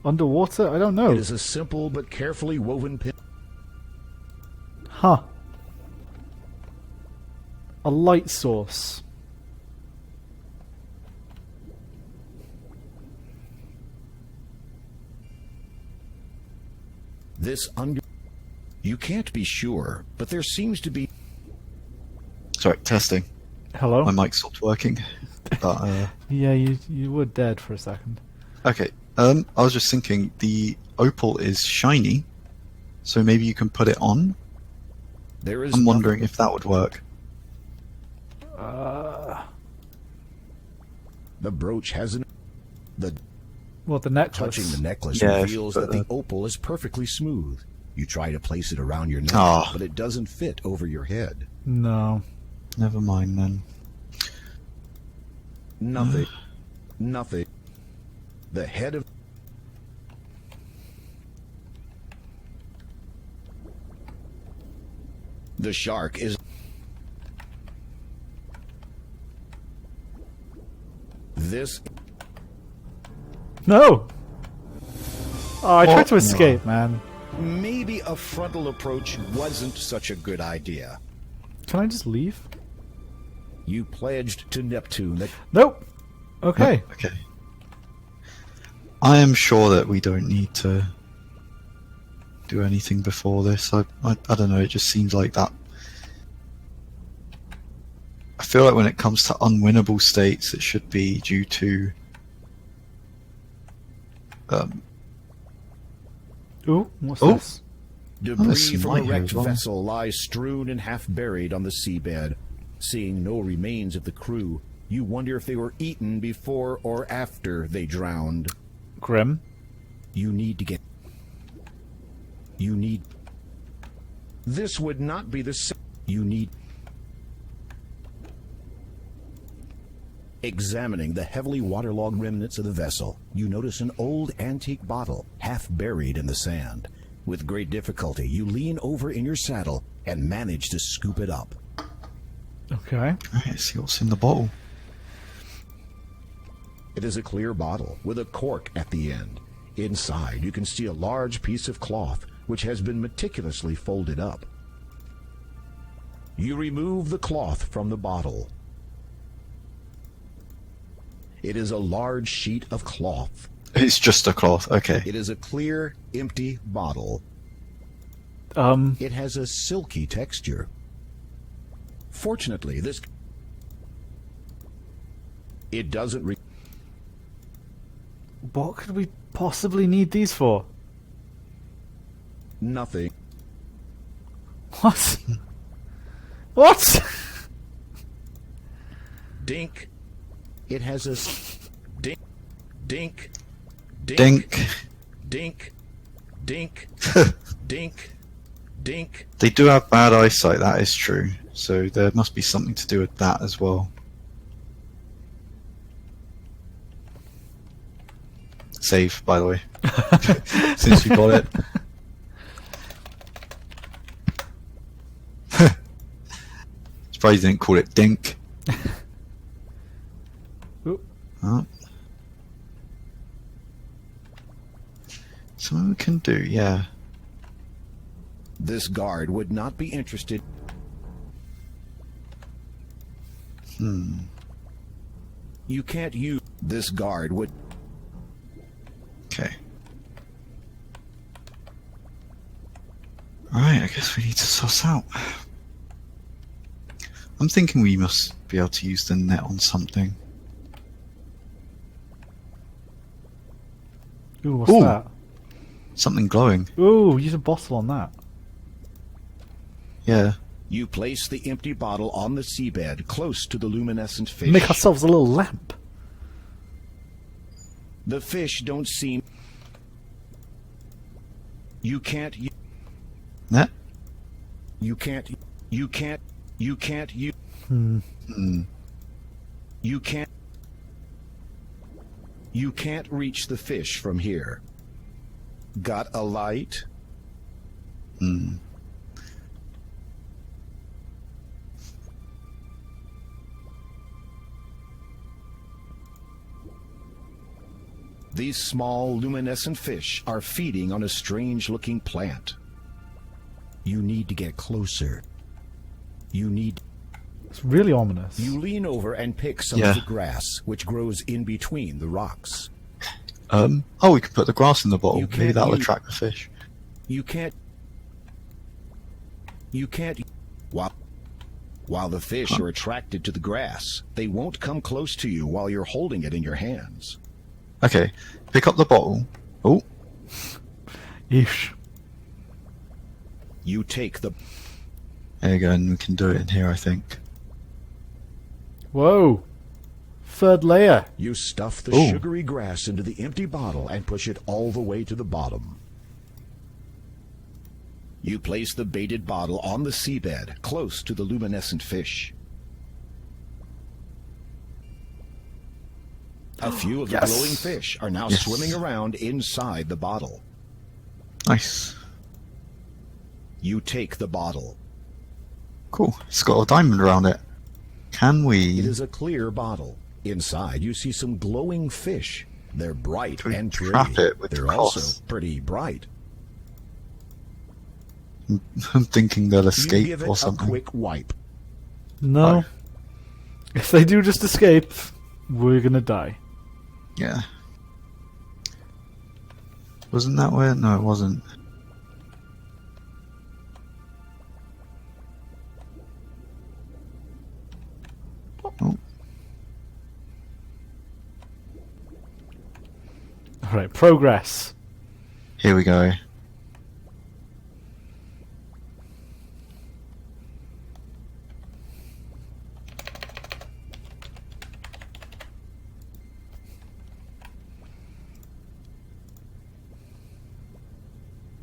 Underwater? I don't know. It is a simple but carefully woven pin. Huh. A light source. You can't be sure, but there seems to be... Sorry, testing. Hello? My mic stopped working. But, yeah, you were dead for a second. Okay, I was just thinking, the opal is shiny, so maybe you can put it on? I'm wondering if that would work. The brooch hasn't... Well, the necklace. Touching the necklace reveals that the opal is perfectly smooth. You try to place it around your neck, but it doesn't fit over your head. No. Never mind then. Nothing. Nothing. The head of... The shark is... This... No! Oh, I tried to escape, man. Maybe a frontal approach wasn't such a good idea. Can I just leave? You pledged to Neptune that... Nope! Okay. Okay. I am sure that we don't need to do anything before this. I don't know, it just seems like that. I feel like when it comes to unwinnable states, it should be due to... Ooh, what's this? Debris from a wrecked vessel lies strewn and half buried on the seabed. Seeing no remains of the crew, you wonder if they were eaten before or after they drowned. Grim. You need to get... This would not be the same. You need... Examining the heavily waterlogged remnants of the vessel, you notice an old antique bottle, half buried in the sand. With great difficulty, you lean over in your saddle and manage to scoop it up. Okay. Alright, see what's in the bottle. It is a clear bottle with a cork at the end. Inside, you can see a large piece of cloth, which has been meticulously folded up. You remove the cloth from the bottle. It is a large sheet of cloth. It's just a cloth, okay. It is a clear, empty bottle. It has a silky texture. Fortunately, this... It doesn't... What could we possibly need these for? Nothing. What? What? Dink. It has a... Dink. Dink. Dink. Dink. Dink. Dink. Dink. They do have bad eyesight, that is true. So there must be something to do with that as well. Save, by the way. Since you got it. Surprised you didn't call it Dink. Oh. Something we can do, yeah. This guard would not be interested. You can't use this guard would. Okay. Alright, I guess we need to suss out. I'm thinking we must be able to use the net on something. Ooh, what's that? Something glowing. Ooh, use a bottle on that. Yeah. You place the empty bottle on the seabed close to the luminescent fish. Make ourselves a little lamp. The fish don't seem... You can't... Net? You can't... You can't... You can't... You... You can't... You can't reach the fish from here. Got a light? These small, luminescent fish are feeding on a strange-looking plant. You need to get closer. You need... It's really ominous. You lean over and pick some of the grass, which grows in between the rocks. Oh, we can put the grass in the bottle. Maybe that'll attract the fish. You can't... You can't... While the fish are attracted to the grass, they won't come close to you while you're holding it in your hands. Okay, pick up the bottle. Oh. Yeesh. You take the... There you go, and we can do it in here, I think. Whoa. Third layer. You stuff the sugary grass into the empty bottle and push it all the way to the bottom. You place the baited bottle on the seabed, close to the luminescent fish. A few of the glowing fish are now swimming around inside the bottle. Nice. You take the bottle. Cool. It's got a diamond around it. Can we... It is a clear bottle. Inside you see some glowing fish. They're bright and pretty. Trap it with They're the also pretty bright. I'm thinking they'll escape you give it or something. A quick wipe. No. If they do just escape, we're gonna die. Yeah. Wasn't that where? No, it wasn't. Oh. Alright, progress. Here we go.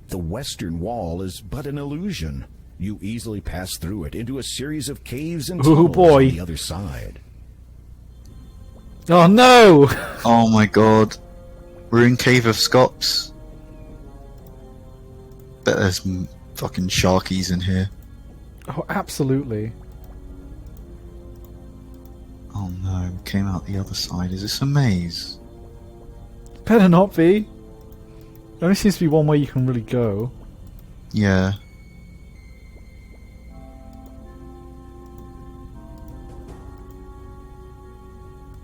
The western wall is but an illusion. You easily pass through it into a series of caves and tunnels on the other side. Oh no! Oh my god. We're in Cave of Scots. Bet there's fucking sharkies in here. Oh, absolutely. Oh no, we came out the other side. Is this a maze? Better not be. There only seems to be one way you can really go. Yeah.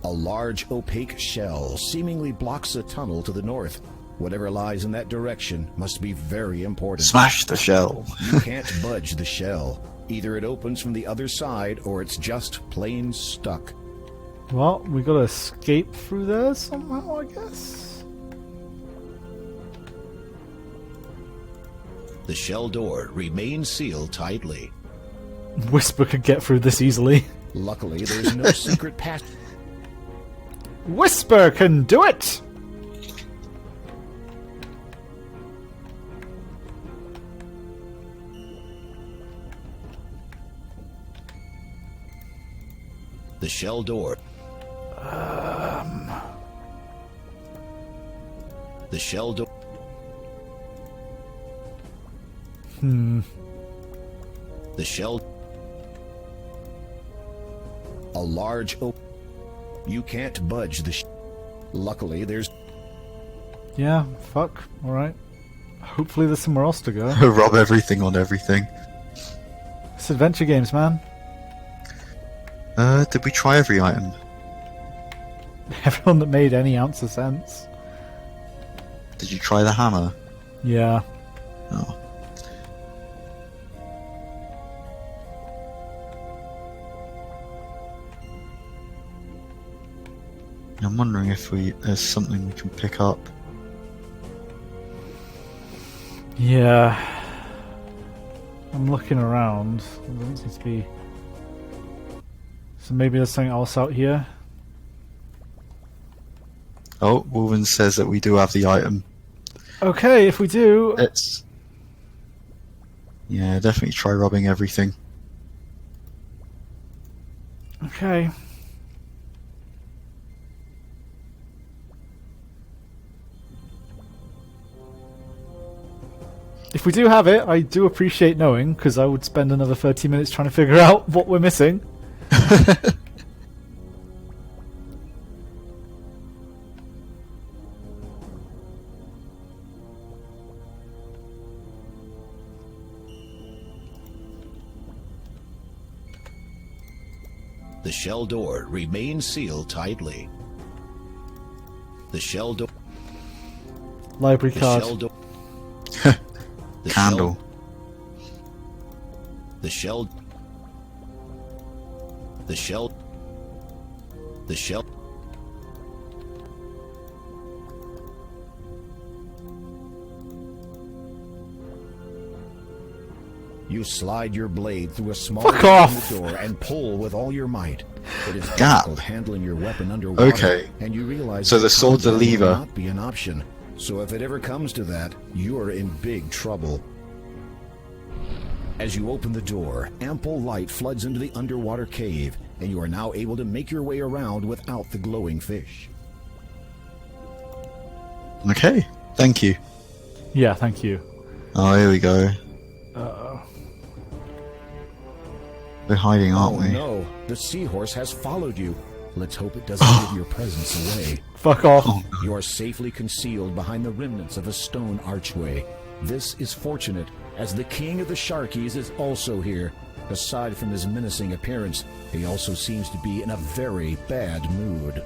A large opaque shell seemingly blocks a tunnel to the north. Whatever lies in that direction must be very important. Smash the shell. You can't budge the shell. Either it opens from the other side or it's just plain stuck. Well, we gotta escape through there somehow, I guess. The shell door remains sealed tightly. Whisper could get through this easily. Luckily, there's no secret passage. Whisper can do it! The shell door. The shell door. The shell. A large oak. You can't budge the Luckily, there's... Yeah, fuck. Alright. Hopefully there's somewhere else to go. Rob everything on everything. It's adventure games, man. Did we try every item? Everyone that made any ounce of sense. Did you try the hammer? Yeah. Oh. I'm wondering if there's something we can pick up. Yeah. I'm looking around. There doesn't seem to be... So maybe there's something else out here? Oh, Wolven says that we do have the item. Okay, if we do... Let's... Yeah, definitely try robbing everything. Okay. If we do have it, I do appreciate knowing, because I would spend another 30 minutes trying to figure out what we're missing. The shell door remains sealed tightly. The shell door... Library card. The Candle. The shell... The shell... The shell... You slide your blade through a small Fuck hole in off. the door and pull with all your might. It is Gap. difficult handling your weapon underwater, Okay. and you realize So that the sword's a combat will lever. not be an option. So if it ever comes to that, you are in big trouble. As you open the door, ample light floods into the underwater cave, and you are now able to make your way around without the glowing fish. Okay, thank you. Yeah, thank you. Oh, here we go. Uh-oh. We're hiding, aren't Oh we? no, the seahorse has followed you. Let's hope it doesn't give your presence away. Fuck off. Oh, You are safely concealed behind the remnants of a stone archway. This is fortunate, as the king of the Sharkies is also here. Aside from his menacing appearance, he also seems to be in a very bad mood.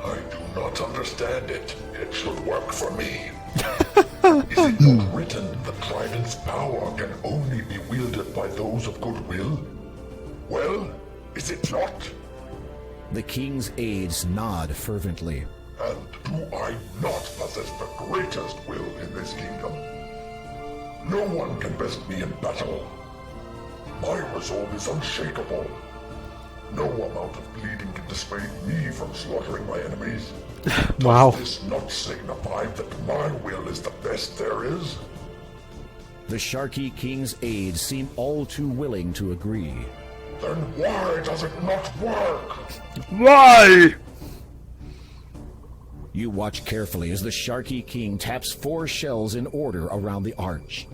I do not understand it. It should work for me. Is it not written that Trident's power can only be wielded by those of goodwill? Well, is it not? The king's aides nod fervently. And do I not possess the greatest will in this kingdom? No one can best me in battle. My resolve is unshakable. No amount of bleeding can dissuade me from slaughtering my enemies. Wow. Does this not signify that my will is the best there is? The Sharky king's aides seem all too willing to agree. Then why does it not work? Why? You watch carefully as the Sharky king taps 4 shells in order around the arch.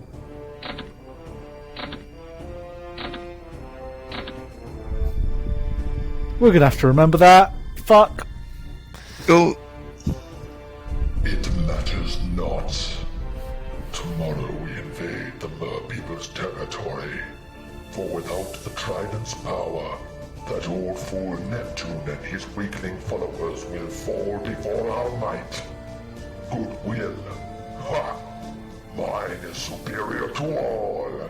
We're gonna have to remember that. Fuck. Oh. It matters not. Tomorrow we invade the Mer people's territory. For without the Trident's power, that old fool Neptune and his weakling followers will fall before our might. Goodwill. Ha! Mine is superior to all.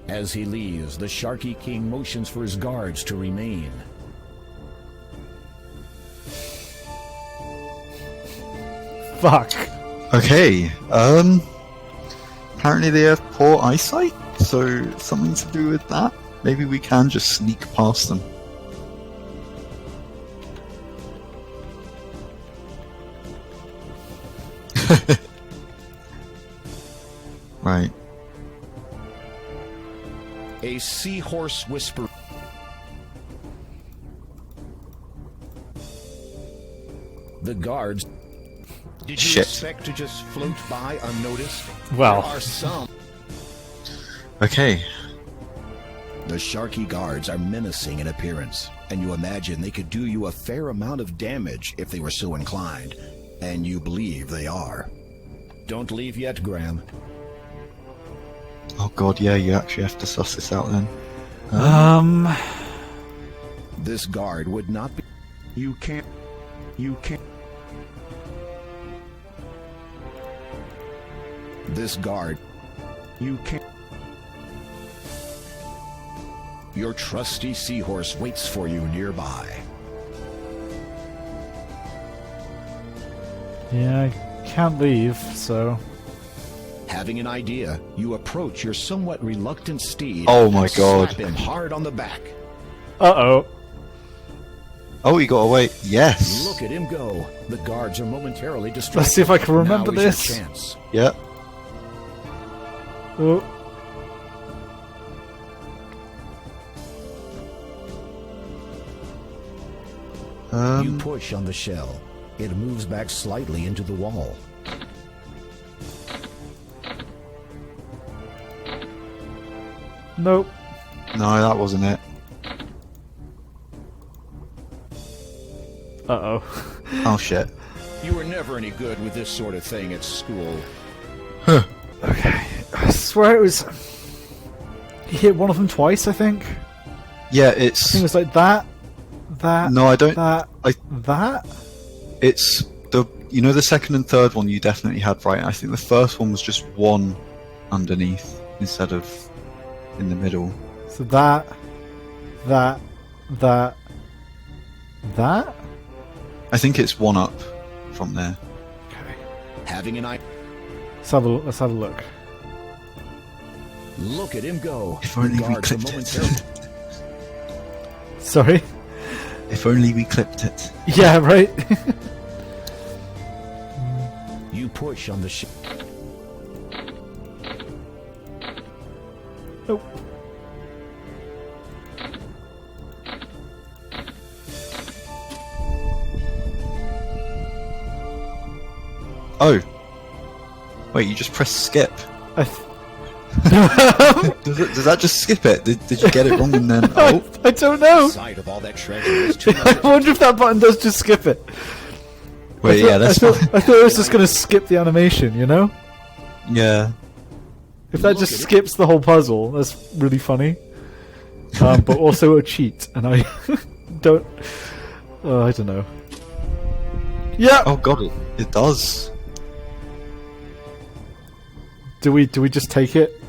As he leaves, the Sharky king motions for his guards to remain. Fuck. Okay, apparently they have poor eyesight, so something to do with that. Maybe we can just sneak past them. Right. A seahorse whisper. The guards. Did you Shit. expect to just float by unnoticed? Well. There are some. Okay. The Sharky guards are menacing in appearance, and you imagine they could do you a fair amount of damage if they were so inclined, and you believe they are. Don't leave yet, Graham. Oh god, yeah, you actually have to suss this out then. This guard would not be... You can't... This guard... You can't... Your trusty seahorse waits for you nearby. Yeah, I can't leave, so... Having an idea, you approach your somewhat reluctant steed. Oh my and god. Slap him hard on the back. Uh-oh. Oh, he got away. Yes. Look at him go. The guards are momentarily distracted. Let's see if I can remember Now is your this. chance. Yep. Oh. You push on the shell. It moves back slightly into the wall. Nope. No, that wasn't it. Uh-oh. Oh shit. You were never any good with this sort of thing at school. Huh. Okay. I swear it was... He hit one of them twice, I think. Yeah, I think it's... it was like that, No, I don't... that, I... that? It's the... You know the second and third one you definitely had right. I think the first one was just one underneath instead of in the middle. So that... That... I think it's one up from there. Okay. Having an eye. Let's have a look. Look at him go. If only we Guards are clipped momentarily- it. Sorry? If only we clipped it. Yeah, right? You push on the ship. Nope. Oh. Wait, you just press skip. Does that just skip it? Did you get it wrong and then... Oh. I don't know. Sight of all that treasure is too much. I wonder if that button does just skip it. Wait, yeah, that's I thought it was just going to skip the animation, you know? Yeah. If that just skips the whole puzzle, that's really funny. But also a cheat, and I don't... I don't know. Yeah! Oh god, it does. Do we just take it?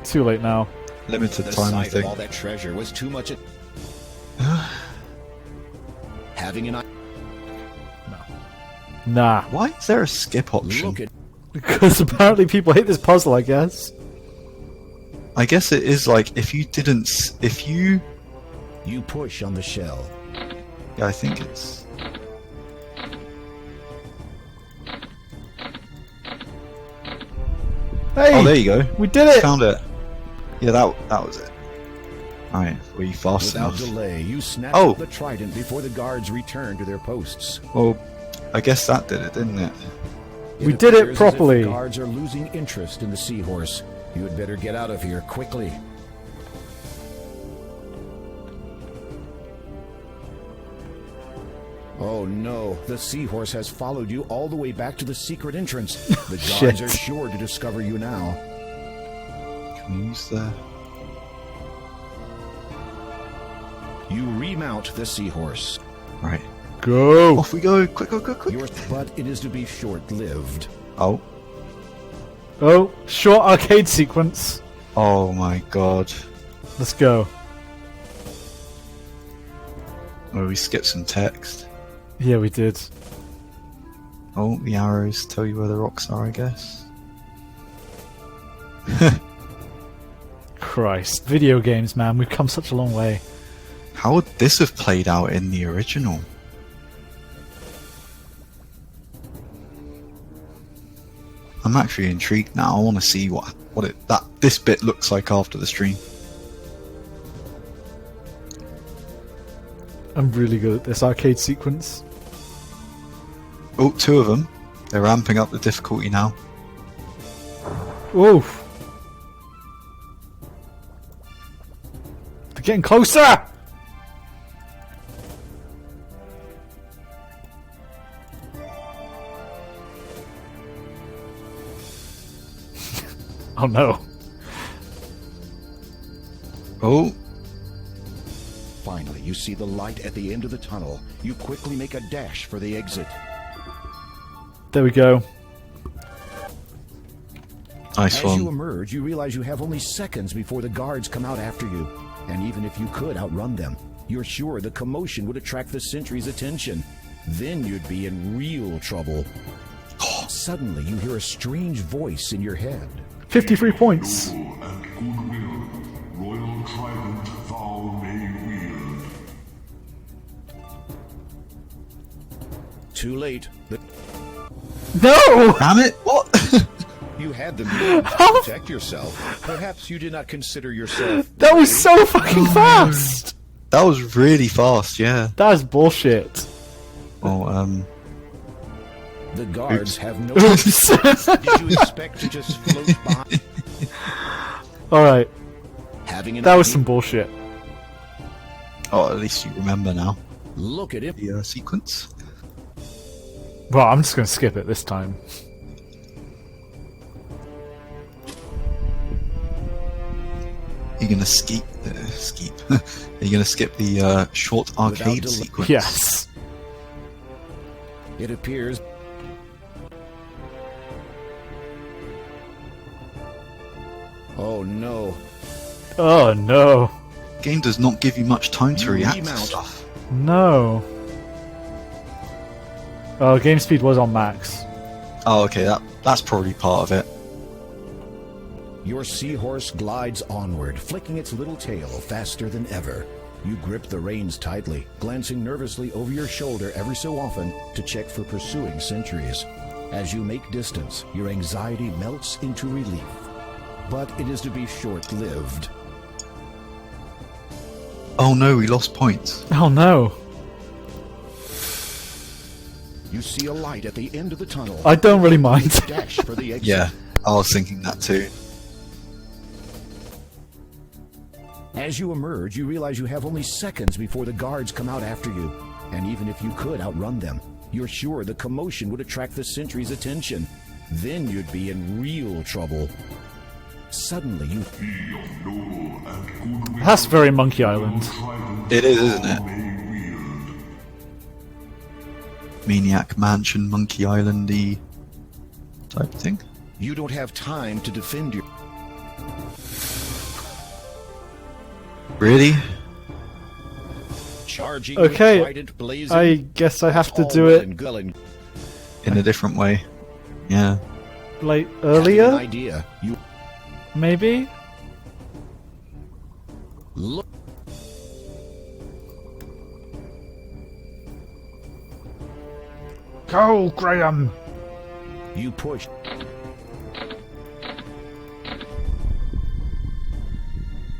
Too late now. Limited The time, I sight think. of all that treasure was too much. Having an eye. Nah. Why is there a skip option? Look at. Because apparently people hate this puzzle, I guess. I guess it is like if you didn't... If you... You push on the shell. Yeah, I think it's... Hey! Oh, there you go. We did it! Found it. Yeah, that was it. Alright, were you fast Without enough? delay, you snatch Oh. up the trident before the guards return to their posts. Well, I guess that did it, didn't it? We did it appears as if properly. the guards are losing interest in the seahorse. You had better get out of here quickly. Oh no, the seahorse has followed you all the way back to the secret entrance. The guards are sure to discover you now. Can we use the... You remount the seahorse. Right. Go! Off we go! Quick, quick, quick, quick! But it is to be short-lived. Oh. Oh, short arcade sequence. Oh my god. Let's go. Where we skip some text. Yeah, we did. Oh, the arrows tell you where the rocks are, I guess. Christ. Video games, man. We've come such a long way. How would this have played out in the original? I'm actually intrigued now. I want to see what this bit looks like after the stream. I'm really good at this arcade sequence. Oh, two of them. They're ramping up the difficulty now. Oof. They're getting closer! Oh no. Oh. Finally, you see the light at the end of the tunnel. You quickly make a dash for the exit. There we go. Nice As one. you emerge, you realize you have only seconds before the guards come out after you. And even if you could outrun them, you're sure the commotion would attract the sentry's attention. Then you'd be in real trouble. Suddenly, you hear a strange voice in your head. 53 points. And goodwill, royal trident thou may wield. Too late. No! Damn it! What? You had the means to protect yourself. Perhaps you did not consider yourself... That was so fucking fast! That was really fast, yeah. That is bullshit. Oh, The guards Oops. have no... Did you expect to just float by? Alright. Having an That was idea? some bullshit. Oh, at least you remember now. Look at it. The sequence. Well, I'm just going to skip it this time. You're gonna skip. You're gonna skip the short arcade delay. sequence. Yes. It appears... Oh no. Oh no. Game does not give you much time to You react to remount. stuff. No. Oh, game speed was on max. Oh, okay, that's probably part of it. Your seahorse glides onward, flicking its little tail faster than ever. You grip the reins tightly, glancing nervously over your shoulder every so often to check for pursuing sentries. As you make distance, your anxiety melts into relief. But it is to be short-lived. Oh no, we lost points. Oh no. You see a light at the end of the tunnel. I don't really mind. Dash for the exit. Yeah, I was thinking that too. As you emerge, you realize you have only seconds before the guards come out after you. And even if you could outrun them, you're sure the commotion would attract the sentry's attention. Then you'd be in real trouble. Suddenly, you... That's very Monkey Island. It is, isn't it? Maniac Mansion, Monkey Island-y type thing. You don't have time to defend your... Really? Charging Okay, with trident blazing, I guess I have to tall do it and gulling. In a different way. Yeah. like Having an earlier, idea, you maybe? look. Go, Graham! You push.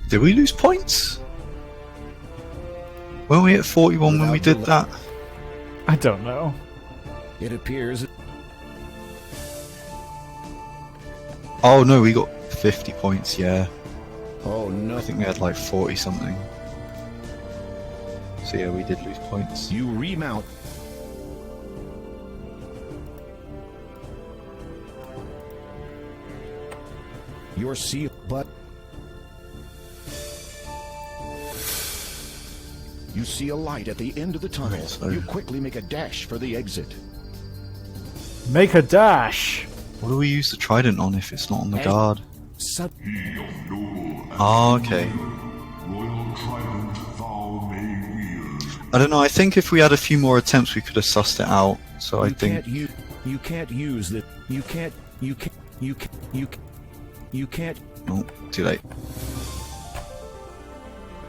Did we lose points? Weren't we at 41 when we did that? I don't know. It appears... Oh no, we got 50 points, yeah. Oh no. I think we had like 40 something. So yeah, we did lose points. You remount. Your seal, but... You see a light at the end of the tunnel. Right, so- You quickly make a dash for the exit. Make a dash! What do we use the trident on if it's not on the Hey. guard? Sud- Oh, okay. Royal trident thou may wield. I don't know, I think if we had a few more attempts we could have sussed it out. So I you think... can't use... You can't use the... You can't... You can't... You can't... You can't... You can't... Oh, too late.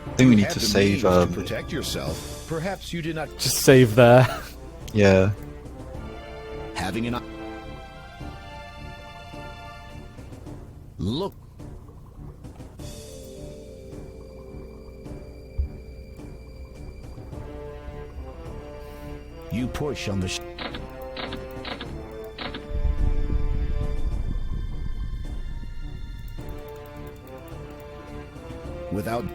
I think we need have to the save... means to protect yourself. Perhaps you did not... Just save there. Yeah. Having an... Look. You push on the... Without...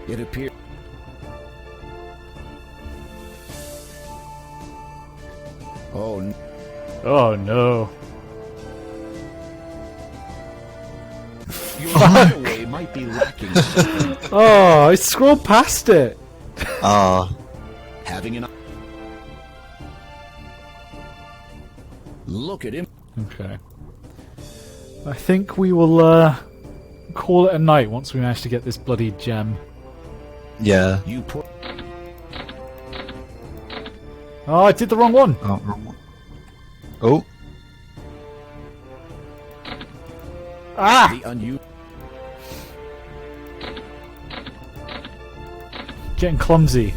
It appears... Oh, Oh no. Your getaway might be lacking something. Oh, I scrolled past it. Having an... Look at him. Okay. I think we will call it a night once we manage to get this bloody gem. Yeah. You put... Oh, I did the wrong one. Oh, wrong one. Oh. Ah! The Getting clumsy.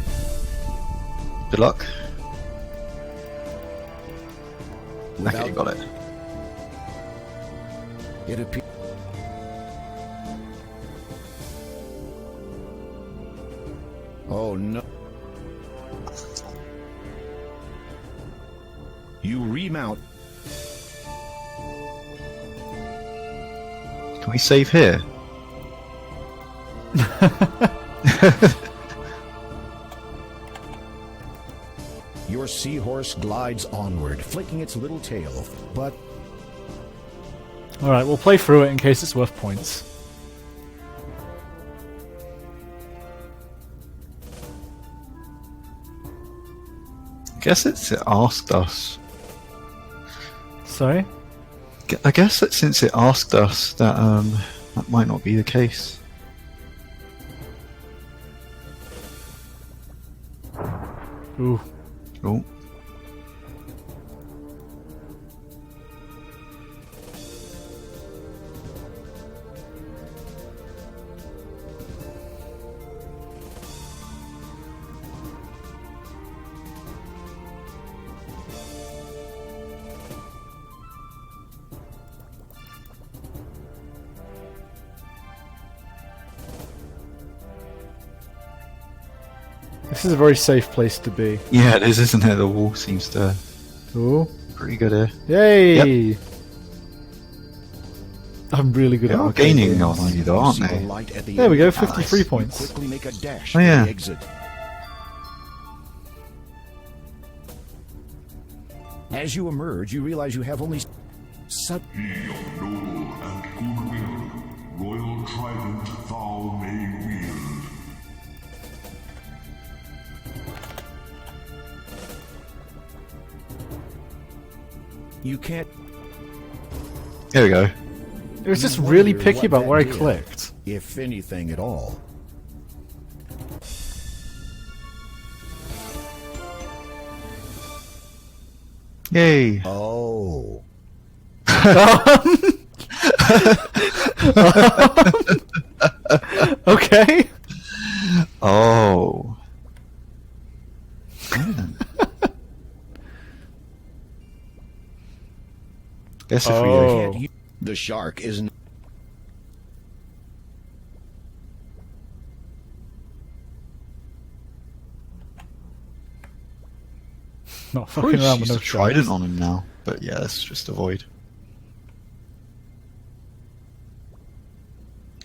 Good luck. Without... Okay, you got it. It appears... Oh no. You remount. Can we save here? Your seahorse glides onward, flicking its little tail, but... Alright, we'll play through it in case it's worth points. I guess it asked us. Sorry? I guess that since it asked us, that that might not be the case. Ooh. Oh. This is a very safe place to be. Yeah, it is, isn't it? The wall seems to... Ooh. Pretty good here. Yay! Yep. I'm really good at They're arcade gaining games. on you though, aren't See the they? light at the There end we go, of the 53 path. points. You quickly make a dash Oh, for yeah. the exit. As you emerge, you realize you have only... He of noble and goodwill, royal trident thou may wield. You can't... Here we go. It was just You really wonder picky what about that where I did, clicked. if anything at all. Yay. Oh. Okay. Oh. Guess if Oh. Can't the shark isn't... Not Probably fucking around just with use no a trident sharks. on him now. But yeah, let's just avoid.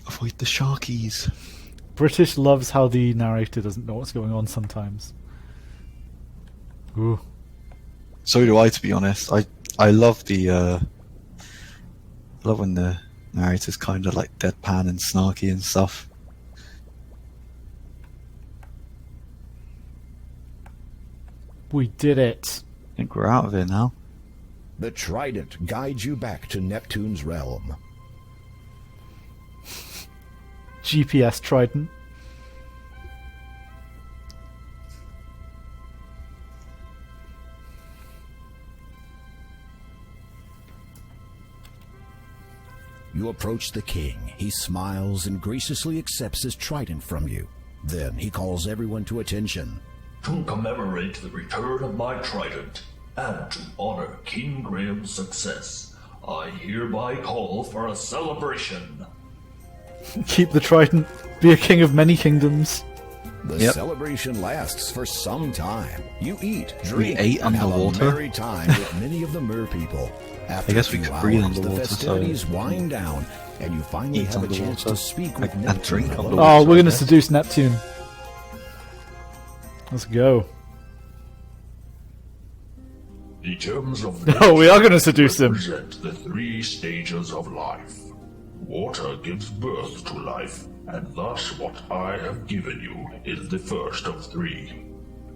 Avoid the sharkies. British loves how the narrator doesn't know what's going on sometimes. Ooh. So do I, to be honest. I love the love when the narrator's kind of like deadpan and snarky and stuff. We did it. I think we're out of here now. The trident guides you back to Neptune's realm. GPS trident. You approach the king. He smiles and graciously accepts his trident from you. Then he calls everyone to attention. To commemorate the return of my trident, and to honor King Graham's success, I hereby call for a celebration. Keep the trident. Be a king of many kingdoms. The celebration lasts for some time. You eat, drink, ate and have a underwater? merry time with many of the mer people. After I guess a we few could breathe hours, underwater, the so- festivities wind down, and you finally Eat have a chance to underwater. speak with And Neptune drink alone. underwater. Oh, we're gonna guess. seduce Neptune. Let's go. The terms of Oh, we are gonna seduce him. represent the 3 stages of life. Water gives birth to life, and thus what I have given you is the first of 3.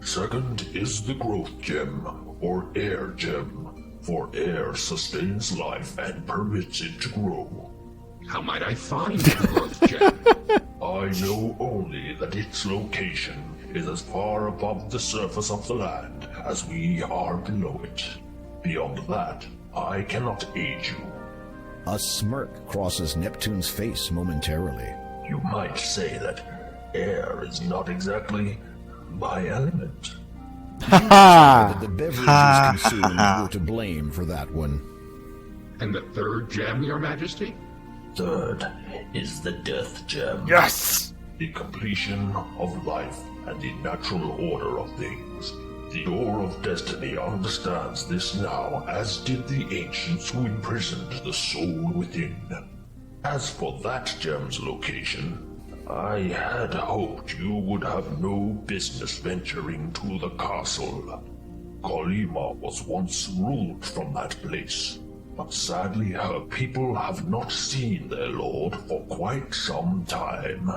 Second is the growth gem, or air gem, for air sustains life and permits it to grow. How might I find the growth gem? I know only that its location is as far above the surface of the land as we are below it. Beyond that, I cannot aid you. A smirk crosses Neptune's face momentarily. You might say that air is not exactly my element. That the beverages consumed were to blame for that one. And the third gem, Your Majesty? Third is the death gem. Yes! The completion of life and the natural order of things. The door of destiny understands this now, as did the ancients who imprisoned the soul within. As for that gem's location, I had hoped you would have no business venturing to the castle. Kolima was once ruled from that place, but sadly her people have not seen their lord for quite some time.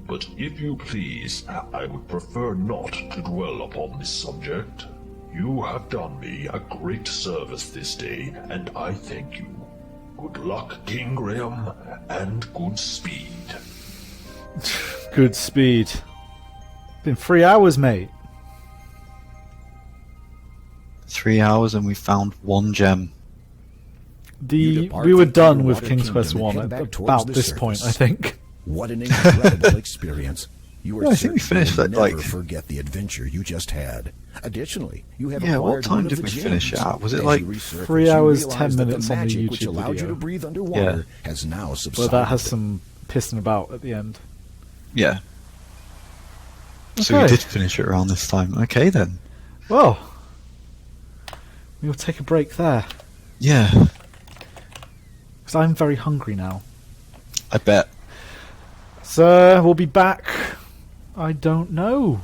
But if you please, I would prefer not to dwell upon this subject. You have done me a great service this day, and I thank you. Good luck, King Graham, and good speed. Good speed. Been 3 hours, mate. 3 hours and we found 1 gem. We were done with King's Quest 1 at about this point, I think. What an incredible experience. You are I think we finished that, never like... forget the adventure you just had. Additionally, you have Yeah, what acquired time one of did the we finish it gems. at? Was it As like you research, 3 you hours, realize 10 that minutes the on the magic which YouTube allowed video. you to breathe underwater Yeah. has now Well, subsided. that has some pissing about at the end. Yeah. So we Okay. did finish it around this time. Okay then. Well, we'll take a break there. Yeah, Because I'm very hungry now. I bet. So, we'll be back. I don't know.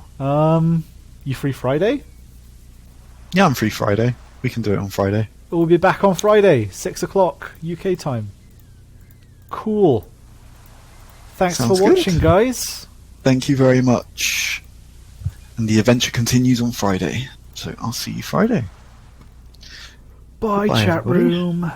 You free Friday? Yeah, I'm free Friday. We can do it on Friday. We'll be back on Friday, 6 o'clock UK time. Cool. Thanks Sounds for good. watching, guys. Thank you very much. And the adventure continues on Friday. So I'll see you Friday. Bye, Goodbye, chat everybody. room.